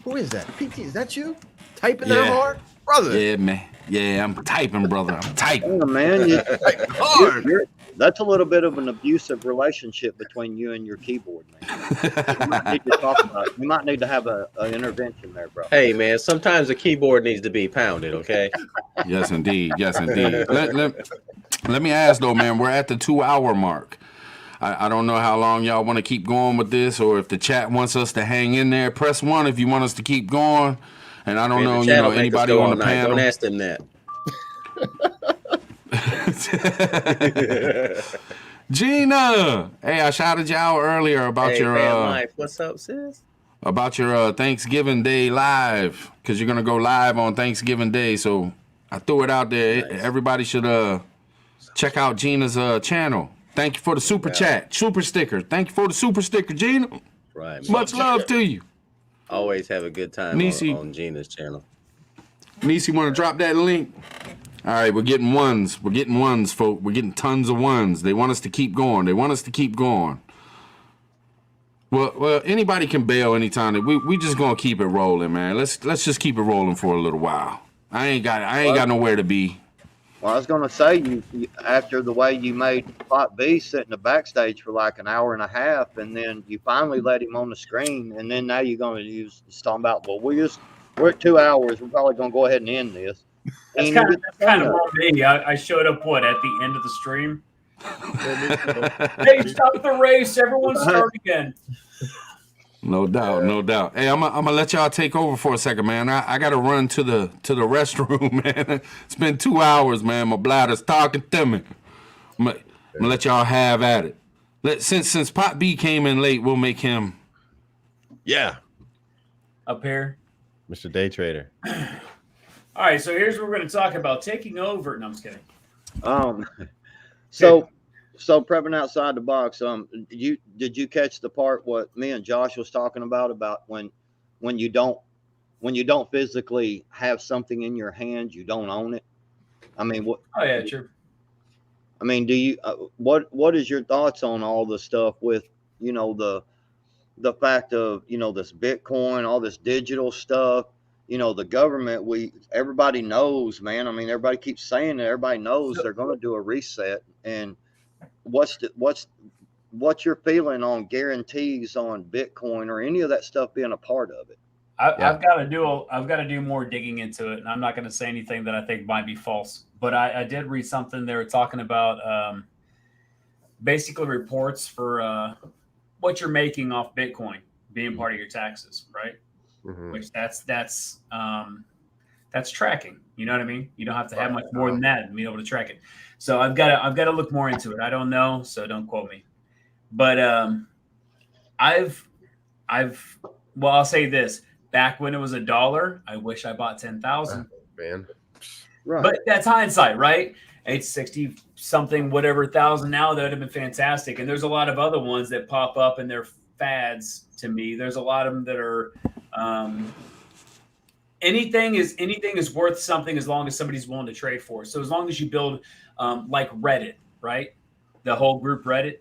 Who is that? PT, is that you? Typing that hard? Brother. Yeah, man. Yeah, I'm typing, brother. I'm typing. Oh, man. Hard. That's a little bit of an abusive relationship between you and your keyboard, man. You might need to talk about it. You might need to have an intervention there, bro. Hey, man, sometimes the keyboard needs to be pounded, okay? Yes, indeed. Yes, indeed. Let me ask, though, man, we're at the 2-hour mark. I don't know how long y'all want to keep going with this, or if the chat wants us to hang in there. Press 1 if you want us to keep going. And I don't know, anybody on the panel. Don't ask them that. Gina, hey, I shouted you out earlier about your life. What's up, sis? About your Thanksgiving Day live, because you're gonna go live on Thanksgiving Day. So I threw it out there. Nice. Everybody should check out Gina's channel. Thank you for the super chat, super sticker. Thank you for the super sticker, Gina. Right. Much love to you. Always have a good time on Gina's channel. Nisi, want to drop that link? All right, we're getting ones. We're getting ones, folks. We're getting tons of ones. They want us to keep going. Well, anybody can bail anytime. We just gonna keep it rolling, man. Let's just keep it rolling for a little while. I ain't got nowhere to be. Well, I was gonna say you after the way you made Plot B sit in the backstage for like an hour and a half, and then you finally let him on the screen, and then now you're gonna talking about, well, we're at 2 hours. We're probably gonna go ahead and end this. That's kind of me. I showed up at the end of the stream. Hey, stop the race! Everyone start again. No doubt. Hey, I'm gonna let y'all take over for a second, man. I gotta run to the restroom, man. It's been 2 hours, man. My bladder's talking to me. I'm gonna let y'all have at it. Since Pot B came in late, we'll make him. Yeah, up here. Mr. Day Trader. All right, so here's what we're going to talk about: taking over. No, I'm just kidding. So prepping outside the box. Did you catch the part what me and Josh was talking about when you don't physically have something in your hand, you don't own it. I mean, what? Oh yeah, true. I mean, do you? What is your thoughts on all the stuff with the fact of this Bitcoin, all this digital stuff? The government, everybody knows, man. I mean, everybody keeps saying it. Everybody knows they're going to do a reset. And what's your feeling on guarantees on Bitcoin or any of that stuff being a part of it? I've got to do more digging into it, and I'm not going to say anything that I think might be false. But I did read something they were talking about, basically reports for what you're making off Bitcoin being part of your taxes, right? Mm-hmm. Which that's tracking. You know what I mean? You don't have to have much more than that and be able to track it. So I've got to look more into it. I don't know, so don't quote me. But I'll say this: back when it was $1, I wish I bought 10,000. Man, right? But that's hindsight, right? It's 60 something, whatever thousand now. That would have been fantastic. And there's a lot of other ones that pop up and they're fads to me. There's a lot of them that are. Anything is worth something as long as somebody's willing to trade for it. So as long as you build like Reddit, right? The whole group Reddit,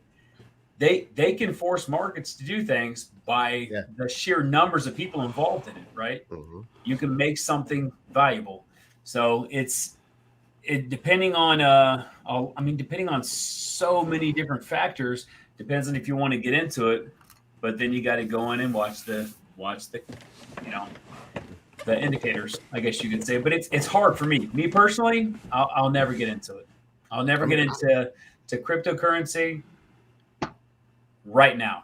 they can force markets to do things by the sheer numbers of people involved in it, right? Mm-hmm. You can make something valuable. So depending on depending on so many different factors, depends on if you want to get into it. But then you got to go in and watch the the indicators, I guess you could say. But it's hard for me. Me personally, I'll never get into it. I'll never get into cryptocurrency right now.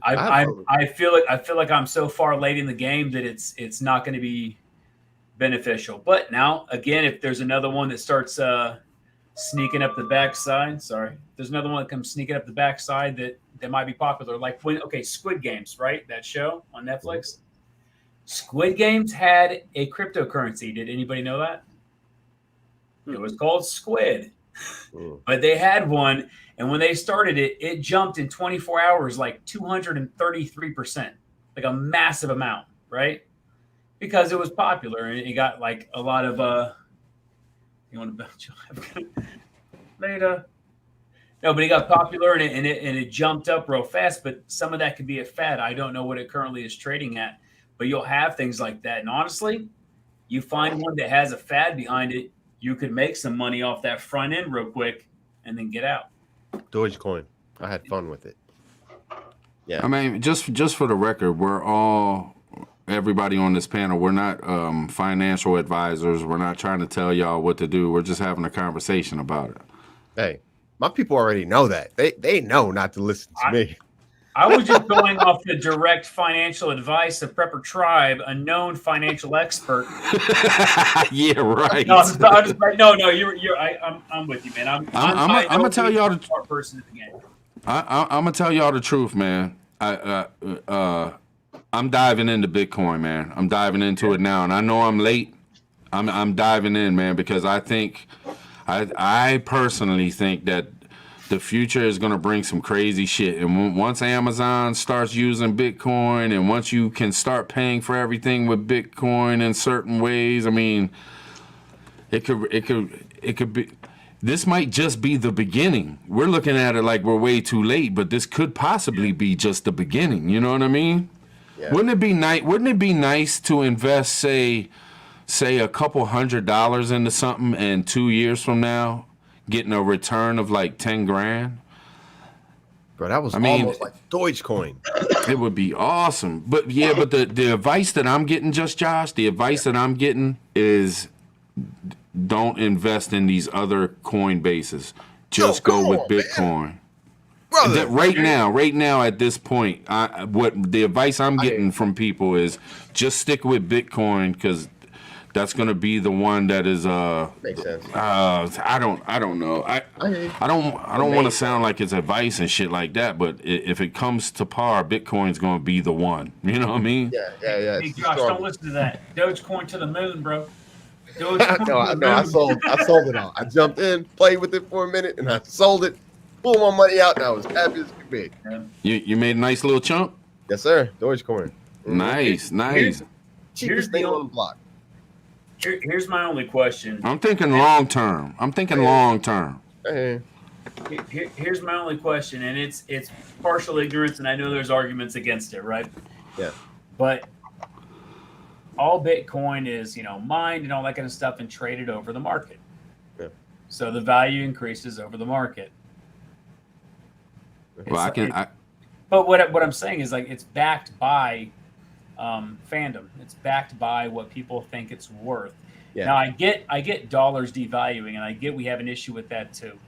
I feel like I'm so far late in the game that it's not going to be beneficial. But now again, if there's another one that starts sneaking up the backside, there's another one that comes sneaking up the backside that might be popular. Like Squid Games, right? That show on Netflix. Squid Games had a cryptocurrency. Did anybody know that? It was called Squid. But they had one, and when they started it, it jumped in 24 hours like 233%, like a massive amount, right? Because it was popular and it got like a lot of you want to later. No, but it got popular and it jumped up real fast. But some of that could be a fad. I don't know what it currently is trading at, but you'll have things like that. And honestly, you find one that has a fad behind it, you could make some money off that front end real quick and then get out. Dogecoin. I had fun with it. Yeah. I mean, just for the record, everybody on this panel, we're not financial advisors. We're not trying to tell y'all what to do. We're just having a conversation about it. Hey, my people already know that. They know not to listen to me. I was just going off the direct financial advice of Prepper Tribe, a known financial expert. Yeah, right. No, I'm with you, man. I'm gonna tell y'all the smart person at the game. I'm gonna tell y'all the truth, man. I'm diving into Bitcoin, man. I'm diving into it now, and I know I'm late. I'm diving in, man, because I personally think that the future is going to bring some crazy shit. And once Amazon starts using Bitcoin, and once you can start paying for everything with Bitcoin in certain ways, I mean, it could be. This might just be the beginning. We're looking at it like we're way too late, but this could possibly be just the beginning. You know what I mean? Yeah. Wouldn't it be nice to invest, say a couple $100 into something, and 2 years from now, getting a return of like 10 grand? Bro, that was almost like Dogecoin. It would be awesome. But the advice that I'm getting, Josh, the advice that I'm getting is don't invest in these other coin bases. Just go with Bitcoin. Brother, right now at this point, what the advice I'm getting from people is just stick with Bitcoin, because that's going to be the one that is Makes sense. I don't know. I don't want to sound like it's advice and shit like that, but if it comes to par, Bitcoin's going to be the one. You know what I mean? Yeah. Hey, It's Josh, strong. don't listen to that. Dogecoin to the moon, bro. Dogecoin No, to the moon. I sold it all. I jumped in, played with it for a minute, and I sold it. Pulled my money out, and I was happy as could be. You made a nice little chunk. Yes, sir. Dogecoin. Nice. Cheapest thing on the block. Here's my only question. I'm thinking long term. Hey. Here's my only question, and it's partial ignorance, and I know there's arguments against it, right? Yeah. But all Bitcoin is, mined and all that kind of stuff and traded over the market. Yeah. So the value increases over the market. Well, But what I'm saying is, like, it's backed by fandom. It's backed by what people think it's worth. Yeah. Now I get dollars devaluing, and I get we have an issue with that too.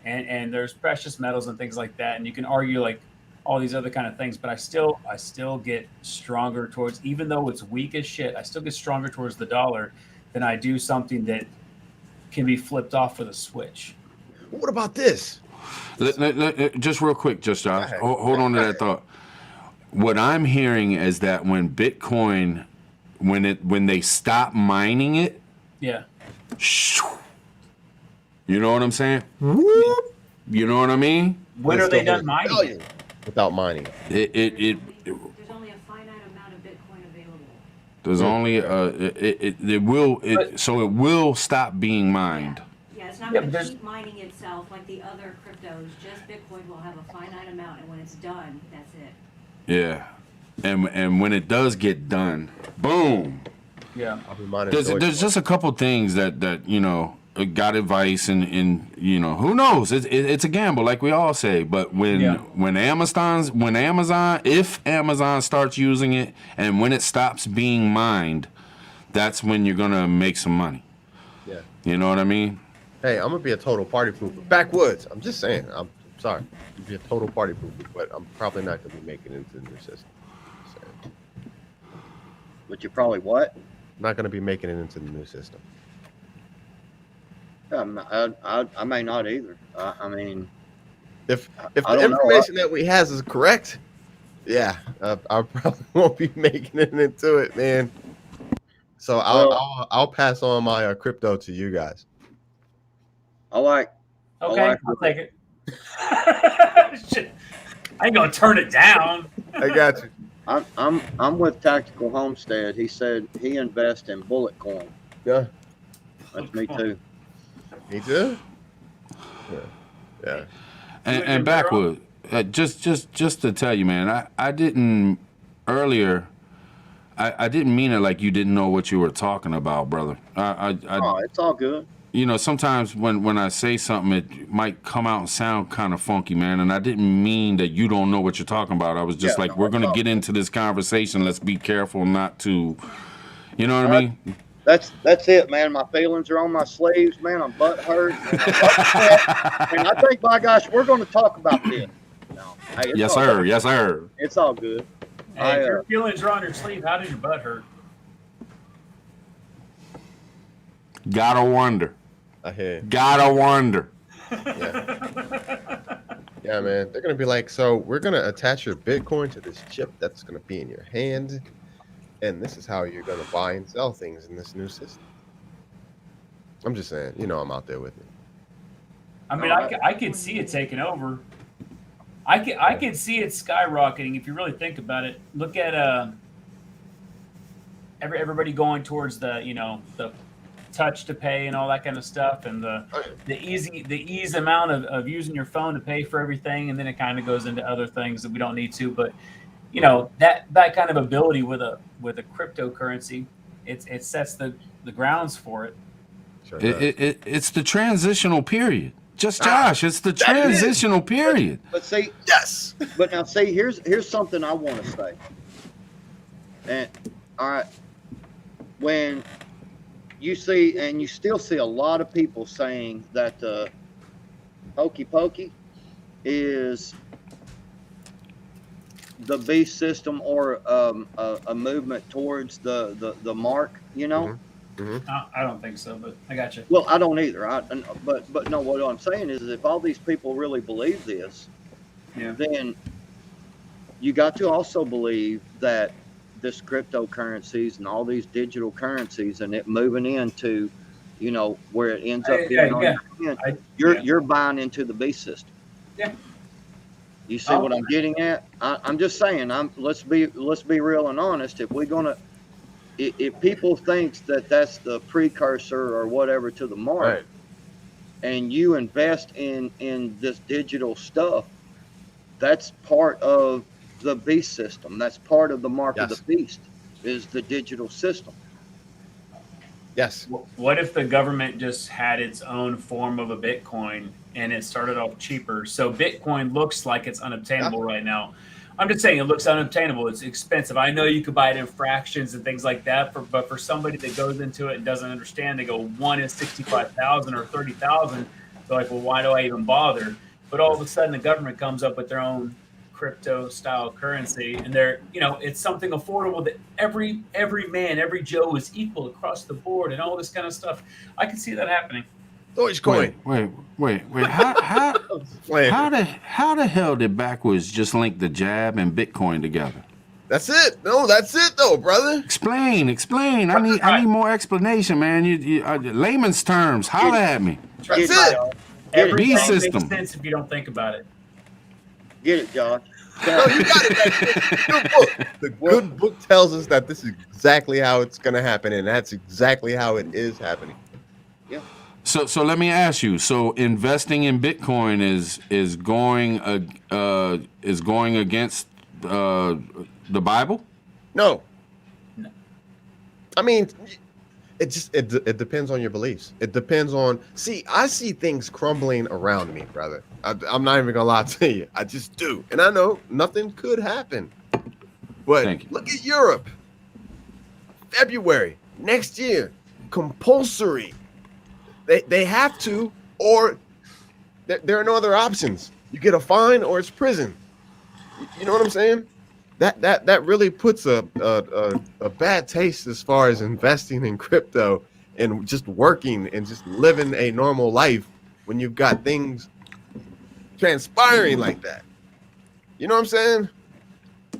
And there's precious metals and things like that, and you can argue like all these other kind of things, but I still get stronger towards, even though it's weak as shit, I still get stronger towards the dollar than I do something that can be flipped off with a switch. What about this? Just real quick, Josh. Hold on to that thought. What I'm hearing is that when Bitcoin, when they stop mining it, Yeah. You know what I'm saying? You know what I mean? When are they done mining it? Without mining it? There's only a finite amount of Bitcoin available. There's only so it will stop being mined. Yeah, it's not going to keep mining itself like the other cryptos. Just Bitcoin will have a finite amount, and when it's done, that's it. Yeah, and when it does get done, boom. Yeah. I'll be mining. There's just a couple things that got advice and who knows, it's a gamble like we all say, but when Amazon if Amazon starts using it and when it stops being mined, that's when you're gonna make some money. Yeah. You know what I mean? Hey, I'm gonna be a total party pooper. Backwoods. I'm just saying. I'm sorry. I'm gonna be a total party pooper, but I'm probably not gonna be making it into the new system. But you're probably what? Not gonna be making it into the new system. I may not either. I mean, if the information that we has is correct, yeah, I probably won't be making it into it, man. So I'll pass on my crypto to you guys. Okay, I'll take it. Shit. I ain't gonna turn it down. I got you. I'm with Tactical Homestead. He said he invests in bullet coin. Yeah, that's me too. Me too. Yeah. And Backwood, just to tell you, man, I didn't earlier. I didn't mean it like you didn't know what you were talking about, brother. It's all good. Sometimes when I say something, it might come out and sound kind of funky, man. And I didn't mean that you don't know what you're talking about. I was just we're going to get into this conversation. Let's be careful not to, you know what I mean? That's it, man. My feelings are on my sleeves, man. I'm butt hurt. And I think, by gosh, we're going to talk about this. Hey, yes, sir. Yes, sir. It's all good. Hey, if your feelings are on your sleeve, how does your butt hurt? Gotta wonder. I hear. Gotta wonder. Yeah, man. They're gonna be like, so we're gonna attach your Bitcoin to this chip that's gonna be in your hand, and this is how you're gonna buy and sell things in this new system. I'm just saying, I'm out there with it. I mean, I could see it taking over. I could see it skyrocketing if you really think about it. Look at everybody going towards the touch to pay and all that kind of stuff, and the ease amount of using your phone to pay for everything, and then it kind of goes into other things that we don't need to. But that kind of ability with a cryptocurrency, it sets the grounds for it. Sure it's the transitional period. Josh, it's the transitional period. But see, yes. But now, see, here's something I want to say. And all right, when you see, and you still see a lot of people saying that hokey pokey is the beast system or a movement towards the mark, Mm-hmm. I don't think so, but I got you. Well, I don't either. But no, what I'm saying is if all these people really believe this, Yeah. then you got to also believe that this cryptocurrencies and all these digital currencies and it moving into, where it ends up being on your hand, you're buying into the beast system. Yeah. You see what I'm getting at? I'm just saying. Let's be real and honest. If people thinks that that's the precursor or whatever to the mark, Right. and you invest in this digital stuff, that's part of the beast system. That's part of the mark of the beast is the digital system. Yes. What if the government just had its own form of a Bitcoin and it started off cheaper? So Bitcoin looks like it's unobtainable right now. I'm just saying it looks unobtainable. It's expensive. I know you could buy it in fractions and things like that, but for somebody that goes into it and doesn't understand, they go, one is 65,000 or 30,000. They're like, well, why do I even bother? But all of a sudden the government comes up with their own crypto style currency, and it's something affordable that every man, every Joe is equal across the board and all this kind of stuff. I can see that happening. Dogecoin. Wait. How the hell did backwards just link the jab and Bitcoin together? That's it. No, that's it though, brother. Explain. I need more explanation, man. You layman's terms. Holla at me. That's it. Everything Beast makes system. sense if you don't think about it. Get it, Josh. No, you got it. Good book. The good book tells us that this is exactly how it's going to happen, and that's exactly how it is happening. Yeah. So let me ask you. So investing in Bitcoin is going against the Bible? No. I mean, it depends on your beliefs. It depends on. See, I see things crumbling around me, brother. I'm not even gonna lie to you. I just do, and I know nothing could happen. But look at Europe. February next year, compulsory. They have to, or there are no other options. You get a fine, or it's prison. You know what I'm saying? That really puts a bad taste as far as investing in crypto and just working and just living a normal life when you've got things transpiring like that. You know what I'm saying?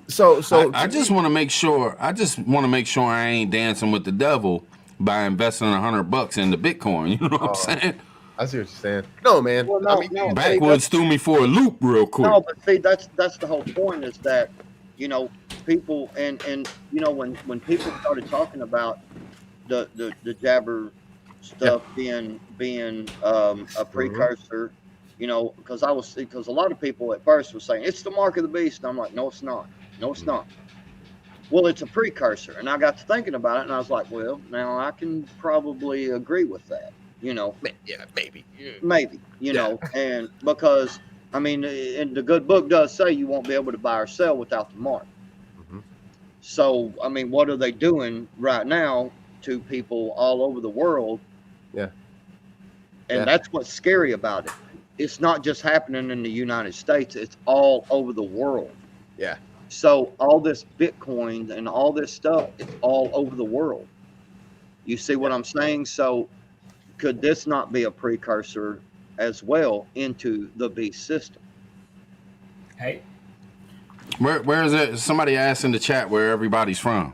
So I just want to make sure. I ain't dancing with the devil by investing $100 into Bitcoin. You know what I'm saying? I see what you're saying. No, man. Well, no, Backwoods threw me for a loop real quick. No, but see, that's the whole point is that, people and when people started talking about the jabber stuff being a precursor, because a lot of people at first were saying it's the mark of the beast, and I'm like, no, it's not. No, it's not. Well, it's a precursor, and I got to thinking about it, and I was like, well, now I can probably agree with that. Yeah, maybe. Maybe, and because I mean, and the good book does say you won't be able to buy or sell without the mark. Mm-hmm. So, I mean, what are they doing right now to people all over the world? Yeah. And that's what's scary about it. It's not just happening in the United States, it's all over the world. Yeah. So all this Bitcoin and all this stuff, it's all over the world. You see what I'm saying? So could this not be a precursor as well into the beast system? Hey. Where is it? Somebody asked in the chat where everybody's from.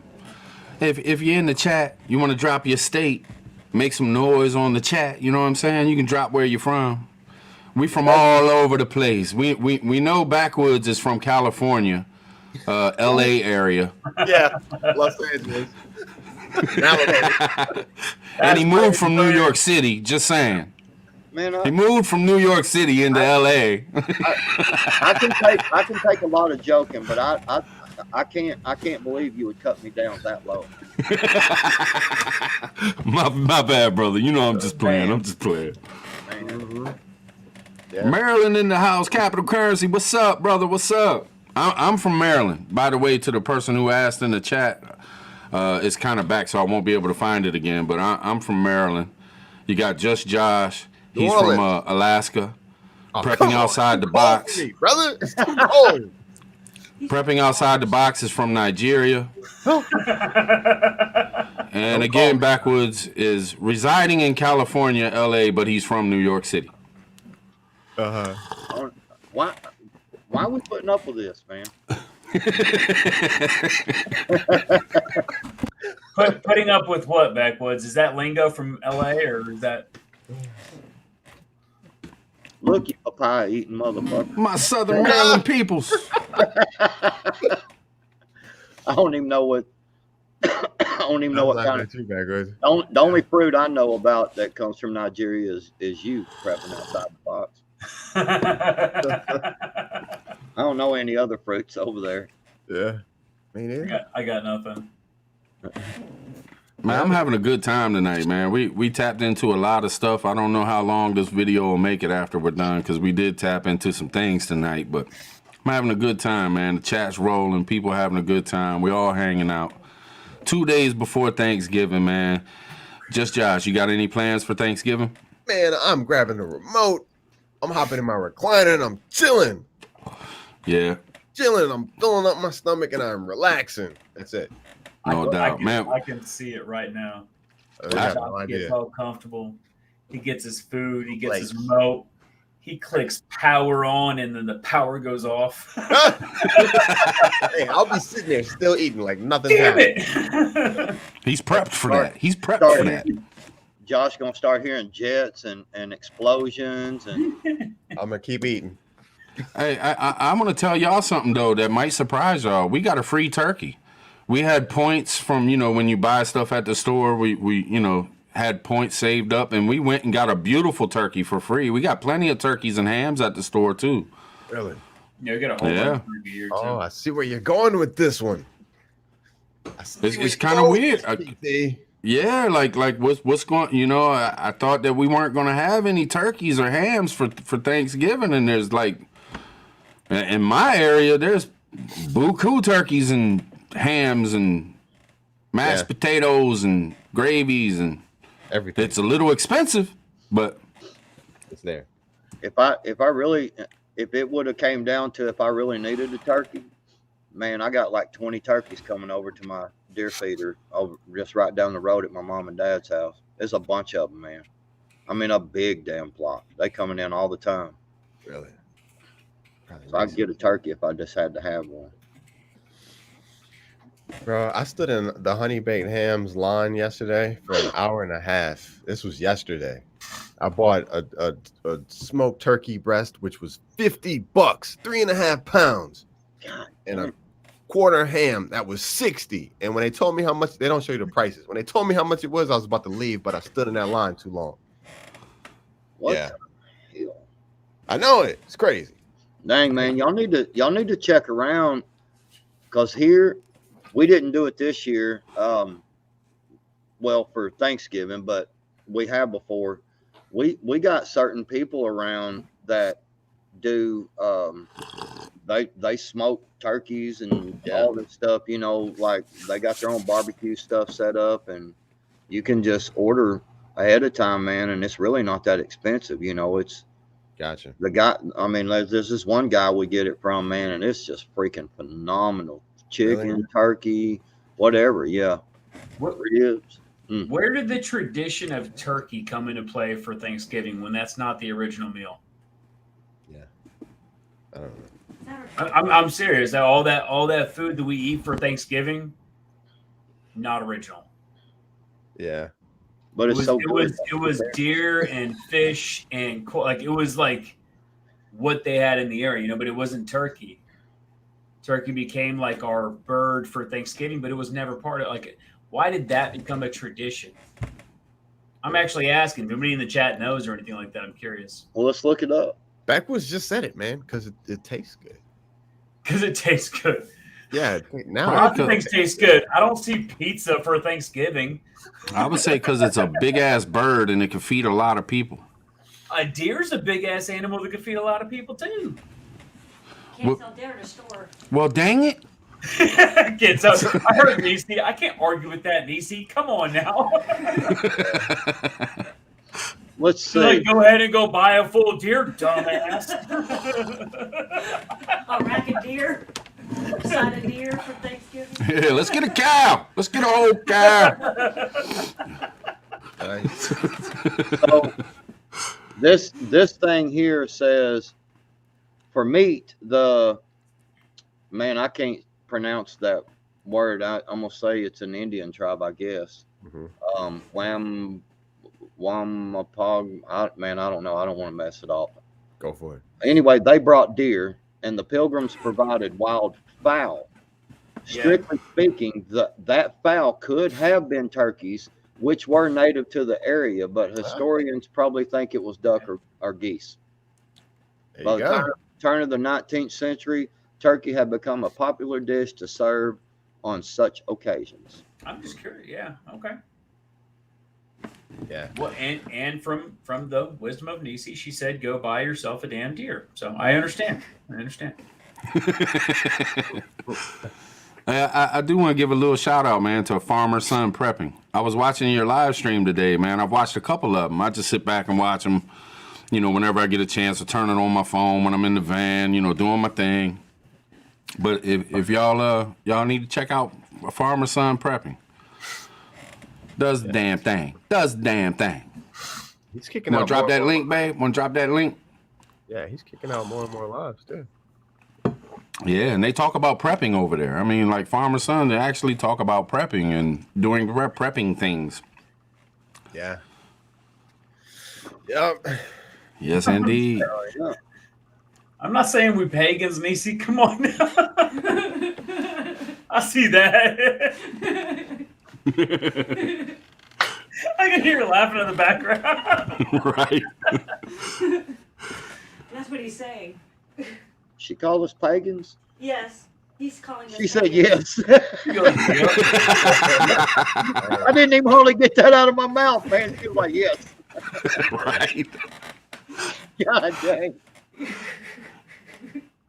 If you're in the chat, you want to drop your state, make some noise on the chat. You know what I'm saying? You can drop where you're from. We from all over the place. We know Backwoods is from California, LA area. Yeah, Los Angeles. And he moved from New York City, just saying. Man, he moved from New York City into LA. I can take a lot of joking, but I can't believe you would cut me down that low. my bad, brother. You know I'm just playing. Mm-hmm. Yeah. Maryland in the house, capital currency. What's up, brother? What's up? I'm from Maryland. By the way, to the person who asked in the chat, it's kind of back, so I won't be able to find it again. But I'm from Maryland. You got Just Josh. He's from Alaska. Prepping outside the box. Me, brother, it's too cold. Prepping outside the box is from Nigeria. And Don't again, call me. Backwoods is residing in California, LA, but he's from New York City. Why are we putting up with this, man? Putting up with what, Backwoods? Is that lingo from LA or is that? Look, you papaya eating motherfucker. My Southern Maryland peoples. I don't even know what. I don't even know what kind of. Too bad, guys. The only fruit I know about that comes from Nigeria is you prepping outside the box. I don't know any other fruits over there. Yeah. Me neither. I got nothing. Man, I'm having a good time tonight, man. We tapped into a lot of stuff. I don't know how long this video will make it after we're done because we did tap into some things tonight, but I'm having a good time, man. The chat's rolling. People having a good time. We're all hanging out. 2 days before Thanksgiving, man. Just Josh, you got any plans for Thanksgiving? Man, I'm grabbing the remote. I'm hopping in my recliner and I'm chilling. Yeah. Chilling. I'm filling up my stomach and I'm relaxing. That's it. No doubt, man. I can see it right now. I have no Josh gets idea. all comfortable. He gets his food. He gets his remote. He clicks power on, and then the power goes off. Hey, I'll be sitting there still eating like nothing Damn happened. it! He's prepped for that. He's prepped for that. Josh gonna start hearing jets and explosions and I'm gonna keep eating. Hey, I'm going to tell y'all something, though, that might surprise y'all. We got a free turkey. We had points from, when you buy stuff at the store, we had points saved up, and we went and got a beautiful turkey for free. We got plenty of turkeys and hams at the store, too. Really? Yeah, we got a whole bunch of turkey here, too. Oh, I see where you're going with this one. It's kind of weird. Yeah, like what's going? I thought that we weren't going to have any turkeys or hams for Thanksgiving, and there's in my area there's buku turkeys and hams and mashed potatoes and gravies and everything. It's a little expensive, but it's there. If it would have came down to if I really needed a turkey, man, I got like 20 turkeys coming over to my deer feeder over just right down the road at my mom and dad's house. There's a bunch of them, man. I mean, a big damn flock. They coming in all the time. Really? So I could get a turkey if I just had to have one. Bro, I stood in the honey baked hams line yesterday for an hour and a half. This was yesterday. I bought a smoked turkey breast, which was $50, 3.5 pounds, and a quarter ham that was $60. And when they told me how much, they don't show you the prices. When they told me how much it was, I was about to leave, but I stood in that line too long. What Yeah, the hell? I know it. It's crazy. Dang, man, y'all need to check around, because here we didn't do it this year. Well, for Thanksgiving, but we have before. We got certain people around that do they smoke turkeys and all this stuff, like they got their own barbecue stuff set up, and you can just order ahead of time, man, and it's really not that expensive. It's Gotcha. the guy. I mean, there's this one guy we get it from, man, and it's just freaking phenomenal. Chicken, Really? turkey, whatever. Yeah, ribs. Where did the tradition of turkey come into play for Thanksgiving when that's not the original meal? Yeah, I don't know. I'm serious. All that food that we eat for Thanksgiving, not original. Yeah, But it's so good. It was deer and fish and it was like what they had in the area, but it wasn't turkey. Turkey became like our bird for Thanksgiving, but it was never part of why did that become a tradition? I'm actually asking. If anybody in the chat knows or anything like that, I'm curious. Well, let's look it up. Backwoods just said it, man, because it tastes good. Because it tastes good. Yeah, now Lots of things taste good. I don't see pizza for Thanksgiving. I would say because it's a big ass bird and it can feed a lot of people. A deer's a big ass animal that can feed a lot of people too. Can't sell deer in a store. Well, dang it. Kids, I heard Niecy. I can't argue with that, Niecy. Come on now. Let's see. Go ahead and go buy a full deer, dumbass. A rack of deer. Side of deer for Thanksgiving. Yeah, let's get a cow. Let's get a whole cow. Nice. So this thing here says for meat, I can't pronounce that word. I'm gonna say it's an Indian tribe, I guess. Wampog. I don't know. I don't want to mess it up. Go for it. Anyway, they brought deer, and the Pilgrims provided wild fowl. Strictly speaking, that fowl could have been turkeys, which were native to the area, but historians probably think it was duck or geese. There By you the go. turn of the 19th century, turkey had become a popular dish to serve on such occasions. I'm just curious. Yeah. Okay. Yeah. Well, and from the wisdom of Nisi, she said, "Go buy yourself a damn deer." So I understand. I do want to give a little shout out, man, to Farmer Son Prepping. I was watching your live stream today, man. I've watched a couple of them. I just sit back and watch them, whenever I get a chance to turn it on my phone when I'm in the van, doing my thing. But if y'all need to check out Farmer Son Prepping. Does the damn thing. He's kicking Want out. to drop more that and more- link, babe? Want to drop that link? Yeah, he's kicking out more and more lives too. Yeah, and they talk about prepping over there. I mean, like Farmer Son, they actually talk about prepping and doing prepping things. Yeah. Yep. Yes, indeed. I'm not saying we pagans, Nisi. Come on now. I see that. I can hear you laughing in the background. Right. That's what he's saying. She called us pagans? Yes, he's calling us. She said pagans. yes. He goes, "Yep." I didn't even hardly get that out of my mouth, man. She was like, yes. Right. God dang.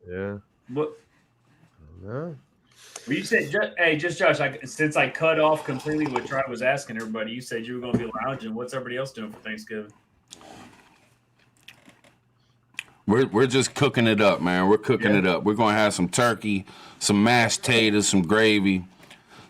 Yeah. But No. you said, just Josh, since I cut off completely what Tribe was asking everybody, you said you were going to be lounging. What's everybody else doing for Thanksgiving? We're just cooking it up, man. We're cooking it up. We're gonna have some turkey, some mashed taters, some gravy,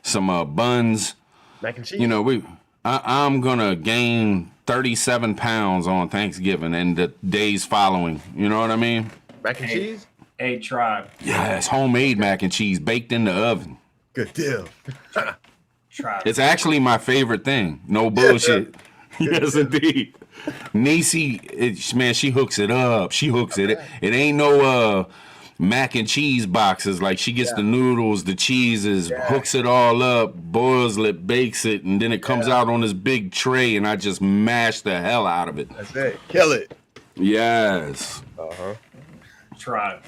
some buns. Mac and cheese. I'm gonna gain 37 pounds on Thanksgiving and the days following. You know what I mean? Mac and cheese. Hey, Tribe. Yeah, it's homemade mac and cheese baked in the oven. Good deal. Tribe. It's actually my favorite thing. No bullshit. Yes, indeed. Nisi, man, she hooks it up. She hooks it. It ain't no mac and cheese boxes. Like, she gets the noodles, the cheeses, hooks it all up, boils it, bakes it, and then it comes out on this big tray, and I just mash the hell out of it. That's it. Kill it. Yes. Tribe.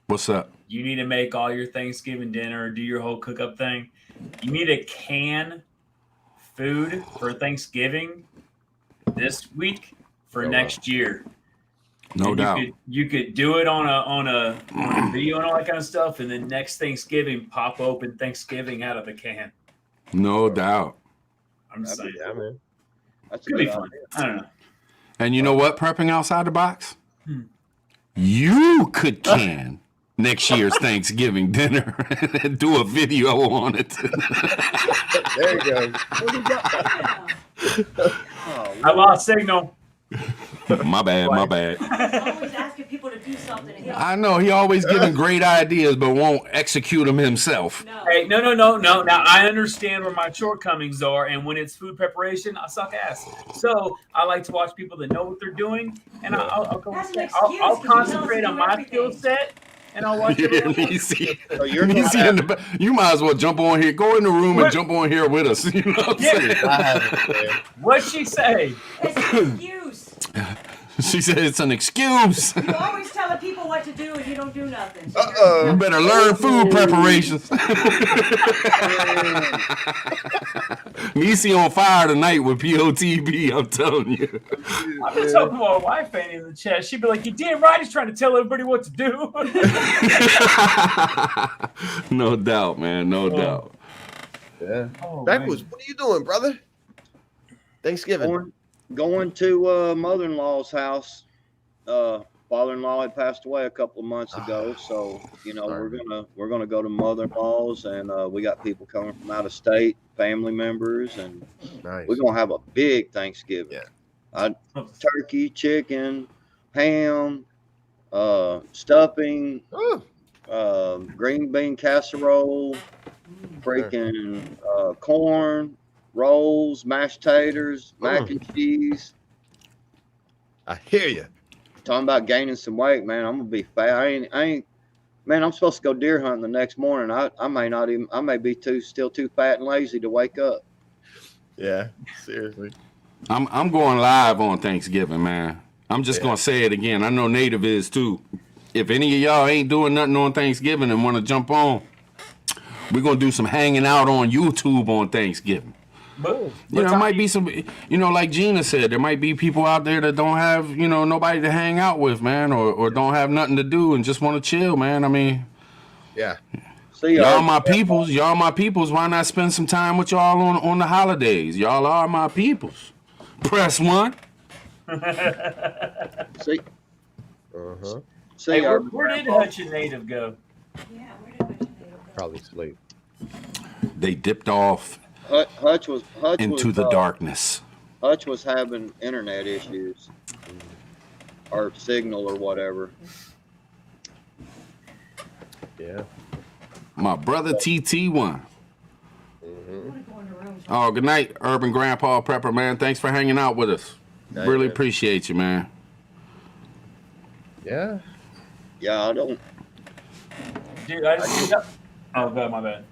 What's up? You need to make all your Thanksgiving dinner, do your whole cook up thing. You need to can food for Thanksgiving this week for next year. No doubt. You could do it on a video and all that kind of stuff, and then next Thanksgiving pop open Thanksgiving out of the can. No doubt. I'm just saying. Yeah, man. That's Could be fun. I don't know. And you know what? Prepping outside the box? You could can next year's Thanksgiving dinner and do a video on it. There you go. I lost signal. My bad. He's always asking people to do something. And I know he always giving great ideas, but won't execute them himself. no. Hey, no. Now I understand where my shortcomings are, and when it's food preparation, I suck ass. So I like to watch people that know what they're doing, and I'll That's an excuse, 'cause you tell us concentrate to on do my everything. skill set, and I'll watch Yeah, everyone else. Nisi. So you're Nisi not in the back. You might as well jump on here, go in the room and What? jump on here with us. You know what I'm Yeah. saying? I have it, man. What'd she say? It's an excuse. She said it's an excuse. You always telling people what to do and you don't do nothing. So You better learn food preparations. Nisi on fire tonight with POTB, I'm telling you. I've been talking to my wife, Annie, in the chat. She'd be like, "You damn right, he's trying to tell everybody what to do." No doubt, man. No doubt. Yeah. Oh, Backwoods, man. what are you doing, brother? Thanksgiving. going to mother-in-law's house father-in-law had passed away a couple of months ago, so Sorry. we're gonna go to mother-in-law's, and we got people coming from out of state, family members, and Nice. we're gonna have a big Thanksgiving. Yeah. Turkey, chicken, ham, stuffing, Ooh. green bean casserole, freaking corn, rolls, mashed taters, mac and cheese. I hear you. Talking about gaining some weight, man. I'm gonna be fat. I ain't. Man, I'm supposed to go deer hunting the next morning. I may not even. I may be still too fat and lazy to wake up. Yeah, seriously. I'm going live on Thanksgiving, man. I'm just gonna say it again. I know Native is too. If any of y'all ain't doing nothing on Thanksgiving and want to jump on, we're gonna do some hanging out on YouTube on Thanksgiving. It might be some, like Gina said, there might be people out there that don't have, nobody to hang out with, man, or don't have nothing to do and just want to chill, man. I mean, yeah. See, y'all my peoples. Why not spend some time with y'all on the holidays? Y'all are my peoples. Press 1. See. See, Hey, where did Hutch and Native go? Yeah, where did Hutch and Native go? Probably sleep. They dipped off Hutch was into the darkness. Hutch was having internet issues, or signal, or whatever. Yeah. My brother TT1. I wanna go in the room. Oh, good night, Urban Grandpa Prepper, man. Thanks for hanging out with us. Really appreciate you, man. Yeah. Yeah, I don't. Dude, oh, God, my bad.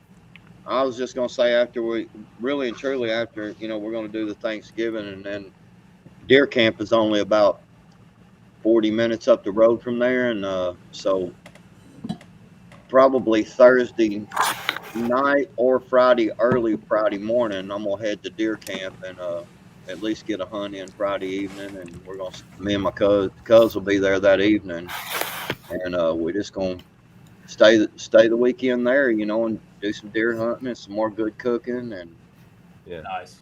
I was just gonna say, after we really and truly, after we're gonna do the Thanksgiving, and then deer camp is only about 40 minutes up the road from there, and so probably Thursday night or early Friday morning, I'm gonna head to deer camp and at least get a hunt in Friday evening, and me and my cuz will be there that evening, and we're just gonna stay the weekend there, and do some deer hunting and some more good cooking, and Nice.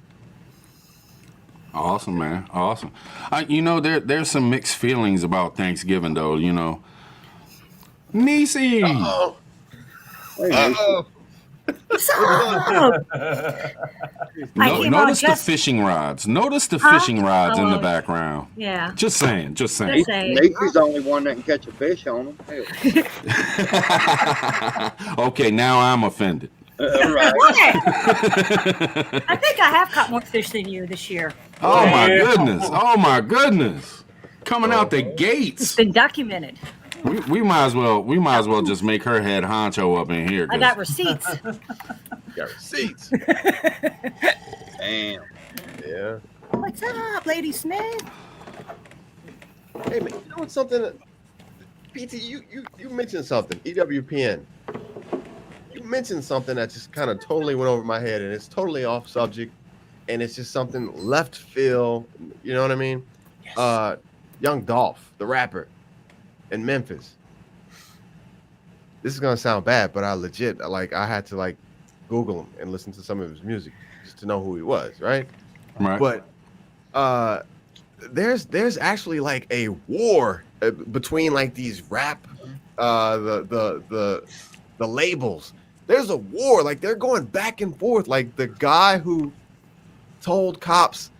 Awesome, man. Awesome. There's some mixed feelings about Thanksgiving, though. Niecy. Uh-oh. Hey, Uh-oh. Notice the fishing rods. Notice the fishing rods in the Oh, background. Yeah. Just saying. Just saying. Nathan's the only one that can catch a fish on him. Okay, now I'm offended. Right. I think I have caught more fish than you this year. Oh my goodness. Oh my goodness. Coming out the It's gates. been documented. We might as well just make her head honcho up in here. I got receipts. Got receipts. Damn. Yeah. What's up, Lady Smith? Hey man, you know what's something that PT, you mentioned something, EWPN. You mentioned something that just kind of totally went over my head, and it's totally off subject, and it's just something left field, you know what I mean? Yes. Young Dolph, the rapper in Memphis. This is gonna sound bad, but I had to Google him and listen to some of his music just to know who he was, right? Right. But there's actually like a war between like these rap the labels. There's a war, like they're going back and forth. Like the guy who told cops,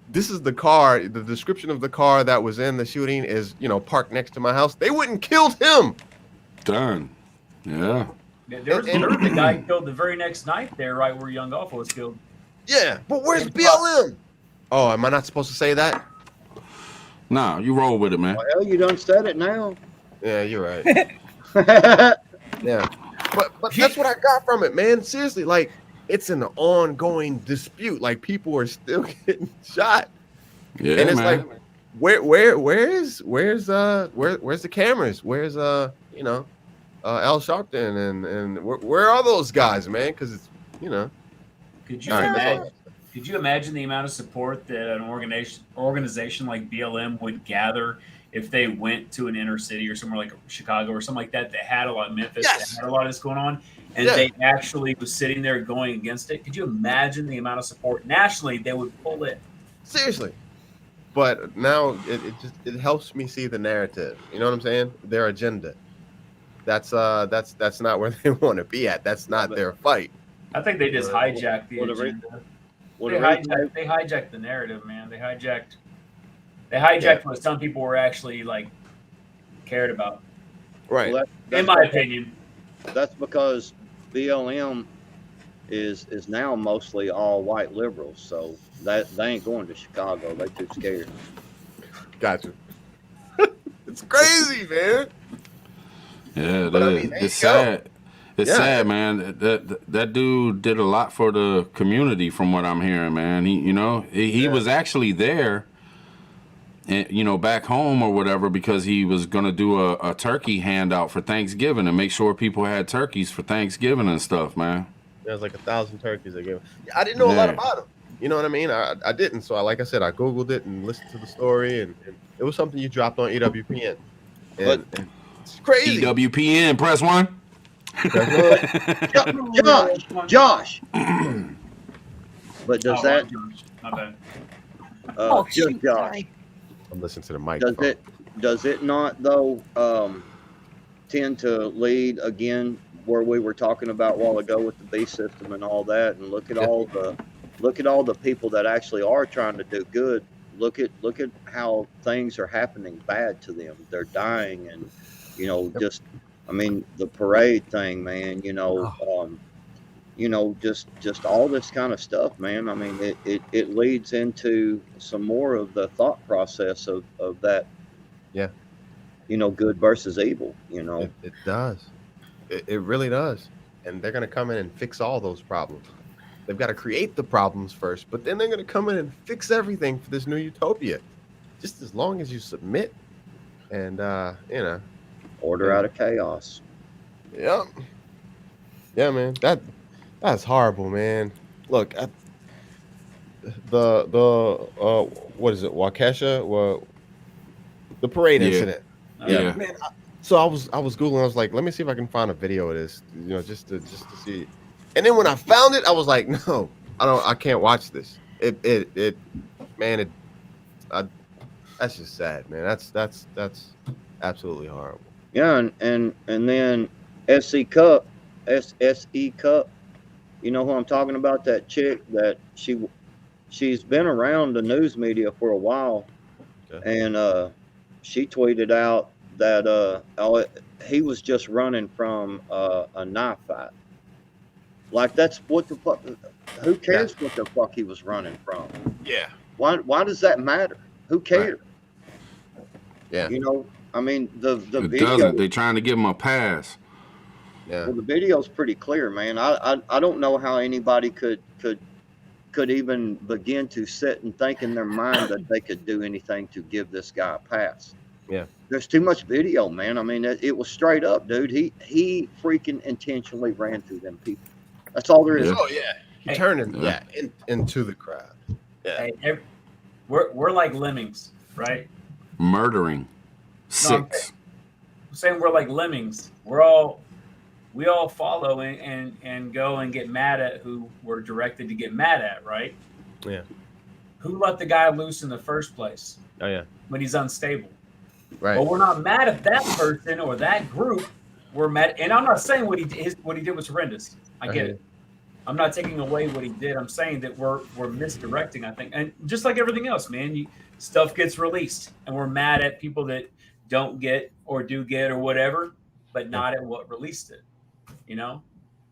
this is the car, the description of the car that was in the shooting is, parked next to my house. They wouldn't killed him. Done. Yeah. There was the guy killed the very next night there, right where Young Golf was killed. Yeah, but where's BLM? Oh, am I not supposed to say that? Nah, you roll with it, man. Well, you done said it now. Yeah, you're right. Yeah. But that's what I got from it, man. Seriously, like it's an ongoing dispute. Like people are still getting shot. Yeah, and it's man. like where's the cameras? Where's Al Sharpton and where are those guys, man? Because it's Could you imagine the amount of support that an organization like BLM would gather if they went to an inner city or somewhere like Chicago or something like that had a lot of Memphis, that had a lot of this going on, and they actually was sitting there going against it? Could you imagine the amount of support nationally they would pull in? Seriously. but now it helps me see the narrative. You know what I'm saying? Their agenda. That's not where they want to be at. That's not their fight. I think they just hijacked the Well, agenda. well, They the reason hijacked the narrative, man. They hijacked what some people were actually like cared about. Right. well, In my opinion. that's because BLM is now mostly all white liberals, so that they ain't going to Chicago. They too scared. Gotcha. It's crazy, man. Yeah, But I mean, there it's you go. sad. It's Yeah. sad, man. That dude did a lot for the community, from what I'm hearing, man. He was actually there, back home or whatever, because he was gonna do a turkey handout for Thanksgiving and make sure people had turkeys for Thanksgiving and stuff, man. There's like 1,000 turkeys they gave. I didn't know a lot Yeah. about him. You know what I mean? I didn't. So like I said, I Googled it and listened to the story, and it was something you dropped on EWPN. And it's crazy. EWPN, press 1. Josh. But does that? My bad. Oh, Just shoot, Josh. sorry. I'm listening to the mic. Does it not though tend to lead again where we were talking about a while ago with the B system and all that, and look at all the people that actually are trying to do good. Look at how things are happening bad to them. They're dying, and just I mean the parade thing, man. Just all this kind of stuff, man. I mean, it leads into some more of the thought process of that. Yeah. Good versus evil. It does. It really does. And they're going to come in and fix all those problems. They've got to create the problems first, but then they're going to come in and fix everything for this new utopia. Just as long as you submit and, order out of chaos. Yep. Yeah, man. That's horrible, man. Look, what is it? Waukesha? The parade incident. Yeah. Man, so I was Googling. I was like, let me see if I can find a video of this, just to see. And then when I found it, I was like, no, I can't watch this. That's just sad, man. That's absolutely horrible. Yeah, and then SE Cup. You know who I'm talking about? That chick that she's been around the news media for a while, and she tweeted out that he was just running from a knife fight. Like, that's what the fuck. Who cares what the fuck he was running from? Yeah. Why does that matter? Who cares? Yeah. I mean, the It video. doesn't. They're trying to give him a pass. Yeah. Well, the video's pretty clear, man. I don't know how anybody could even begin to sit and think in their mind that they could do anything to give this guy a pass. Yeah. There's too much video, man. I mean, it was straight up, dude. He freaking intentionally ran through them people. That's all there is. Oh yeah. He turned into the crowd. Yeah. Hey, we're like lemmings, right? Murdering. No, 6. I'm saying we're like lemmings. We all follow and go and get mad at who we're directed to get mad at, right? Yeah. Who let the guy loose in the first place? Oh yeah. When he's unstable. Right. But we're not mad at that person or that group. We're mad, and I'm not saying what he did was horrendous. I get it. I'm not taking away what he did. I'm saying that we're misdirecting, I think. And just like everything else, man, stuff gets released, and we're mad at people that don't get or do get or whatever, but not at what released it.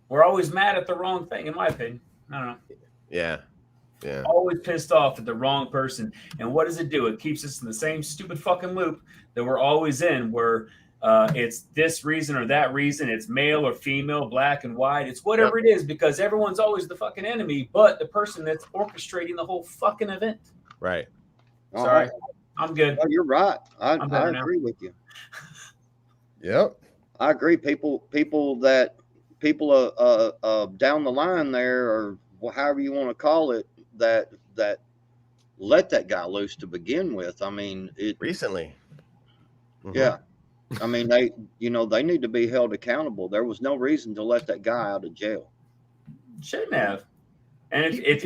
We're always mad at the wrong thing, in my opinion. I don't know. Yeah. Yeah. Always pissed off at the wrong person. And what does it do? It keeps us in the same stupid fucking loop that we're always in, where it's this reason or that reason. It's male or female, black and white. It's whatever it is, because everyone's always the fucking enemy, but the person that's orchestrating the whole fucking event. Right. Sorry. I'm good. Oh, you're right. I better now. agree with you. Yep. I agree. People down the line there, or however you want to call it, that let that guy loose to begin with. I mean, recently. Mm-hmm. Yeah. I mean, they need to be held accountable. There was no reason to let that guy out of jail. Shouldn't have. And if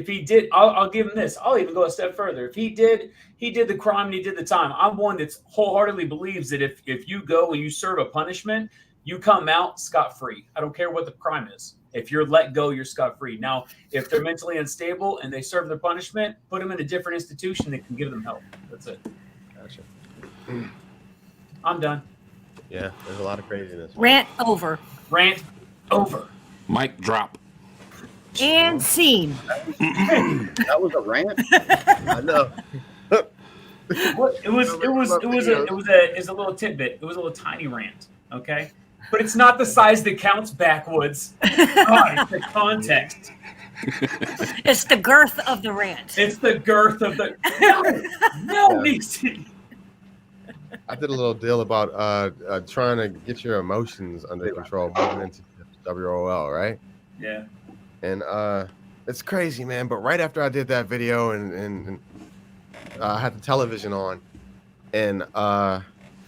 he did, I'll give him this. I'll even go a step further. If he did the crime and he did the time. I'm one that wholeheartedly believes that if you go and you serve a punishment, you come out scot-free. I don't care what the crime is. If you're let go, you're scot-free. Now, if they're mentally unstable and they serve their punishment, put them in a different institution that can give them help. That's it. Gotcha. I'm done. Yeah, there's a lot of craziness. Rant over. Rant over. Mic drop. And scene. That was a rant. I know. It was a little tidbit. It was a little tiny rant. Okay, but it's not the size that counts. Backwoods. God, it's the context. It's the girth of the rant. It's the girth of the. No, Nixie. I did a little deal about trying to get your emotions under control, moving into WOL, right? Yeah. And it's crazy, man. But right after I did that video and I had the television on, and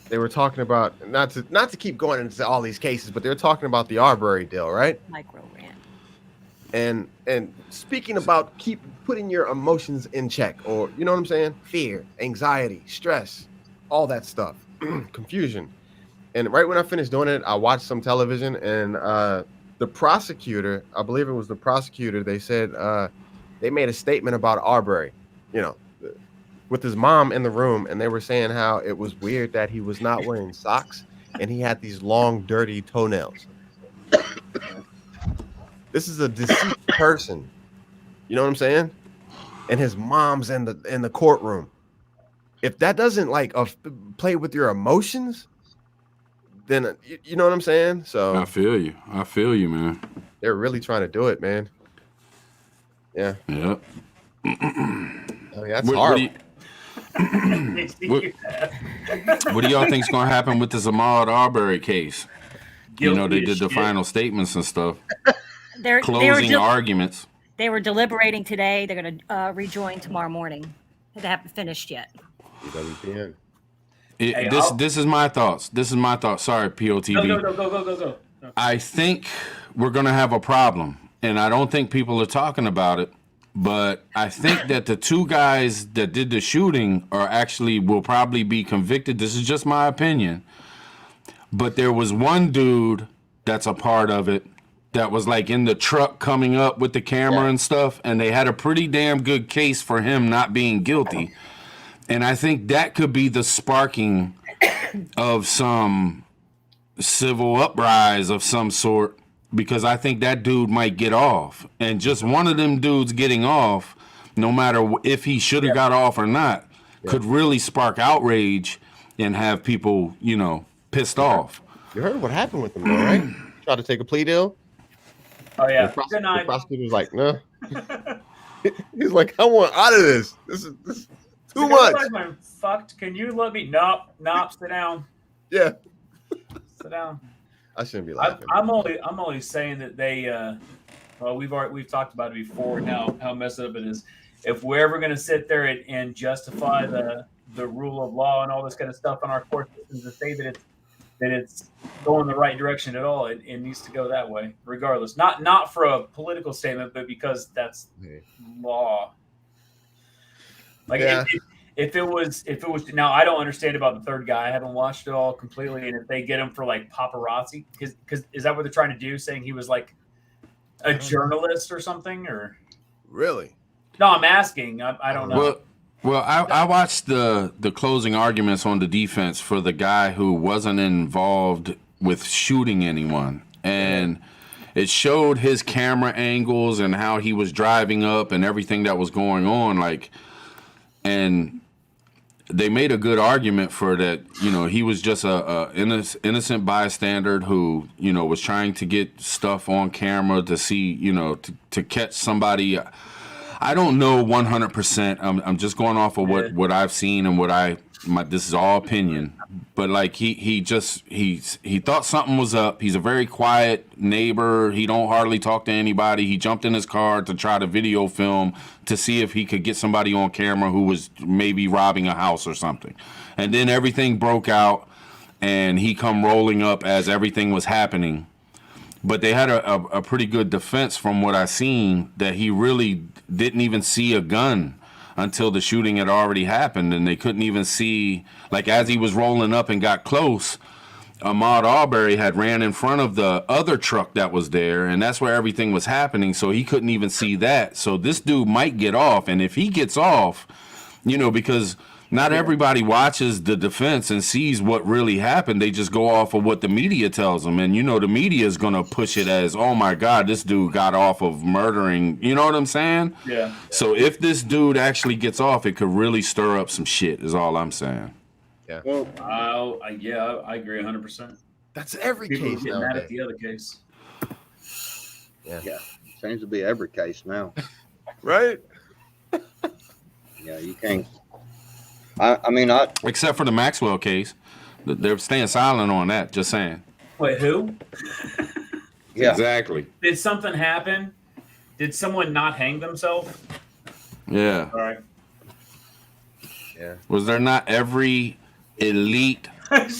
they were talking about not to keep going into all these cases, but they were talking about the Arbery deal, right? Micro rant. And speaking about keep putting your emotions in check, or you know what I'm saying? Fear, anxiety, stress, all that stuff, confusion. And right when I finished doing it, I watched some television, and the prosecutor, I believe it was the prosecutor, they said they made a statement about Arbery, you know, with his mom in the room, and they were saying how it was weird that he was not wearing socks and he had these long, dirty toenails. This is a deceased person, you know what I'm saying? And his mom's in the courtroom. If that doesn't like play with your emotions, then you know what I'm saying? So I feel you, man. They're really trying to do it, man. Yeah. Yep. I mean, that's What hard. do what do y'all think's gonna happen with this Ahmaud Arbery case? You know, they did the final statements and stuff. Closing arguments. They were deliberating today. They're going to rejoin tomorrow morning. They haven't finished yet. WPN. This is my thoughts. Sorry, POTV. Go. I think we're gonna have a problem, and I don't think people are talking about it. But I think that the two guys that did the shooting will probably be convicted. This is just my opinion. But there was one dude that's a part of it that was like in the truck coming up with the camera and stuff, and they had a pretty damn good case for him not being guilty. And I think that could be the sparking of some civil uprise of some sort, because I think that dude might get off. And just one of them dudes getting off, no matter if he should have got off or not, could really spark outrage and have people, you know, pissed off. You heard what happened with him, though, right? Tried to take a plea deal. Oh, yeah. The prosecutor was like, no. He's like, I want out of this. This is too much. I'm fucked. Can you let me? Nope. Sit down. Yeah. Sit down. I shouldn't be laughing. I'm only saying that they. Well, we've talked about it before. Now how messed up it is. If we're ever going to sit there and justify the rule of law and all this kind of stuff on our court systems and say that it's going the right direction at all, it needs to go that way, regardless. Not for a political statement, but because that's law. Like if it was now, I don't understand about the third guy. I haven't watched it all completely. And if they get him for like paparazzi, because is that what they're trying to do? Saying he was like a journalist or something, or really? No, I'm asking. I don't know. Well, I watched the closing arguments on the defense for the guy who wasn't involved with shooting anyone, and it showed his camera angles and how he was driving up and everything that was going on, like, and they made a good argument for that. You know, he was just a innocent bystander who, you know, was trying to get stuff on camera to see, you know, to catch somebody. I don't know 100%. I'm just going off of what I've seen and this is all opinion. But like he thought something was up. He's a very quiet neighbor. He don't hardly talk to anybody. He jumped in his car to try to video film to see if he could get somebody on camera who was maybe robbing a house or something. And then everything broke out, and he come rolling up as everything was happening. but they had a pretty good defense from what I seen, that he really didn't even see a gun until the shooting had already happened, and they couldn't even see, like, as he was rolling up and got close, Ahmaud Arbery had ran in front of the other truck that was there, and that's where everything was happening, so he couldn't even see that. So this dude might get off, and if he gets off, you know, because not everybody watches the defense and sees what really happened. They just go off of what the media tells them, and, you know, the media is going to push it as, oh my God, this dude got off of murdering, you know what I'm saying? Yeah. So if this dude actually gets off, it could really stir up some shit, is all I'm saying. Yeah. Well, I agree 100%. That's every People case get mad nowadays. at the other case. Yeah. seems to be every case now. Right? Yeah, you can't. I mean, Except for the Maxwell case. They're staying silent on that, just saying. Wait, who? Yeah. Exactly. Did something happen? Did someone not hang themselves? Yeah. All right. Yeah. Was there not every elite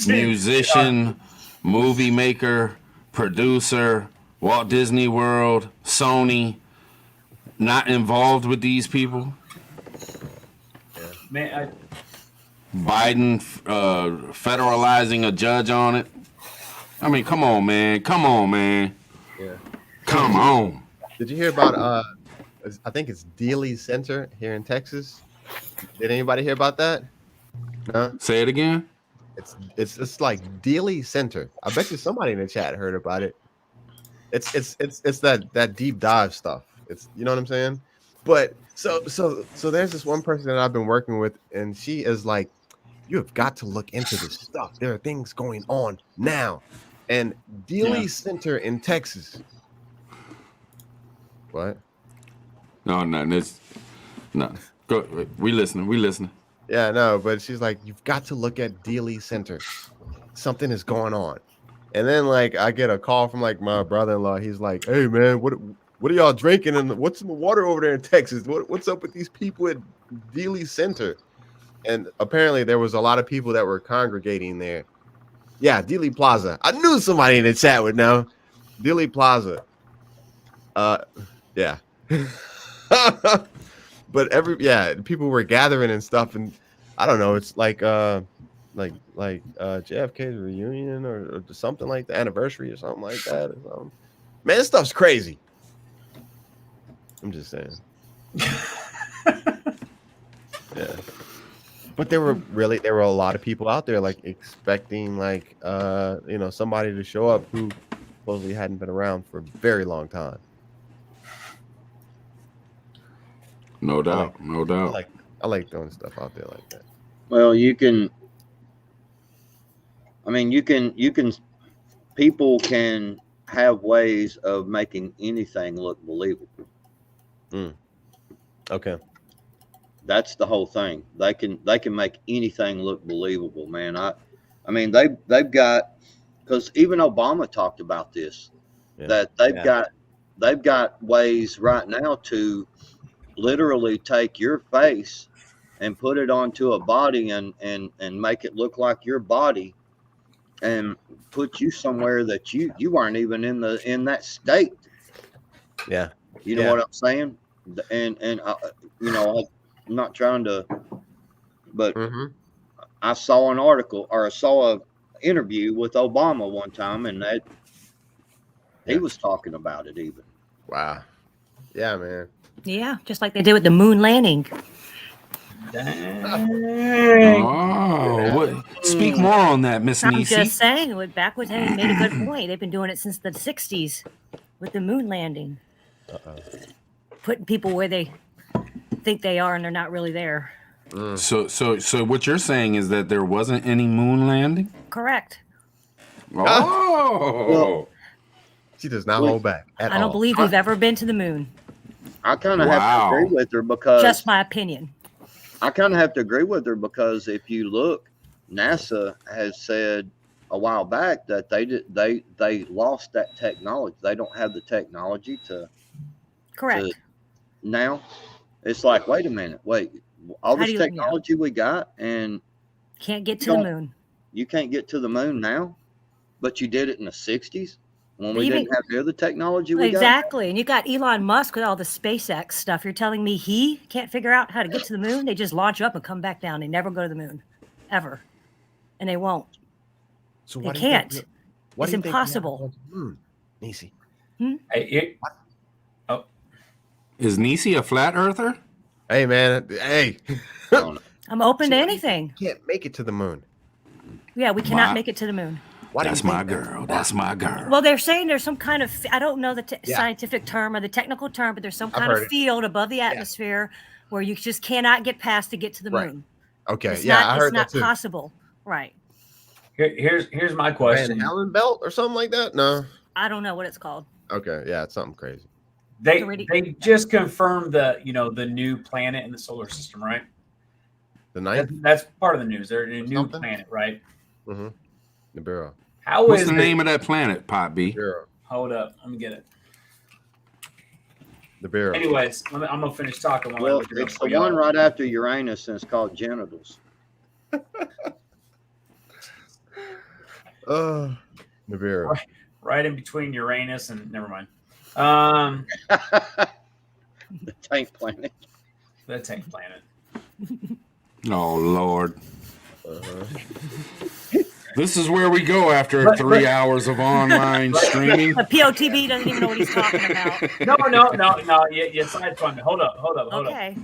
musician, movie maker, producer, Walt Disney World, Sony, not involved with these people? Man, Biden federalizing a judge on it. I mean, come on, man. Come on, man. Yeah. Come on. Did you hear about I think it's Dealey Center here in Texas? Did anybody hear about that? No? Say it again. It's like Dealey Center. I bet you somebody in the chat heard about it. It's that deep dive stuff. It's, you know what I'm saying? But so there's this one person that I've been working with, and she is like, you have got to look into this stuff. There are things going on now. And Dealey Center in Texas. What? No. Go. We listening. Yeah, no, but she's like, you've got to look at Dealey Center. Something is going on. And then, like, I get a call from, like, my brother-in-law. He's like, hey, man, what are y'all drinking? And what's in the water over there in Texas? What's up with these people at Dealey Center? And apparently there was a lot of people that were congregating there. Yeah, Dealey Plaza. I knew somebody in the chat would know. Dealey Plaza. Yeah. But people were gathering and stuff, and I don't know, it's like JFK's reunion or something like the anniversary or something like that. Or something. Man, this stuff's crazy. I'm just saying. Yeah. But there were a lot of people out there, like, expecting, like, somebody to show up who supposedly hadn't been around for a very long time. No doubt. I like throwing stuff out there like that. well, people can have ways of making anything look believable. Okay. That's the whole thing. They can make anything look believable, man. I mean, they've got, because even Obama talked about this, that they've got ways right now to literally take your face and put it onto a body and make it look like your body and put you somewhere that you weren't even in that state. Yeah. You know what I'm saying? And I'm not trying to, but I saw an article, or I saw an interview with Obama one time, and he was talking about it even. Wow. Yeah, man. Yeah, just like they did with the moon landing. Oh, speak more on that, Miss I'm Nisi. just saying, back when he made a good point. They've been doing it since the 60s with the moon landing. Putting people where they think they are and they're not really there. So what you're saying is that there wasn't any moon landing? Correct. Oh. Well, she does not hold back at all. I don't believe we've ever been to the moon. I kind of have to agree with her because just my opinion. I kind of have to agree with her because if you look, NASA has said a while back that they lost that technology. They don't have the technology to. Correct. Now, it's like, wait a minute, all this technology we got, and can't get to the moon. You can't get to the moon now, but you did it in the 60s. when But we even- didn't have the other technology we got. Exactly. And you got Elon Musk with all the SpaceX stuff. You're telling me he can't figure out how to get to the moon? They just launch up and come back down. They never go to the moon, ever. And they won't. So They why do you think can't. why It's do you think we haven't impossible. gone to the moon, Nisi? Is Nisi a flat earther? Hey man, hey. I'm open to So anything. Can't make it to the moon. Yeah, we cannot My- make it to the moon. Why do you That's my think that? girl. That's my girl. Well, they're saying there's some kind of, I don't know the Yeah. scientific term or the technical term, but there's some I've kind heard of it. field above the atmosphere where you just cannot get past to get to the Right. moon. Okay, It's yeah, not, I heard it's not that too. possible. Right. Here's my Van question. Allen belt or something like that? No. I don't know what it's called. Okay, yeah, it's something crazy. They just confirmed the the new planet in the solar system, right? The ninth. That's part of the news. They're a new Something? planet, right? Mm-hmm. Nibiru. How What's is the name of that planet, Pot B? Nibiru. Hold up, let me get it. Nibiru. Anyways, I'm gonna finish talking while I Well, look it up it's for the y'all. one right after Uranus, and it's called genitals. Nibiru. Right in between Uranus and never mind. The tank planet. The tank planet. Oh Lord. Uh-huh. This is where we go after 3 hours of online streaming. The POTB doesn't even know what he's talking about. No. You side fund. Hold up. Okay.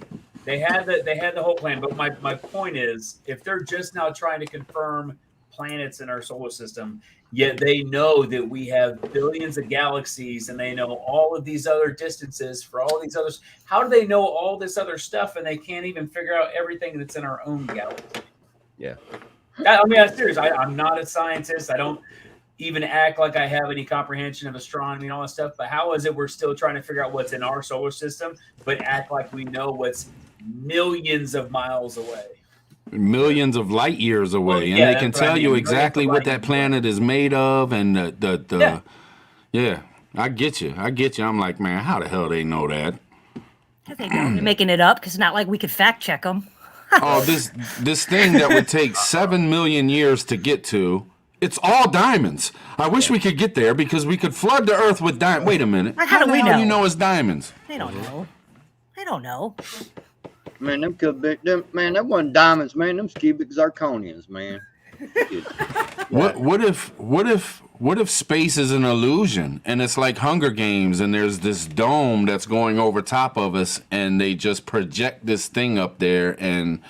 They had the whole plan, but my point is, if they're just now trying to confirm planets in our solar system, yet they know that we have billions of galaxies and they know all of these other distances for all these others, how do they know all this other stuff and they can't even figure out everything that's in our own galaxy? Yeah. I mean, I'm serious. I'm not a scientist. I don't even act like I have any comprehension of astronomy and all that stuff. But how is it we're still trying to figure out what's in our solar system, but act like we know what's millions of miles away? Millions of light years away, Well, and yeah, they can that's what I tell mean, you millions exactly of what light that years planet is made of, and Yeah. yeah, I get you. I'm like, man, how the hell they know that? They don't. They're making it up because it's not like we could fact check them. Oh, this thing that would take 7 million years to get to, it's all diamonds. I wish we could get there because we could flood the earth with diamonds. Wait a minute. How do the we hell know? you know it's diamonds? They don't know. They don't know. Man, them could be them. Man, that wasn't diamonds, man. Them's cubic zirconians, man. What if space is an illusion and it's like Hunger Games and there's this dome that's going over top of us and they just project this thing up there and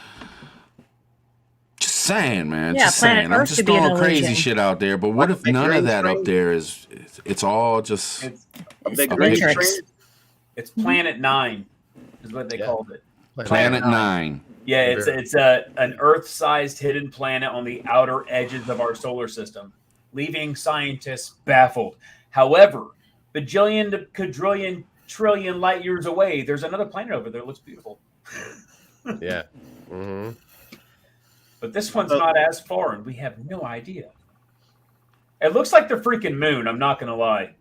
just saying, man, Yeah, just planet saying. I'm Earth just could be an throwing crazy illusion. shit out there, but what if Like none green of that up screen? there is? It's all just. A big A green matrix. screen. It's Planet 9 is what they called it. Planet 9. Yeah, it's an Earth-sized hidden planet on the outer edges of our solar system, leaving scientists baffled. However, bajillion to quadrillion trillion light years away, there's another planet over there that looks beautiful. Yeah. Mm-hmm. But this one's not as foreign. We have no idea. It looks like the freaking moon. I'm not gonna lie.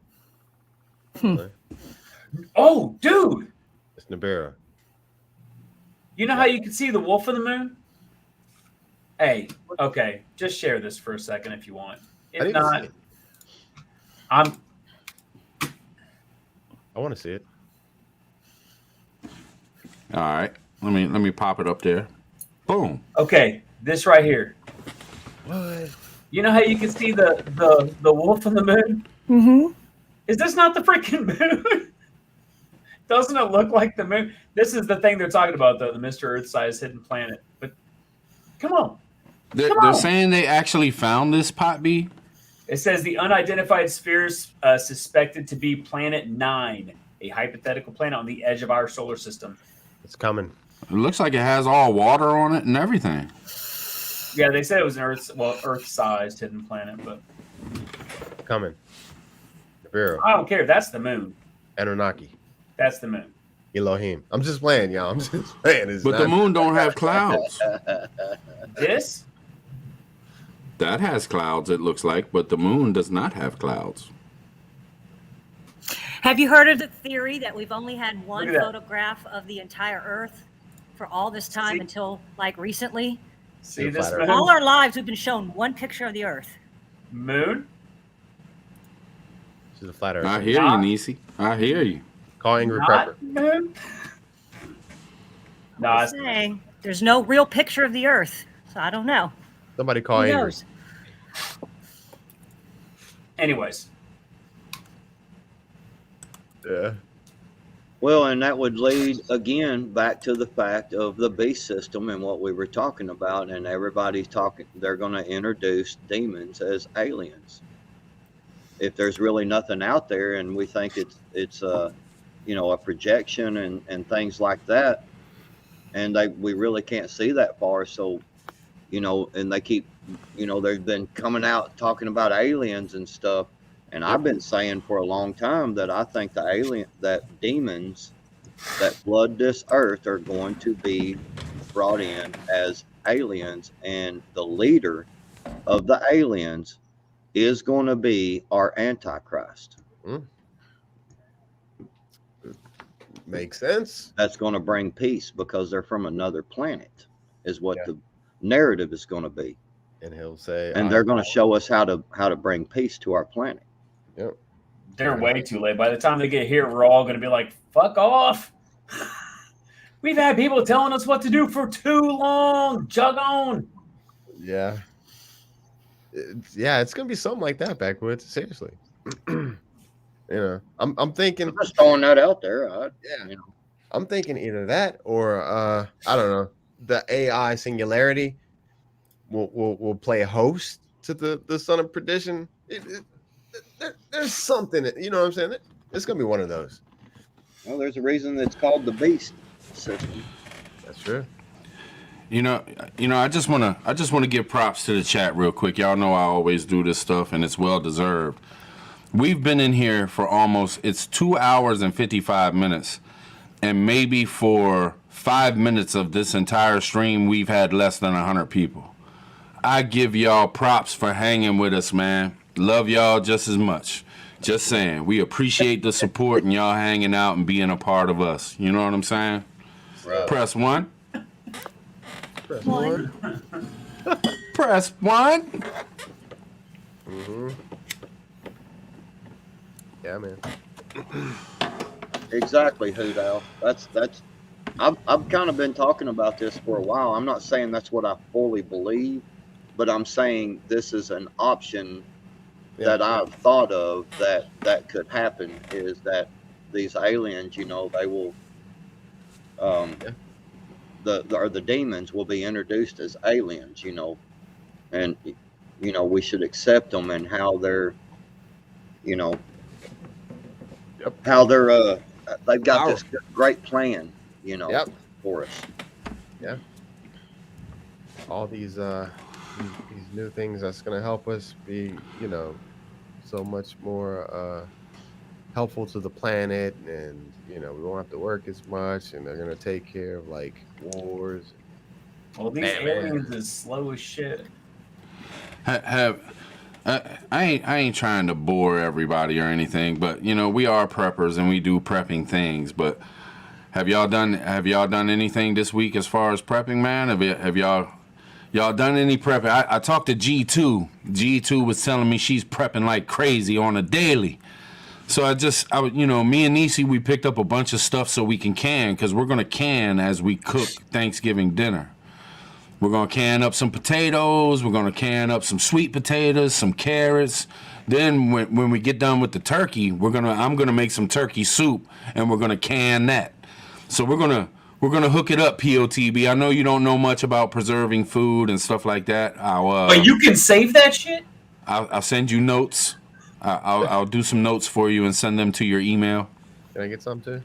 Oh, dude! It's Nibiru. You know how you can see the wolf of the moon? Hey, okay, just share this for a second if you want. I If need to not, see it. I'm I want to see it. All right, let me pop it up there. Boom. okay. This right here. What? You know how you can see the wolf on the moon? Mm-hmm. Is this not the freaking moon? Doesn't it look like the moon? This is the thing they're talking about, though, the Mr. Earth-sized hidden planet. But come on. They're saying they actually found this, Pot B. It says the unidentified sphere is suspected to be Planet 9, a hypothetical planet on the edge of our solar system. It's coming. It looks like it has all water on it and everything. Yeah, they said it was an Earth-sized hidden planet, but Coming. Nibiru. I don't care. That's the moon. Anunnaki. That's the moon. Elohim. I'm just playing, y'all. I'm just playing. It's But the moon don't have clouds. This? That has clouds, it looks like, but the moon does not have clouds. Have you heard of the theory that we've only had one Look at that. photograph of the entire Earth for all this time See? until like recently? See The this flat moon? Earth. All our lives we've been shown one picture of the Earth. Moon? She's a flat earther. I hear you, Nisi. I hear you. Call Angry Not- Prepper. No, I'm it's- saying there's no real picture of the Earth, so I don't know. Somebody call Who Angry. knows? anyways. Yeah. Well, and that would lead again back to the fact of the beast system and what we were talking about. And everybody's talking, they're going to introduce demons as aliens. If there's really nothing out there, and we think it's a projection and things like that, and we really can't see that far. So, and they keep, they've been coming out talking about aliens and stuff. And I've been saying for a long time that I think that demons that flood this earth are going to be brought in as aliens, and the leader of the aliens is going to be our Antichrist. Makes sense. That's going to bring peace because they're from another planet, is what the narrative is going to be. And he'll say, and they're going to show us how to bring peace to our planet. Yep. They're way too late. By the time they get here, we're all going to be like, fuck off. We've had people telling us what to do for too long. Jug on. Yeah. It's going to be something like that, Backwoods. Seriously. I'm thinking. I'm just throwing that out there. I'm thinking either that or, I don't know, the AI singularity will play a host to the Son of Perdition. There's something, you know what I'm saying? It's gonna be one of those. Well, there's a reason it's called the beast system. That's true. I just wanna give props to the chat real quick. Y'all know I always do this stuff, and it's well deserved. We've been in here for it's 2 hours and 55 minutes, and maybe for 5 minutes of this entire stream, we've had less than 100 people. I give y'all props for hanging with us, man. Love y'all just as much. Just saying, we appreciate the support and y'all hanging out and being a part of us. You know what I'm saying? Right. Press 1. Press 1. Press 1. Mm-hmm. Yeah, man. Exactly, Hoodal. That's. I've kind of been talking about this for a while. I'm not saying that's what I fully believe, but I'm saying this is an option that I've thought of that could happen, is that these aliens, they will, the demons will be introduced as aliens, and, we should accept them and how they're, how they're, they've got this great plan, for us. Yeah. All these new things that's going to help us be, so much more helpful to the planet, and we won't have to work as much, and they're going to take care of like wars. Well, these aliens is slow as shit. I ain't trying to bore everybody or anything, but we are preppers and we do prepping things. But have y'all done anything this week as far as prepping, man? Have y'all done any prepping? I talked to G2. G2 was telling me she's prepping like crazy on a daily. So me and Nisi, we picked up a bunch of stuff so we can because we're gonna can as we cook Thanksgiving dinner. We're going to can up some potatoes. We're going to can up some sweet potatoes, some carrots. Then when we get done with the turkey, I'm going to make some turkey soup, and we're going to can that. So we're going to hook it up, POTB. I know you don't know much about preserving food and stuff like that. But you can save that shit? I'll send you notes. I'll do some notes for you and send them to your email. Can I get some too?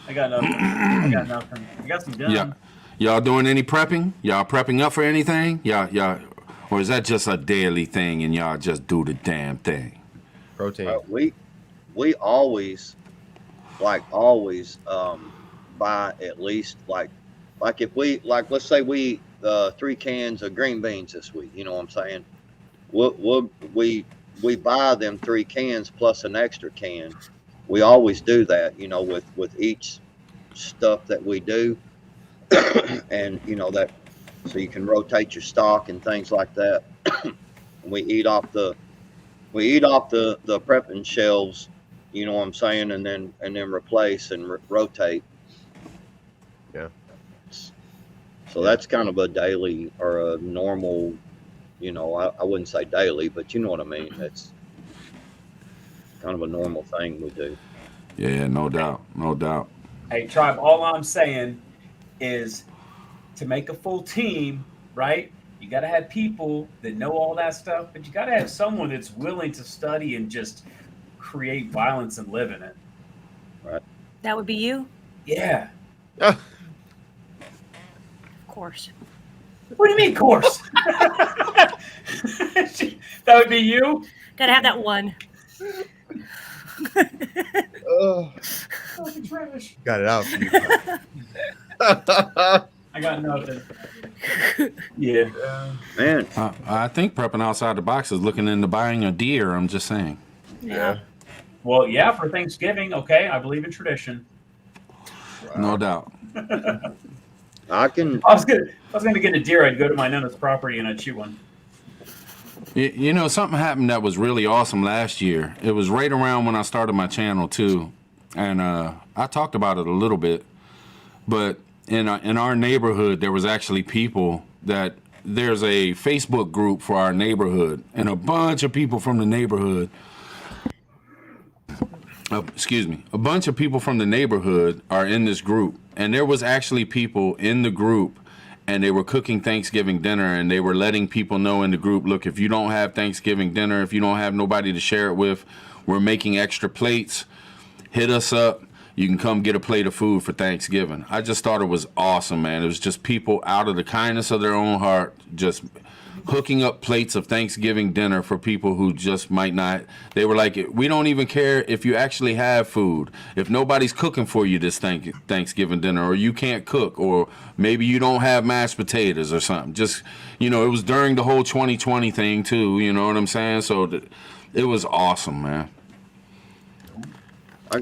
I got nothing. I got some done. Yeah. Y'all doing any prepping? Y'all prepping up for anything? Y'all, or is that just a daily thing and y'all just do the damn thing? Protein. We always buy at least like if we let's say we 3 cans of green beans this week. You know what I'm saying? We buy them 3 cans plus an extra can. We always do that. With each stuff that we do. And that, so you can rotate your stock and things like that. We eat off the prepping shelves You know what I'm saying? And then replace and rotate. Yeah. So that's kind of a daily or a normal, you know, I wouldn't say daily, but you know what I mean. That's kind of a normal thing we do. Yeah, no doubt, no doubt. Hey, Tribe, all I'm saying is to make a full team, right? You got to have people that know all that stuff, but you got to have someone that's willing to study and just create violence and live in it. Right. That would be you? Yeah. Of course. What do you mean, course? That would be you? Gotta have that one. Got it out for you. I got nothing. Yeah. Man. I think prepping outside the box is looking into buying a deer. I'm just saying. Yeah. Well, yeah, for Thanksgiving, okay. I believe in tradition. No doubt. I was gonna get a deer. I'd go to my nana's property and I'd shoot one. You know, something happened that was really awesome last year. It was right around when I started my channel too, and I talked about it a little bit. But in our neighborhood, there was actually people that there's a Facebook group for our neighborhood, and a bunch of people from the neighborhood. A bunch of people from the neighborhood are in this group, and there was actually people in the group, and they were cooking Thanksgiving dinner, and they were letting people know in the group, look, if you don't have Thanksgiving dinner, if you don't have nobody to share it with, we're making extra plates. Hit us up. You can come get a plate of food for Thanksgiving. I just thought it was awesome, man. It was just people out of the kindness of their own heart just hooking up plates of Thanksgiving dinner for people who just might not. They were like, we don't even care if you actually have food. If nobody's cooking for you this Thanksgiving dinner, or you can't cook, or maybe you don't have mashed potatoes or something. Just, you know, it was during the whole 2020 thing too, you know what I'm saying? So it was awesome, man.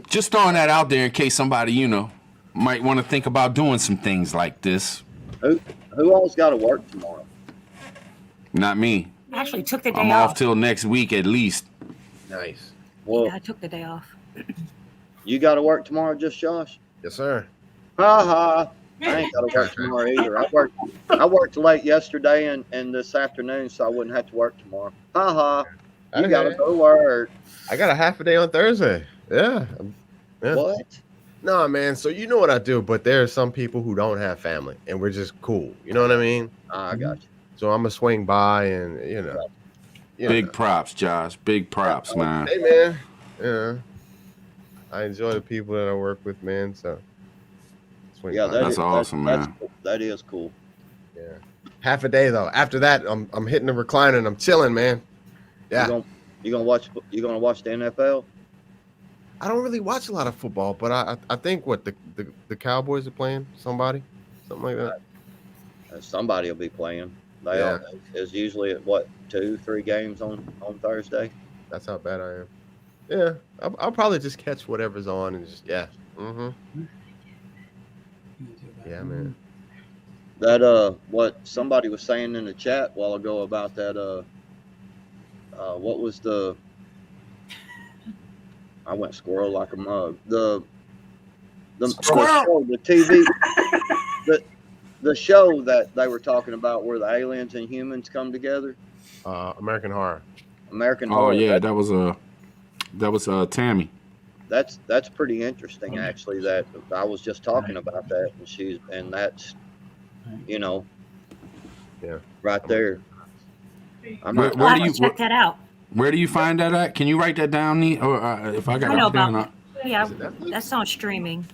Just throwing that out there in case somebody, you know, might want to think about doing some things like this. Who all's got to work tomorrow? Not me. I actually took the day I'm off. off till next week at least. Nice. Well, Yeah, I took the day off. you got to work tomorrow, just Josh? Yes, sir. Ha ha. I ain't got to work tomorrow either. I worked late yesterday and this afternoon, so I wouldn't have to work tomorrow. Ha ha. You got to go to work. I got a half a day on Thursday. Yeah. What? No, man. So you know what I do, but there are some people who don't have family, and we're just cool. You know what I mean? I got you. So I'm gonna swing by, and you know. Big props, Josh. Big props, man. Hey, man. Yeah. I enjoy the people that I work with, man. So. Swing by. That's awesome, man. That is cool. Yeah. Half a day though. After that, I'm hitting the recliner and I'm chilling, man. Yeah. You gonna watch the NFL? I don't really watch a lot of football, but I think the Cowboys are playing something like that. Somebody will be playing. It's usually at 2-3 games on Thursday. That's how bad I am. Yeah, I'll probably just catch whatever's on and just Yeah, man. That what somebody was saying in the chat a while ago about that what was the I went squirrel like a mug. The show, the TV, the show that they were talking about where the aliens and humans come together. American Horror. American Oh Horror. yeah, that was Tammy. That's pretty interesting actually. That I was just talking about that, and that's you know, right there. Where do you check that out? Where do you find that at? Can you write that down, or if I got I know it down? about. Yeah, that's on streaming.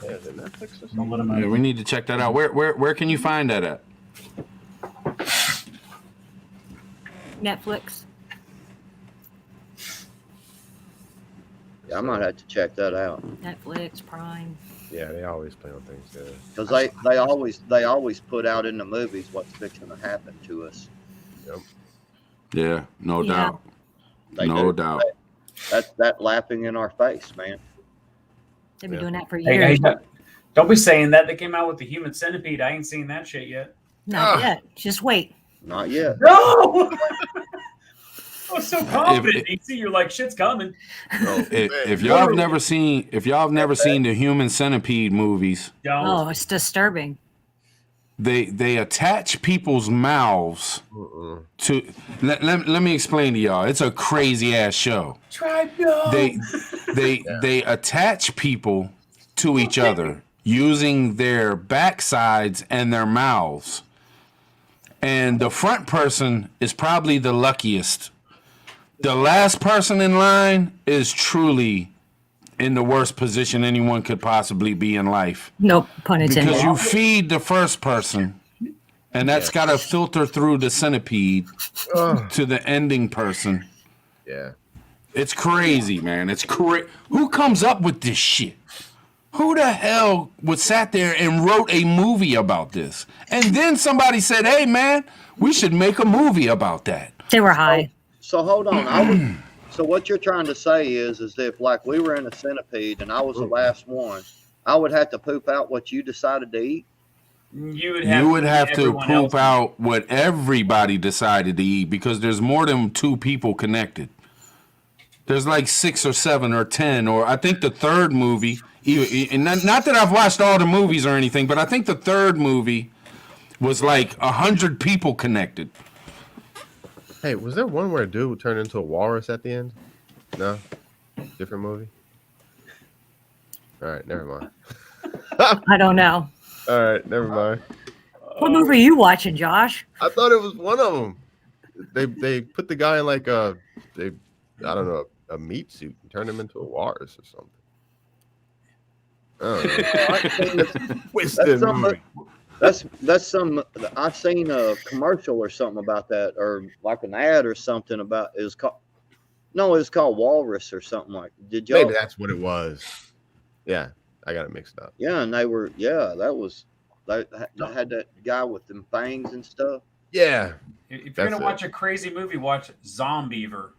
Yeah, we need to check that out. Where can you find that at? Netflix. Yeah, I might have to check that out. Netflix, Prime. Yeah, they always play on things. Because they always put out in the movies what's fixing to happen to us. Yep. Yeah, no doubt. They No do. doubt. That's that laughing in our face, man. They've been doing that for Hey, years. don't be saying that. They came out with the Human Centipede. I ain't seen that shit yet. Not yet. Just wait. Not yet. No. was so confident, DC. You're like, shit's coming. If y'all have never seen the Human Centipede movies, Oh, it's disturbing. they attach people's mouths to. Let me explain to y'all. It's a crazy ass show. Tribe, no. They attach people to each other using their backsides and their mouths. And the front person is probably the luckiest. The last person in line is truly in the worst position anyone could possibly be in life. Nope, pun intended. Because you feed the first person, and that's got to filter through the centipede to the ending person. Yeah. It's crazy, man. It's crazy. Who comes up with this shit? Who the hell sat there and wrote a movie about this? And then somebody said, hey, man, we should make a movie about that. They were high. So hold on. So what you're trying to say is if like we were in a centipede and I was the last one, I would have to poop out what you decided to eat? You would have to poop out what everybody decided to eat because there's more than 2 people connected. There's like 6 or 7 or 10, or I think the third movie, and not that I've watched all the movies or anything, but I think the third movie was like 100 people connected. Hey, was there one where a dude turned into a walrus at the end? No? Different movie? All right, never mind. I don't know. All right, never mind. What movie are you watching, Josh? I thought it was one of them. They put the guy in like I don't know, a meat suit and turned him into a walrus or something. That's some. I've seen a commercial or something about that, or like an ad or something about. It was called Walrus or something like. Did y'all? Maybe that's what it was. Yeah, I got it mixed up. Yeah, and they were. Yeah, that was. They had that guy with them fangs and stuff. Yeah. If you're gonna watch a crazy movie, watch Zombiever.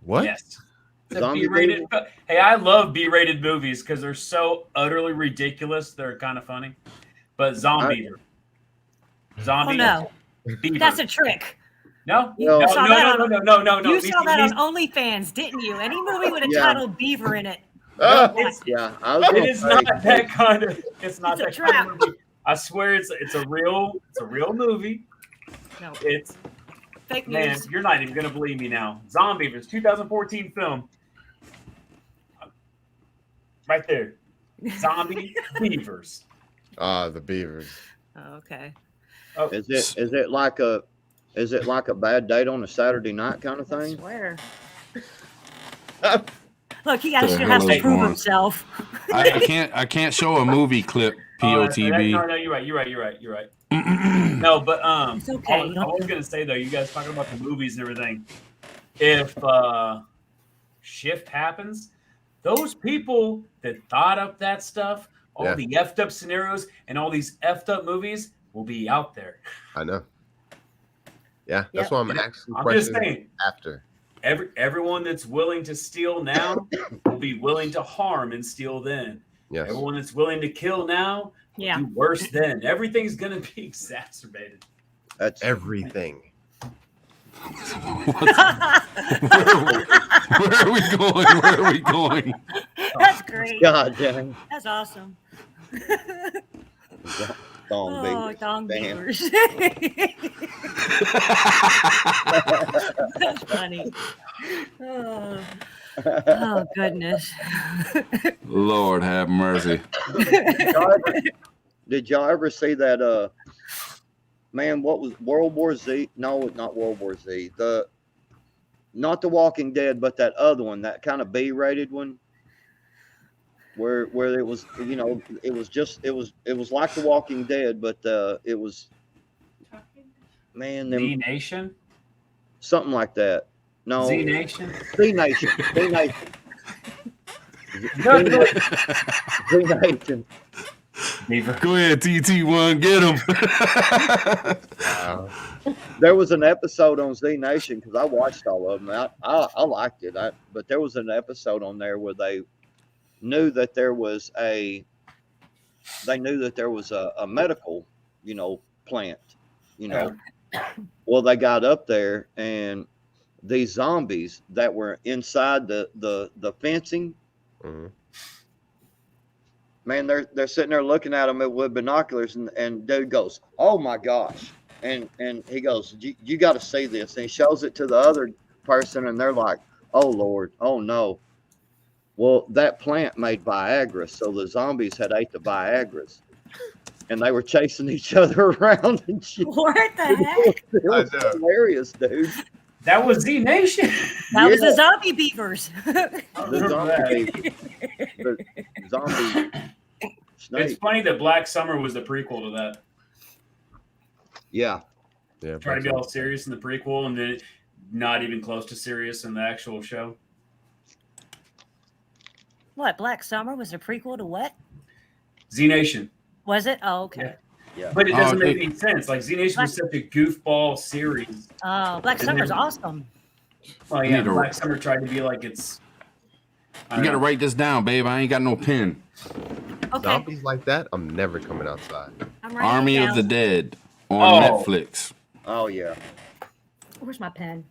What? Yes. B-rated. Hey, I love B-rated movies because they're so utterly ridiculous. They're kind of funny. But Zombiever. Oh no, that's a trick. No, no. You saw that on OnlyFans, didn't you? Any movie with a title Beaver in it. It is not that kind of. It's not that kind of movie. I swear, it's a real movie. No, it's fake news. Man, you're not even gonna believe me now. Zombiever's 2014 film. Right there, Zombie Beavers. The Beavers. Oh, okay. Oh, is it like a bad date on a Saturday night kind of thing? I swear. Look, he has to prove himself. I can't show a movie clip. POTB. No, you're right. No, but it's okay. I was gonna say though, you guys talking about the movies and everything. If shift happens, those people that thought up that stuff, all the effed up scenarios and all these effed up movies will be out there. I know. Yeah, that's why I'm asking I'm questions just saying, after. Everyone that's willing to steal now will be willing to harm and steal then. Yes. Everyone that's willing to kill now will do worse then. Everything's going to be exacerbated. That's everything. Where are we going? Where are we going? That's great. God dang. That's awesome. Dong beavers. That's funny. Oh goodness. Lord have mercy. Did y'all ever see that man, what was World War Z? No, not World War Z. Not The Walking Dead, but that other one, that kind of B-rated one. Where it was, it was like The Walking Dead, but it was, man, Z Nation, something like that. No, Z Nation, Z Nation, Z Nation, Z Nation. Go ahead, TT1, get him. There was an episode on Z Nation because I watched all of them. I liked it, but there was an episode on there where they knew that there was a medical, plant, Well, they got up there, and these zombies that were inside the fencing, man, they're sitting there looking at them with binoculars, and dude goes, "Oh my gosh!" And he goes, "You got to see this," and he shows it to the other person, and they're like, "Oh Lord, oh no." Well, that plant made Viagra, so the zombies had ate the Viagras, and they were chasing each other around and shit. What the heck? It was hilarious, dude. That was Z Nation. That was the zombie beavers. The zombie, the zombie snake. It's funny that Black Summer was the prequel to that. Yeah. Yeah. Trying to be all serious in the prequel, and then not even close to serious in the actual show. What, Black Summer was a prequel to what? Z Nation. Was it? Oh, okay. Yeah. Yeah. But it doesn't make any sense. Like Z Nation was such a goofball series. Oh, Black Summer's awesome. Well, yeah, Black Summer tried to be like it's. You got to write this down, babe. I ain't got no pen. Okay. Zombies like that, I'm never coming outside. Army of the Dead on Netflix. Oh yeah. Where's my pen?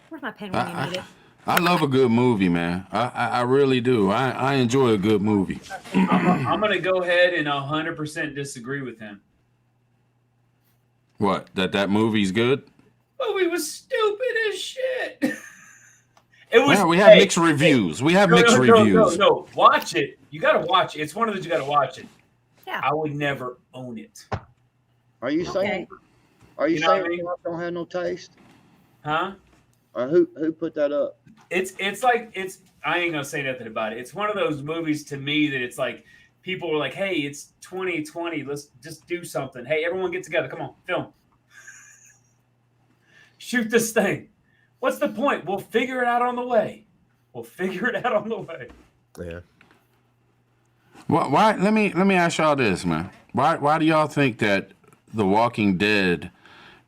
Where's my pen when you need it? I love a good movie, man. I really do. I enjoy a good movie. I'm going to go ahead and 100% disagree with him. What? That movie's good? Movie was stupid as shit. It was. Yeah, we have mixed reviews. We have mixed reviews. No. Watch it. You got to watch it. It's one of those you got to watch it. Yeah. I would never own it. Are you saying? Are you saying I don't have no taste? Huh? Who put that up? It's like I ain't gonna say nothing about it. It's one of those movies to me that it's like people are like, hey, it's 2020, let's just do something. Hey, everyone get together. Come on, film. Shoot this thing. What's the point? We'll figure it out on the way. Yeah. Why? Let me ask y'all this, man. Why do y'all think that The Walking Dead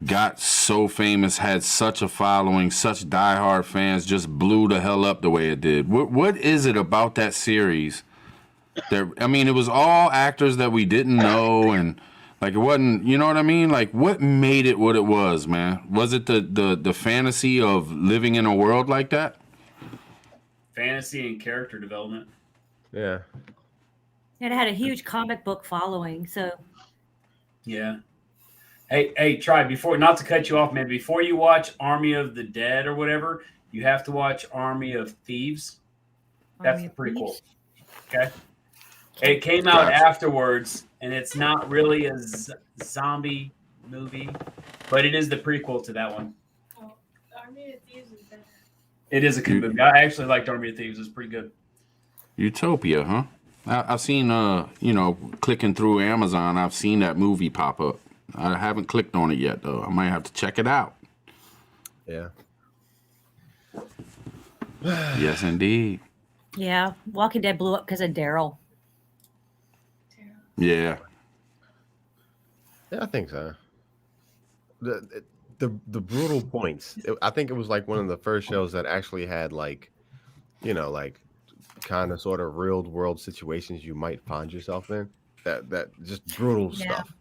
got so famous, had such a following, such diehard fans, just blew the hell up the way it did? What is it about that series? I mean, it was all actors that we didn't know, and like it wasn't, you know what I mean? Like, what made it what it was, man? Was it the fantasy of living in a world like that? Fantasy and character development. Yeah. And it had a huge comic book following, so. Yeah. Hey, try before, not to cut you off, man. Before you watch Army of the Dead or whatever, you have to watch Army of Thieves. That's the prequel. Okay. It came out afterwards, and it's not really a zombie movie, but it is the prequel to that one. Army of Thieves is better. It is a good movie. I actually liked Army of Thieves. It's pretty good. Utopia, huh? I've seen, clicking through Amazon, I've seen that movie pop up. I haven't clicked on it yet, though. I might have to check it out. Yeah. Yes, indeed. Yeah, Walking Dead blew up because of Daryl. Yeah. Yeah, I think so. The brutal points. I think it was like one of the first shows that actually had like kind of sort of real world situations you might find yourself in. That just brutal stuff.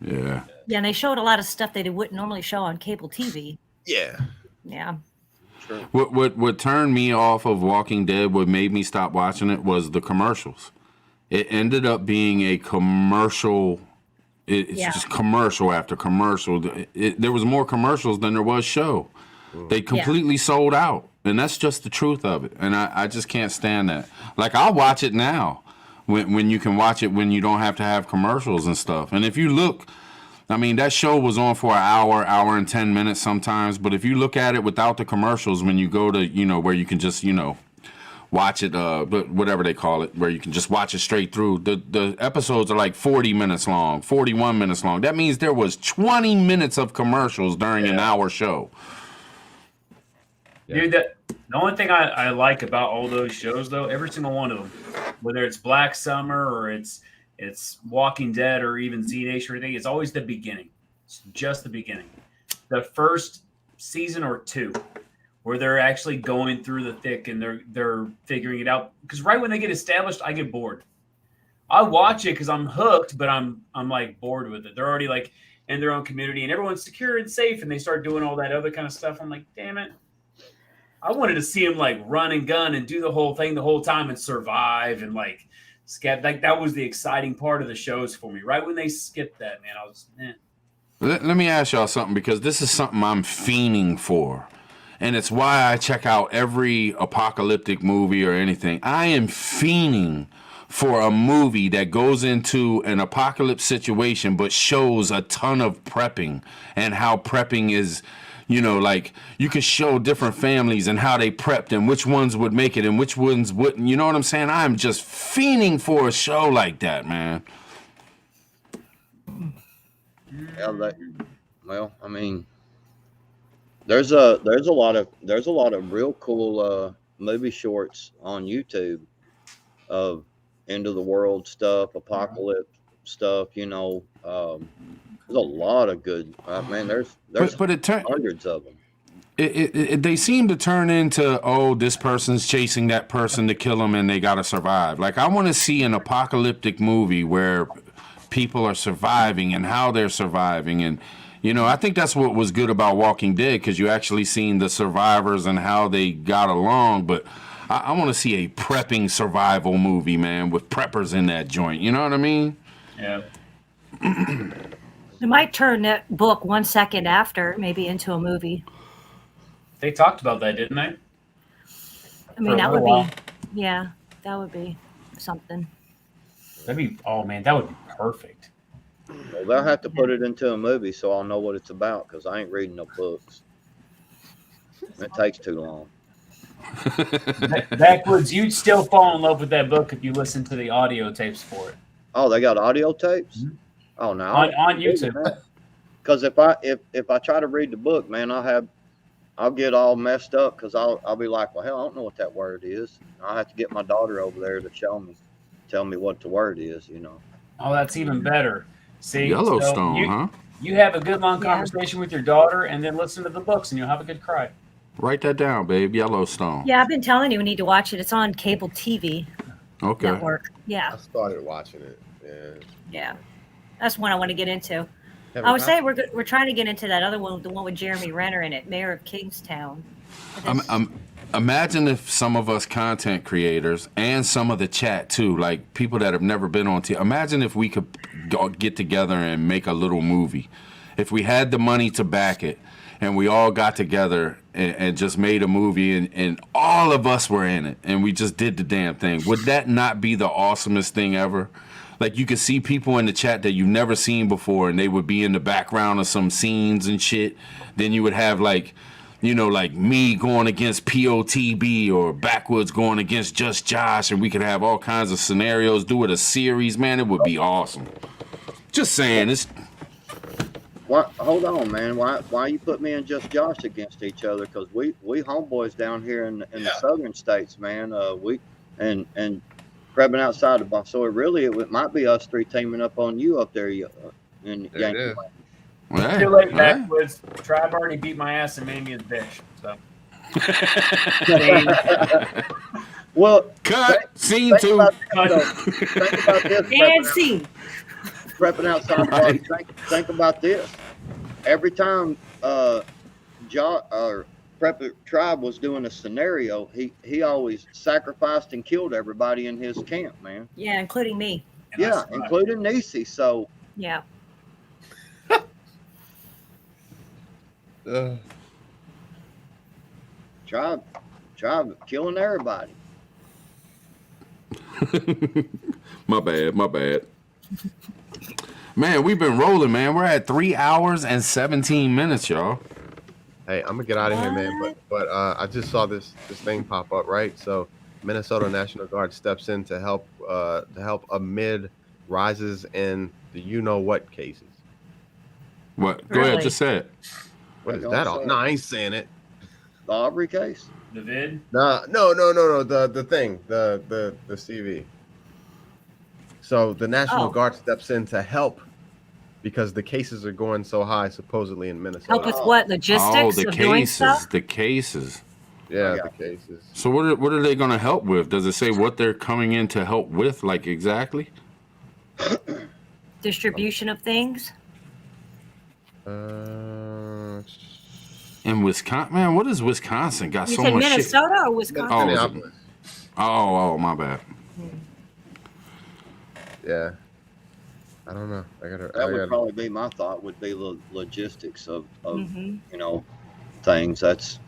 Yeah. Yeah, and they showed a lot of stuff that they wouldn't normally show on cable TV. Yeah. Yeah. Sure. What turned me off of Walking Dead, what made me stop watching it, was the commercials. It ended up being a commercial. It's just commercial after commercial. There was more commercials than there was show. They completely sold out, and that's just the truth of it. And I just can't stand that. Like, I'll watch it now when you can watch it when you don't have to have commercials and stuff. And if you look, I mean, that show was on for an hour and 10 minutes sometimes. But if you look at it without the commercials, when you go to, where you can just, watch it, whatever they call it, where you can just watch it straight through. The episodes are like 40 minutes long, 41 minutes long. That means there was 20 minutes of commercials during an hour show. Dude, the only thing I like about all those shows, though, every single one of them, whether it's Black Summer or it's Walking Dead or even Z Nation or anything, it's always the beginning. It's just the beginning. The first season or two, where they're actually going through the thick and they're figuring it out. Because right when they get established, I get bored. I watch it because I'm hooked, but I'm like bored with it. They're already like, in their own community, and everyone's secure and safe, and they start doing all that other kind of stuff. I'm like, damn it. I wanted to see him like run and gun and do the whole thing the whole time and survive and like like that was the exciting part of the shows for me. Right when they skipped that, man, I was Let me ask y'all something, because this is something I'm fiending for. And it's why I check out every apocalyptic movie or anything. I am fiending for a movie that goes into an apocalypse situation but shows a ton of prepping and how prepping is, you know, like you could show different families and how they prepped and which ones would make it and which ones wouldn't. You know what I'm saying? I'm just fiending for a show like that, man. Yeah, well, I mean, there's a lot of real cool movie shorts on YouTube of end of the world stuff, apocalypse stuff. You know, there's a lot of good. Man, there's hundreds of them. They seem to turn into, oh, this person's chasing that person to kill them and they got to survive. Like, I want to see an apocalyptic movie where people are surviving and how they're surviving. And, you know, I think that's what was good about Walking Dead, because you actually seen the survivors and how they got along. But I want to see a prepping survival movie, man, with preppers in that joint. You know what I mean? Yeah. They might turn that book 1 second after maybe into a movie. They talked about that, didn't they? I mean, that would be, yeah, that would be something. That'd be, oh man, that would be perfect. Well, they'll have to put it into a movie so I'll know what it's about, because I ain't reading no books. It takes too long. Backwoods, you'd still fall in love with that book if you listen to the audio tapes for it. Oh, they got audio tapes? Mm-hmm. Oh, no. On YouTube. Because if I try to read the book, man, I'll get all messed up, because I'll be like, well, hell, I don't know what that word is. I'll have to get my daughter over there to tell me what the word is, you know. Oh, that's even better. See, Yellowstone, huh? You have a good long conversation with your daughter, and then listen to the books, and you'll have a good cry. Write that down, babe. Yellowstone. Yeah, I've been telling you we need to watch it. It's on cable TV Okay. network. Yeah. I started watching it. Yeah. That's one I want to get into. Haven't I would say got- we're trying to get into that other one, the one with Jeremy Renner in it, Mayor of Kingstown. Imagine if some of us content creators and some of the chat too, like people that have never been on TV, imagine if we could get together and make a little movie. If we had the money to back it and we all got together and just made a movie and all of us were in it and we just did the damn thing, would that not be the awesomest thing ever? Like, you could see people in the chat that you've never seen before and they would be in the background of some scenes and shit. Then you would have, like, you know, like me going against POTB or Backwoods going against Just Josh, and we could have all kinds of scenarios, do it a series, man. It would be awesome. Just saying. Hold on, man. Why you put me and Just Josh against each other? Because we homeboys down here in the southern states, man. We and grabbing outside the box. So it might be us three teaming up on you up there in Yankee Land. Too late, Backwoods. Tribe already beat my ass and made me his bitch. So. Well, cut. Scene two. Think about this. And scene. Prepping outside the box. Think about this. Every time Prepper Tribe was doing a scenario, he always sacrificed and killed everybody in his camp, man. Yeah, including me. Yeah, including Nisi. So yeah. Tribe killing everybody. My bad. Man, we've been rolling, man. We're at 3 hours and 17 minutes, y'all. Hey, I'm gonna get out of here, man. But I just saw this thing pop up, right? So Minnesota National Guard steps in to help amid rises in the you-know-what cases. What? Go ahead, just say it. What is that all? No, I ain't saying it. The Aubrey case? The vid? No. The thing, the CV. So the National Guard steps in to help because the cases are going so high, supposedly in Minnesota. Help with what? Logistics of doing stuff? The cases. Yeah, the cases. So what are they going to help with? Does it say what they're coming in to help with, like exactly? Distribution of things? In Wisconsin, man, what is Wisconsin? Got You so said much shit. Minnesota or Wisconsin? Oh, Minneapolis. oh, my bad. Yeah. I don't know. That would probably be my thought. Would be the logistics of Mm-hmm. you know, things. That's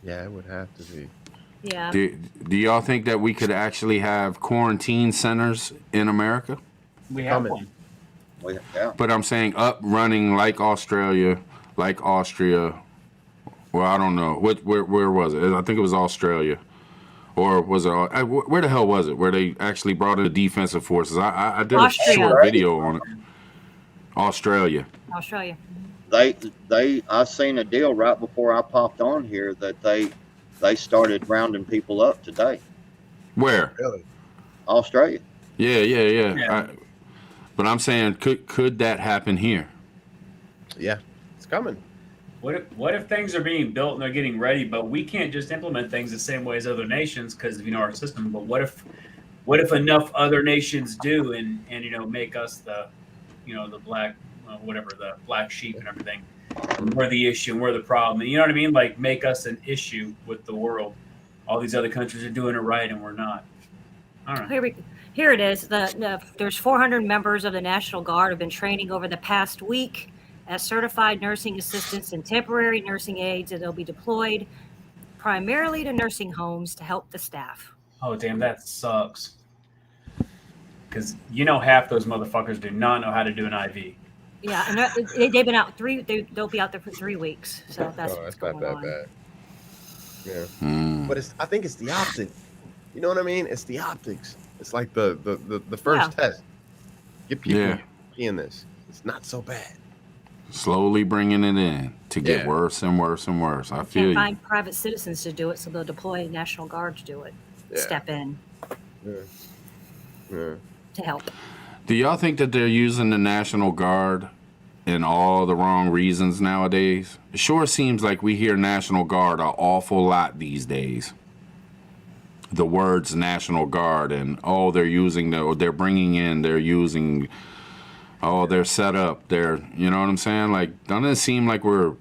Yeah, it would have to be. Yeah. Do y'all think that we could actually have quarantine centers in America? We have Coming. one. yeah. But I'm saying up running like Australia, like Austria. Well, I don't know. Where was it? I think it was Australia. Or was it? Where the hell was it? Where they actually brought in the defensive forces? I did Austria. a short video on it. Australia. Australia. I seen a deal right before I popped on here that they started rounding people up today. Where? Really? Australia. Yeah. But I'm saying, could that happen here? Yeah, it's coming. What if things are being built and they're getting ready, but we can't just implement things the same way as other nations because of our system? But what if enough other nations do and make us the the black whatever, the black sheep and everything? We're the issue and we're the problem. You know what I mean? Like make us an issue with the world. All these other countries are doing it right and we're not. I don't know. Here it is. There's 400 members of the National Guard have been training over the past week as certified nursing assistants and temporary nursing aides, and they'll be deployed primarily to nursing homes to help the staff. Oh, damn, that sucks. Because half those motherfuckers do not know how to do an IV. Yeah, and they've been out they'll be out there for 3 weeks. So that's what's not going that on. bad. Yeah. But I think it's the optics. You know what I mean? It's the optics. It's like the first test. Get people in this. It's not so bad. Slowly bringing it in to get worse and worse and worse. I feel Can't you. find private citizens to do it, so they'll deploy National Guard to do it. Yeah. Step in Yeah. to help. Do y'all think that they're using the National Guard in all the wrong reasons nowadays? It sure seems like we hear National Guard an awful lot these days. The words National Guard and they're bringing in, they're using, they're set up, you know what I'm saying? Like, doesn't it seem like we're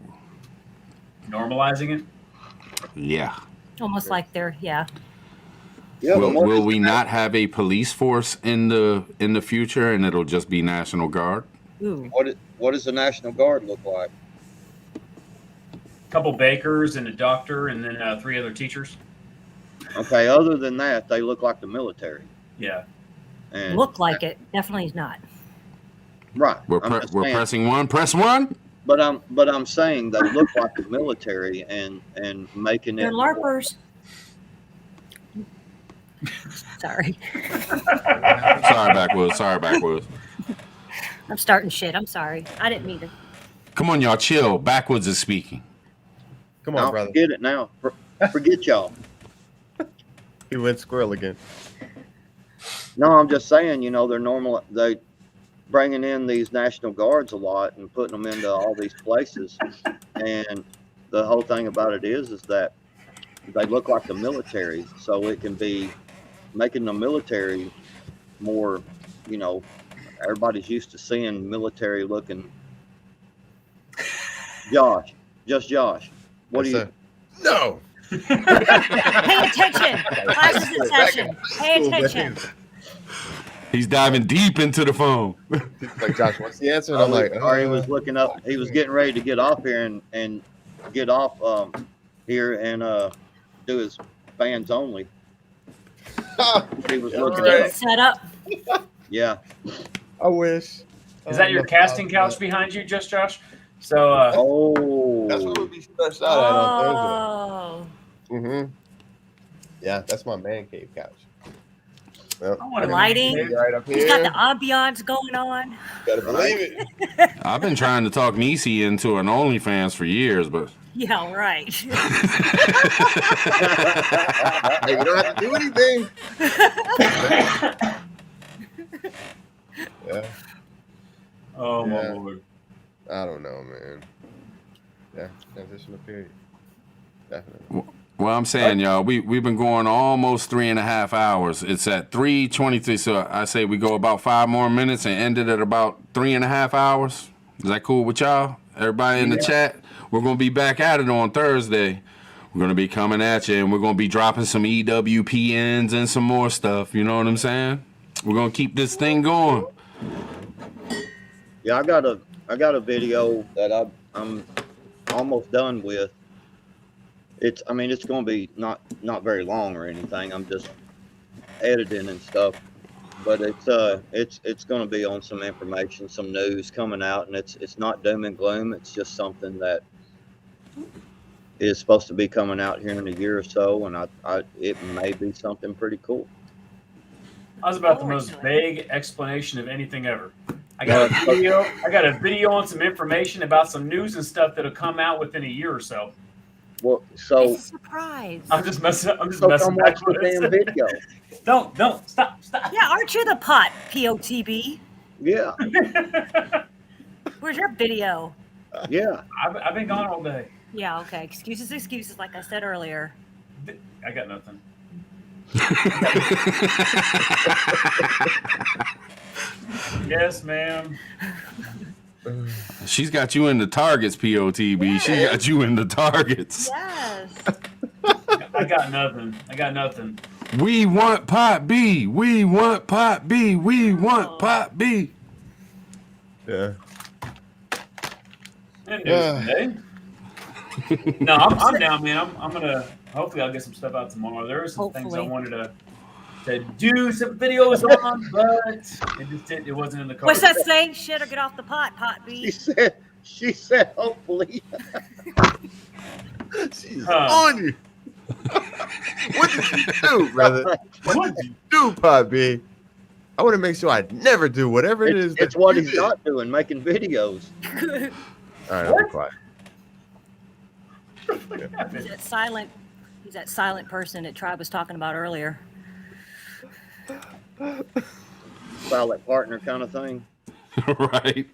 normalizing it? Yeah. Almost like they're Will we not have a police force in the future, and it'll just be National Guard? Ooh. What does the National Guard look like? A couple bakers and a doctor, and then 3 other teachers. Okay. Other than that, they look like the military. Yeah. And look like it. Definitely not. Right. We're pressing one. Press one. But I'm saying they look like the military and making They're it. LARPers. Sorry. Sorry, Backwoods. I'm starting shit. I'm sorry. I didn't mean to. Come on, y'all, chill. Backwoods is speaking. Come on, brother. Forget it now. Forget y'all. He went squirrel again. No, I'm just saying, they're normal. They bringing in these National Guards a lot and putting them into all these places. And the whole thing about it is that they look like the military. So it can be making the military more, everybody's used to seeing military looking. Josh. What do you? No. Pay attention. Class is in session. Pay attention. He's diving deep into the phone. Like, Josh, what's the answer? And I'm like, or he was looking up. He was getting ready to get off here and get off here and do his fans only. He was looking at set up. Yeah. I wish. Is that your casting couch behind you, just Josh? So. That's what would be stretched out at on Thursday. Mm-hmm. Yeah, that's my man cave couch. Well, lighting. Right up He's here. got the ambiance going on. Gotta believe it. I've been trying to talk Nisi into an OnlyFans for years, but Yeah, right. Hey, you don't have to do anything. Yeah. Oh my lord. I don't know, man. Yeah, transitional period. Definitely. well, I'm saying, y'all, we've been going almost 3.5 hours. It's at 3:23, so I say we go about 5 more minutes and end it at about 3.5 hours. Is that cool with y'all? Everybody in the chat? We're going to be back at it on Thursday. We're going to be coming at you, and we're going to be dropping some EWPNs and some more stuff. You know what I'm saying? We're going to keep this thing going. Yeah, I got a video that I'm almost done with. It's going to be not very long or anything. I'm just editing and stuff, but it's going to be on some information, some news coming out, and it's not doom and gloom. It's just something that is supposed to be coming out here in a year or so, and it may be something pretty cool. That was about the most vague explanation of anything ever. I got a video on some information about some news and stuff that'll come out within a year or so. Well, so It's a surprise. I'm just messing. I'm just so messing. come watch the damn video. Don't stop. Yeah, aren't you the pot, POTB? Yeah, Where's your video? yeah. I've been gone all day. Yeah, okay. Excuses, like I said earlier. I got nothing. Yes, ma'am. She's got you in the targets, POTB. Yes. She got you in the targets. Yes. I got nothing. We want pot B. We want pot B. We want pot B. Yeah. And news today. No, I'm down, man. I'm gonna. Hopefully, I'll get some stuff out tomorrow. There are some things I wanted to do some videos on, but it wasn't in the cards. What's that say? Shit or get off the pot, pot B. She said hopefully. She's on you. What did you do, brother? What did you do, Pot B? I want to make sure I never do whatever it is. It's what he's not doing, making videos. All right, I'll be quiet. He's that silent person that Tribe was talking about earlier. Silent partner kind of thing. Right.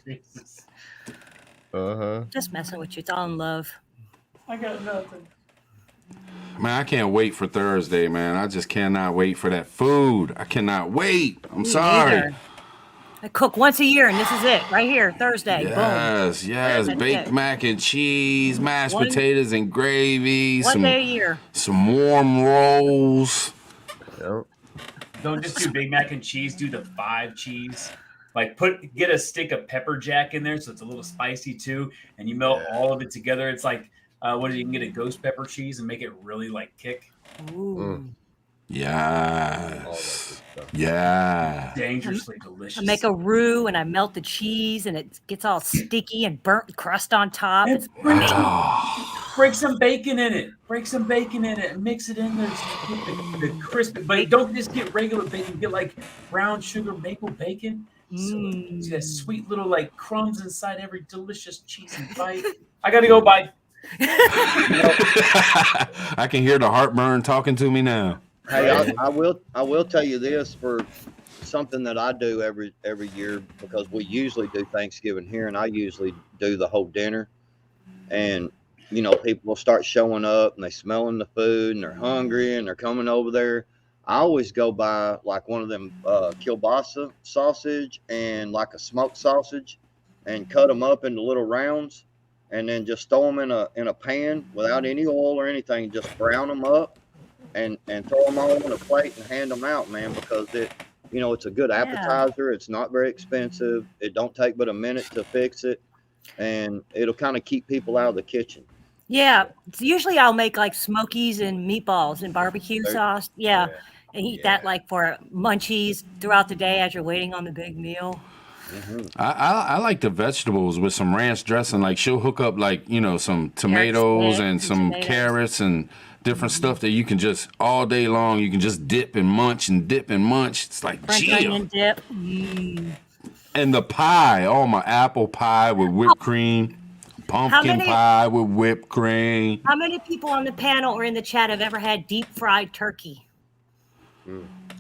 Jesus. Just messing with you. It's all in love. I got nothing. Man, I can't wait for Thursday, man. I just cannot wait for that food. I cannot wait. I'm sorry. Neither. I cook once a year, and this is it right here, Thursday. Yes, Boom. yes. That's Baked it. mac and cheese, mashed potatoes and gravy. One day a year. Some warm rolls. Yep. Don't just do Big Mac and cheese. Do the 5 cheese. Like get a stick of pepper jack in there, so it's a little spicy too, and you melt all of it together. It's like you can get a ghost pepper cheese and make it really like kick. Ooh. Yes. Yeah. Dangerously delicious. I make a roux and I melt the cheese and it gets all sticky and burnt crust on top. It's great. Break some bacon in it. And mix it in there to get the crisp. But don't just get regular bacon. Get like brown sugar maple bacon. So it's got sweet little like crumbs inside every delicious cheesy bite. I gotta go. Bye. I can hear the heartburn talking to me now. Hey, I will tell you this for something that I do every year, because we usually do Thanksgiving here, and I usually do the whole dinner. And people will start showing up and they smelling the food and they're hungry and they're coming over there. I always go buy like one of them kielbasa sausage and like a smoked sausage, and cut them up into little rounds, and then just throw them in a pan without any oil or anything. Just brown them up and throw them all on a plate and hand them out, man, because it's a good appetizer. It's not very expensive. It don't take but a minute to fix it, and it'll kind of keep people out of the kitchen. Yeah, usually I'll make like smokies and meatballs and barbecue sauce. Yeah, and eat that like for munchies throughout the day as you're waiting on the big meal. Mm-hmm. I like the vegetables with some ranch dressing. Like she'll hook up like some tomatoes and some carrots and different stuff that you can just all day long. You can just dip and munch and dip and munch. It's like French onion dip. And the pie, my apple pie with whipped cream, pumpkin pie with whipped cream. How many people on the panel or in the chat have ever had deep fried turkey?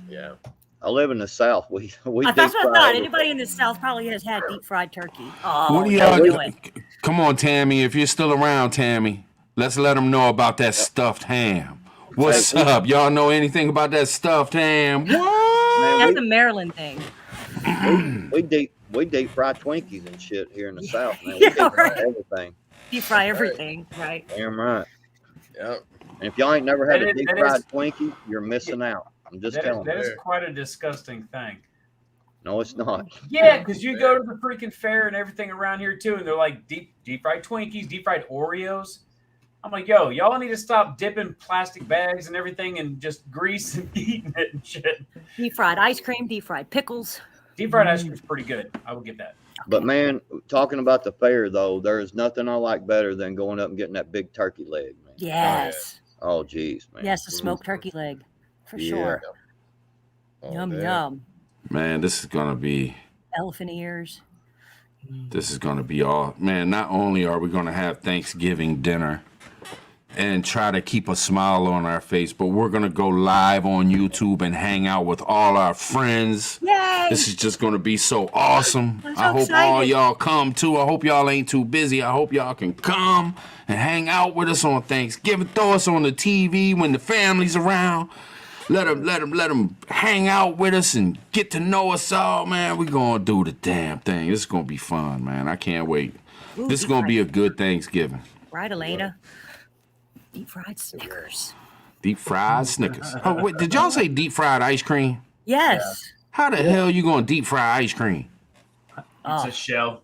Yeah, I live in the South. We That's what I thought. Anybody in the South probably has had deep fried turkey. Oh, what do y'all? Come on, Tammy. If you're still around, Tammy, let's let them know about that stuffed ham. What's up? Y'all know anything about that stuffed ham? What? That's a Maryland thing. we deep fry Twinkies and shit here in the South, man. We Yeah, deep fry right. everything. Deep fry everything, right? Damn right. Yep. And if y'all ain't never had That a is- deep that fried is- Twinkie, you're missing out. I'm just telling That you. is quite a disgusting thing. No, it's not. Yeah, because you go to the freaking fair and everything around here too, and they're like deep fried Twinkies, deep fried Oreos. I'm like, yo, y'all need to stop dipping plastic bags and everything and just grease and eating it and shit. Deep fried ice cream, deep fried pickles. Deep fried ice cream is pretty good. I will get that. But man, talking about the fair though, there is nothing I like better than going up and getting that big turkey leg, man. Yes. Oh geez, man. Yes, the smoked turkey leg. For Yeah. sure. Oh, Yum, damn. yum. Man, this is gonna be Elephant ears. all. Man, not only are we gonna have Thanksgiving dinner and try to keep a smile on our face, but we're gonna go live on YouTube and hang out with all our friends. Yay! This is just gonna be so awesome. I'm so I hope all excited. y'all come too. I hope y'all ain't too busy. I hope y'all can come and hang out with us on Thanksgiving. Throw us on the TV when the family's around. Let them hang out with us and get to know us all, man. We're gonna do the damn thing. This is gonna be fun, man. I can't wait. Ooh, This is deep gonna fried- be a good Thanksgiving. Right, Elena? Deep fried Snickers. Deep fried Snickers. Oh wait, did y'all say deep fried ice cream? Yes. How the hell you gonna deep fry ice cream? It's Oh. a shell.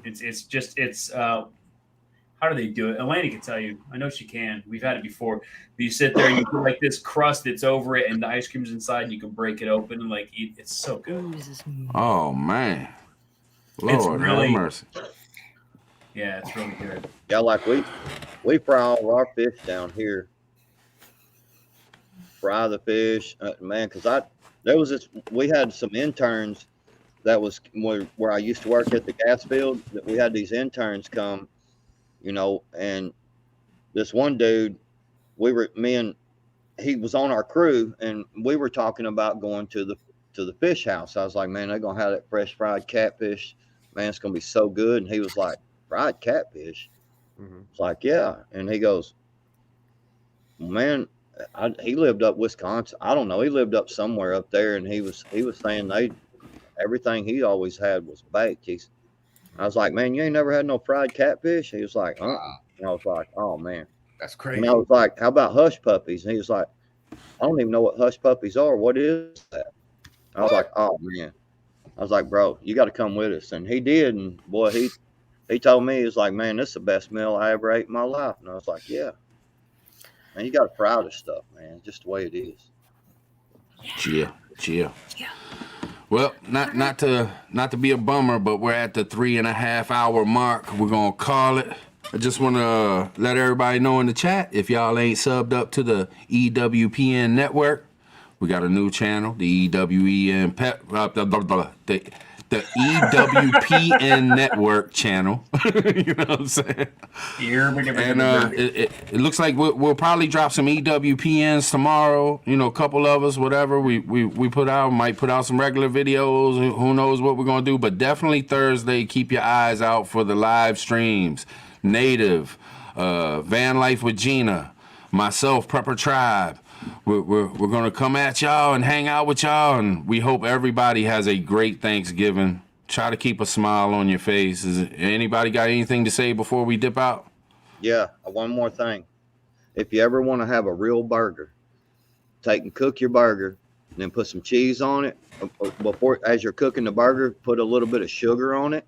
It's how do they do it? Elena can tell you. I know she can. We've had it before. You sit there, you put like this crust that's over it, and the ice cream's inside. And you can break it open and like eat. It's so good. Oh man, Lord really- have mercy. Yeah, it's really good. Yeah, like we fry all of our fish down here. Fry the fish, man. Because we had some interns that was where I used to work at the gas field. That we had these interns come, and this one dude, he was on our crew, and we were talking about going to the fish house. I was like, man, they're gonna have that fresh fried catfish. Man, it's gonna be so good. And he was like, fried catfish. It's like, yeah. And he goes, man, he lived up Wisconsin. I don't know. He lived up somewhere up there, and he was saying everything he always had was baked. I was like, man, you ain't never had no fried catfish? He was like, And I was like, oh man, That's crazy. and I was like, how about hush puppies? And he was like, I don't even know what hush puppies are. What is that? I was like, oh man. I was like, bro, you got to come with us. And he did. And boy, he told me, he was like, man, this is the best meal I ever ate in my life. And I was like, yeah. Man, you got to fry this stuff, man. Just the way it is. Yeah. Well, not to be a bummer, but we're at the 3.5 hour mark. We're gonna call it. I just want to let everybody know in the chat, if y'all ain't subbed up to the EWPN network, we got a new channel, the EWEN the EWPN network channel. You know what I'm saying? And it looks like we'll probably drop some EWPNs tomorrow. A couple of us, whatever we put out, might put out some regular videos. Who knows what we're gonna do? But definitely Thursday, keep your eyes out for the live streams. Native, Van Life with Gina, myself, Prepper Tribe. We're gonna come at y'all and hang out with y'all, and we hope everybody has a great Thanksgiving. Try to keep a smile on your face. Anybody got anything to say before we dip out? Yeah, one more thing. If you ever want to have a real burger, take and cook your burger, and then put some cheese on it. As you're cooking the burger, put a little bit of sugar on it,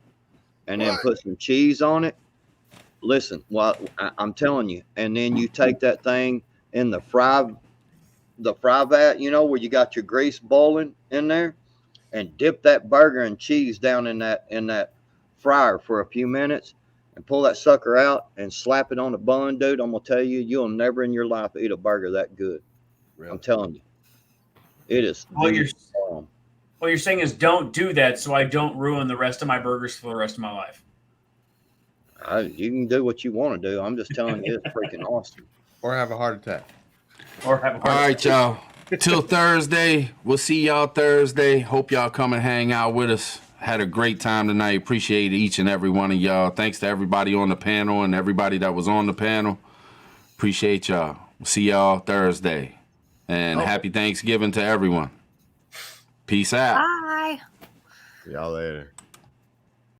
and then put some cheese on it. Listen, I'm telling you, and then you take that thing in the fry vat, where you got your grease boiling in there, and dip that burger and cheese down in that fryer for a few minutes, and pull that sucker out and slap it on the bun, dude. I'm gonna tell you, you'll never in your life eat a burger that good. Really? I'm telling you, it is. What you're saying is don't do that, so I don't ruin the rest of my burgers for the rest of my life. You can do what you want to do. I'm just telling you, it's freaking awesome. Or have a heart attack. All right, y'all. Till Thursday. We'll see y'all Thursday. Hope y'all come and hang out with us. Had a great time tonight. Appreciate each and every one of y'all. Thanks to everybody on the panel and everybody that was on the panel. Appreciate y'all. We'll see y'all Thursday. And happy Thanksgiving to everyone. Peace out. Bye. Y'all later.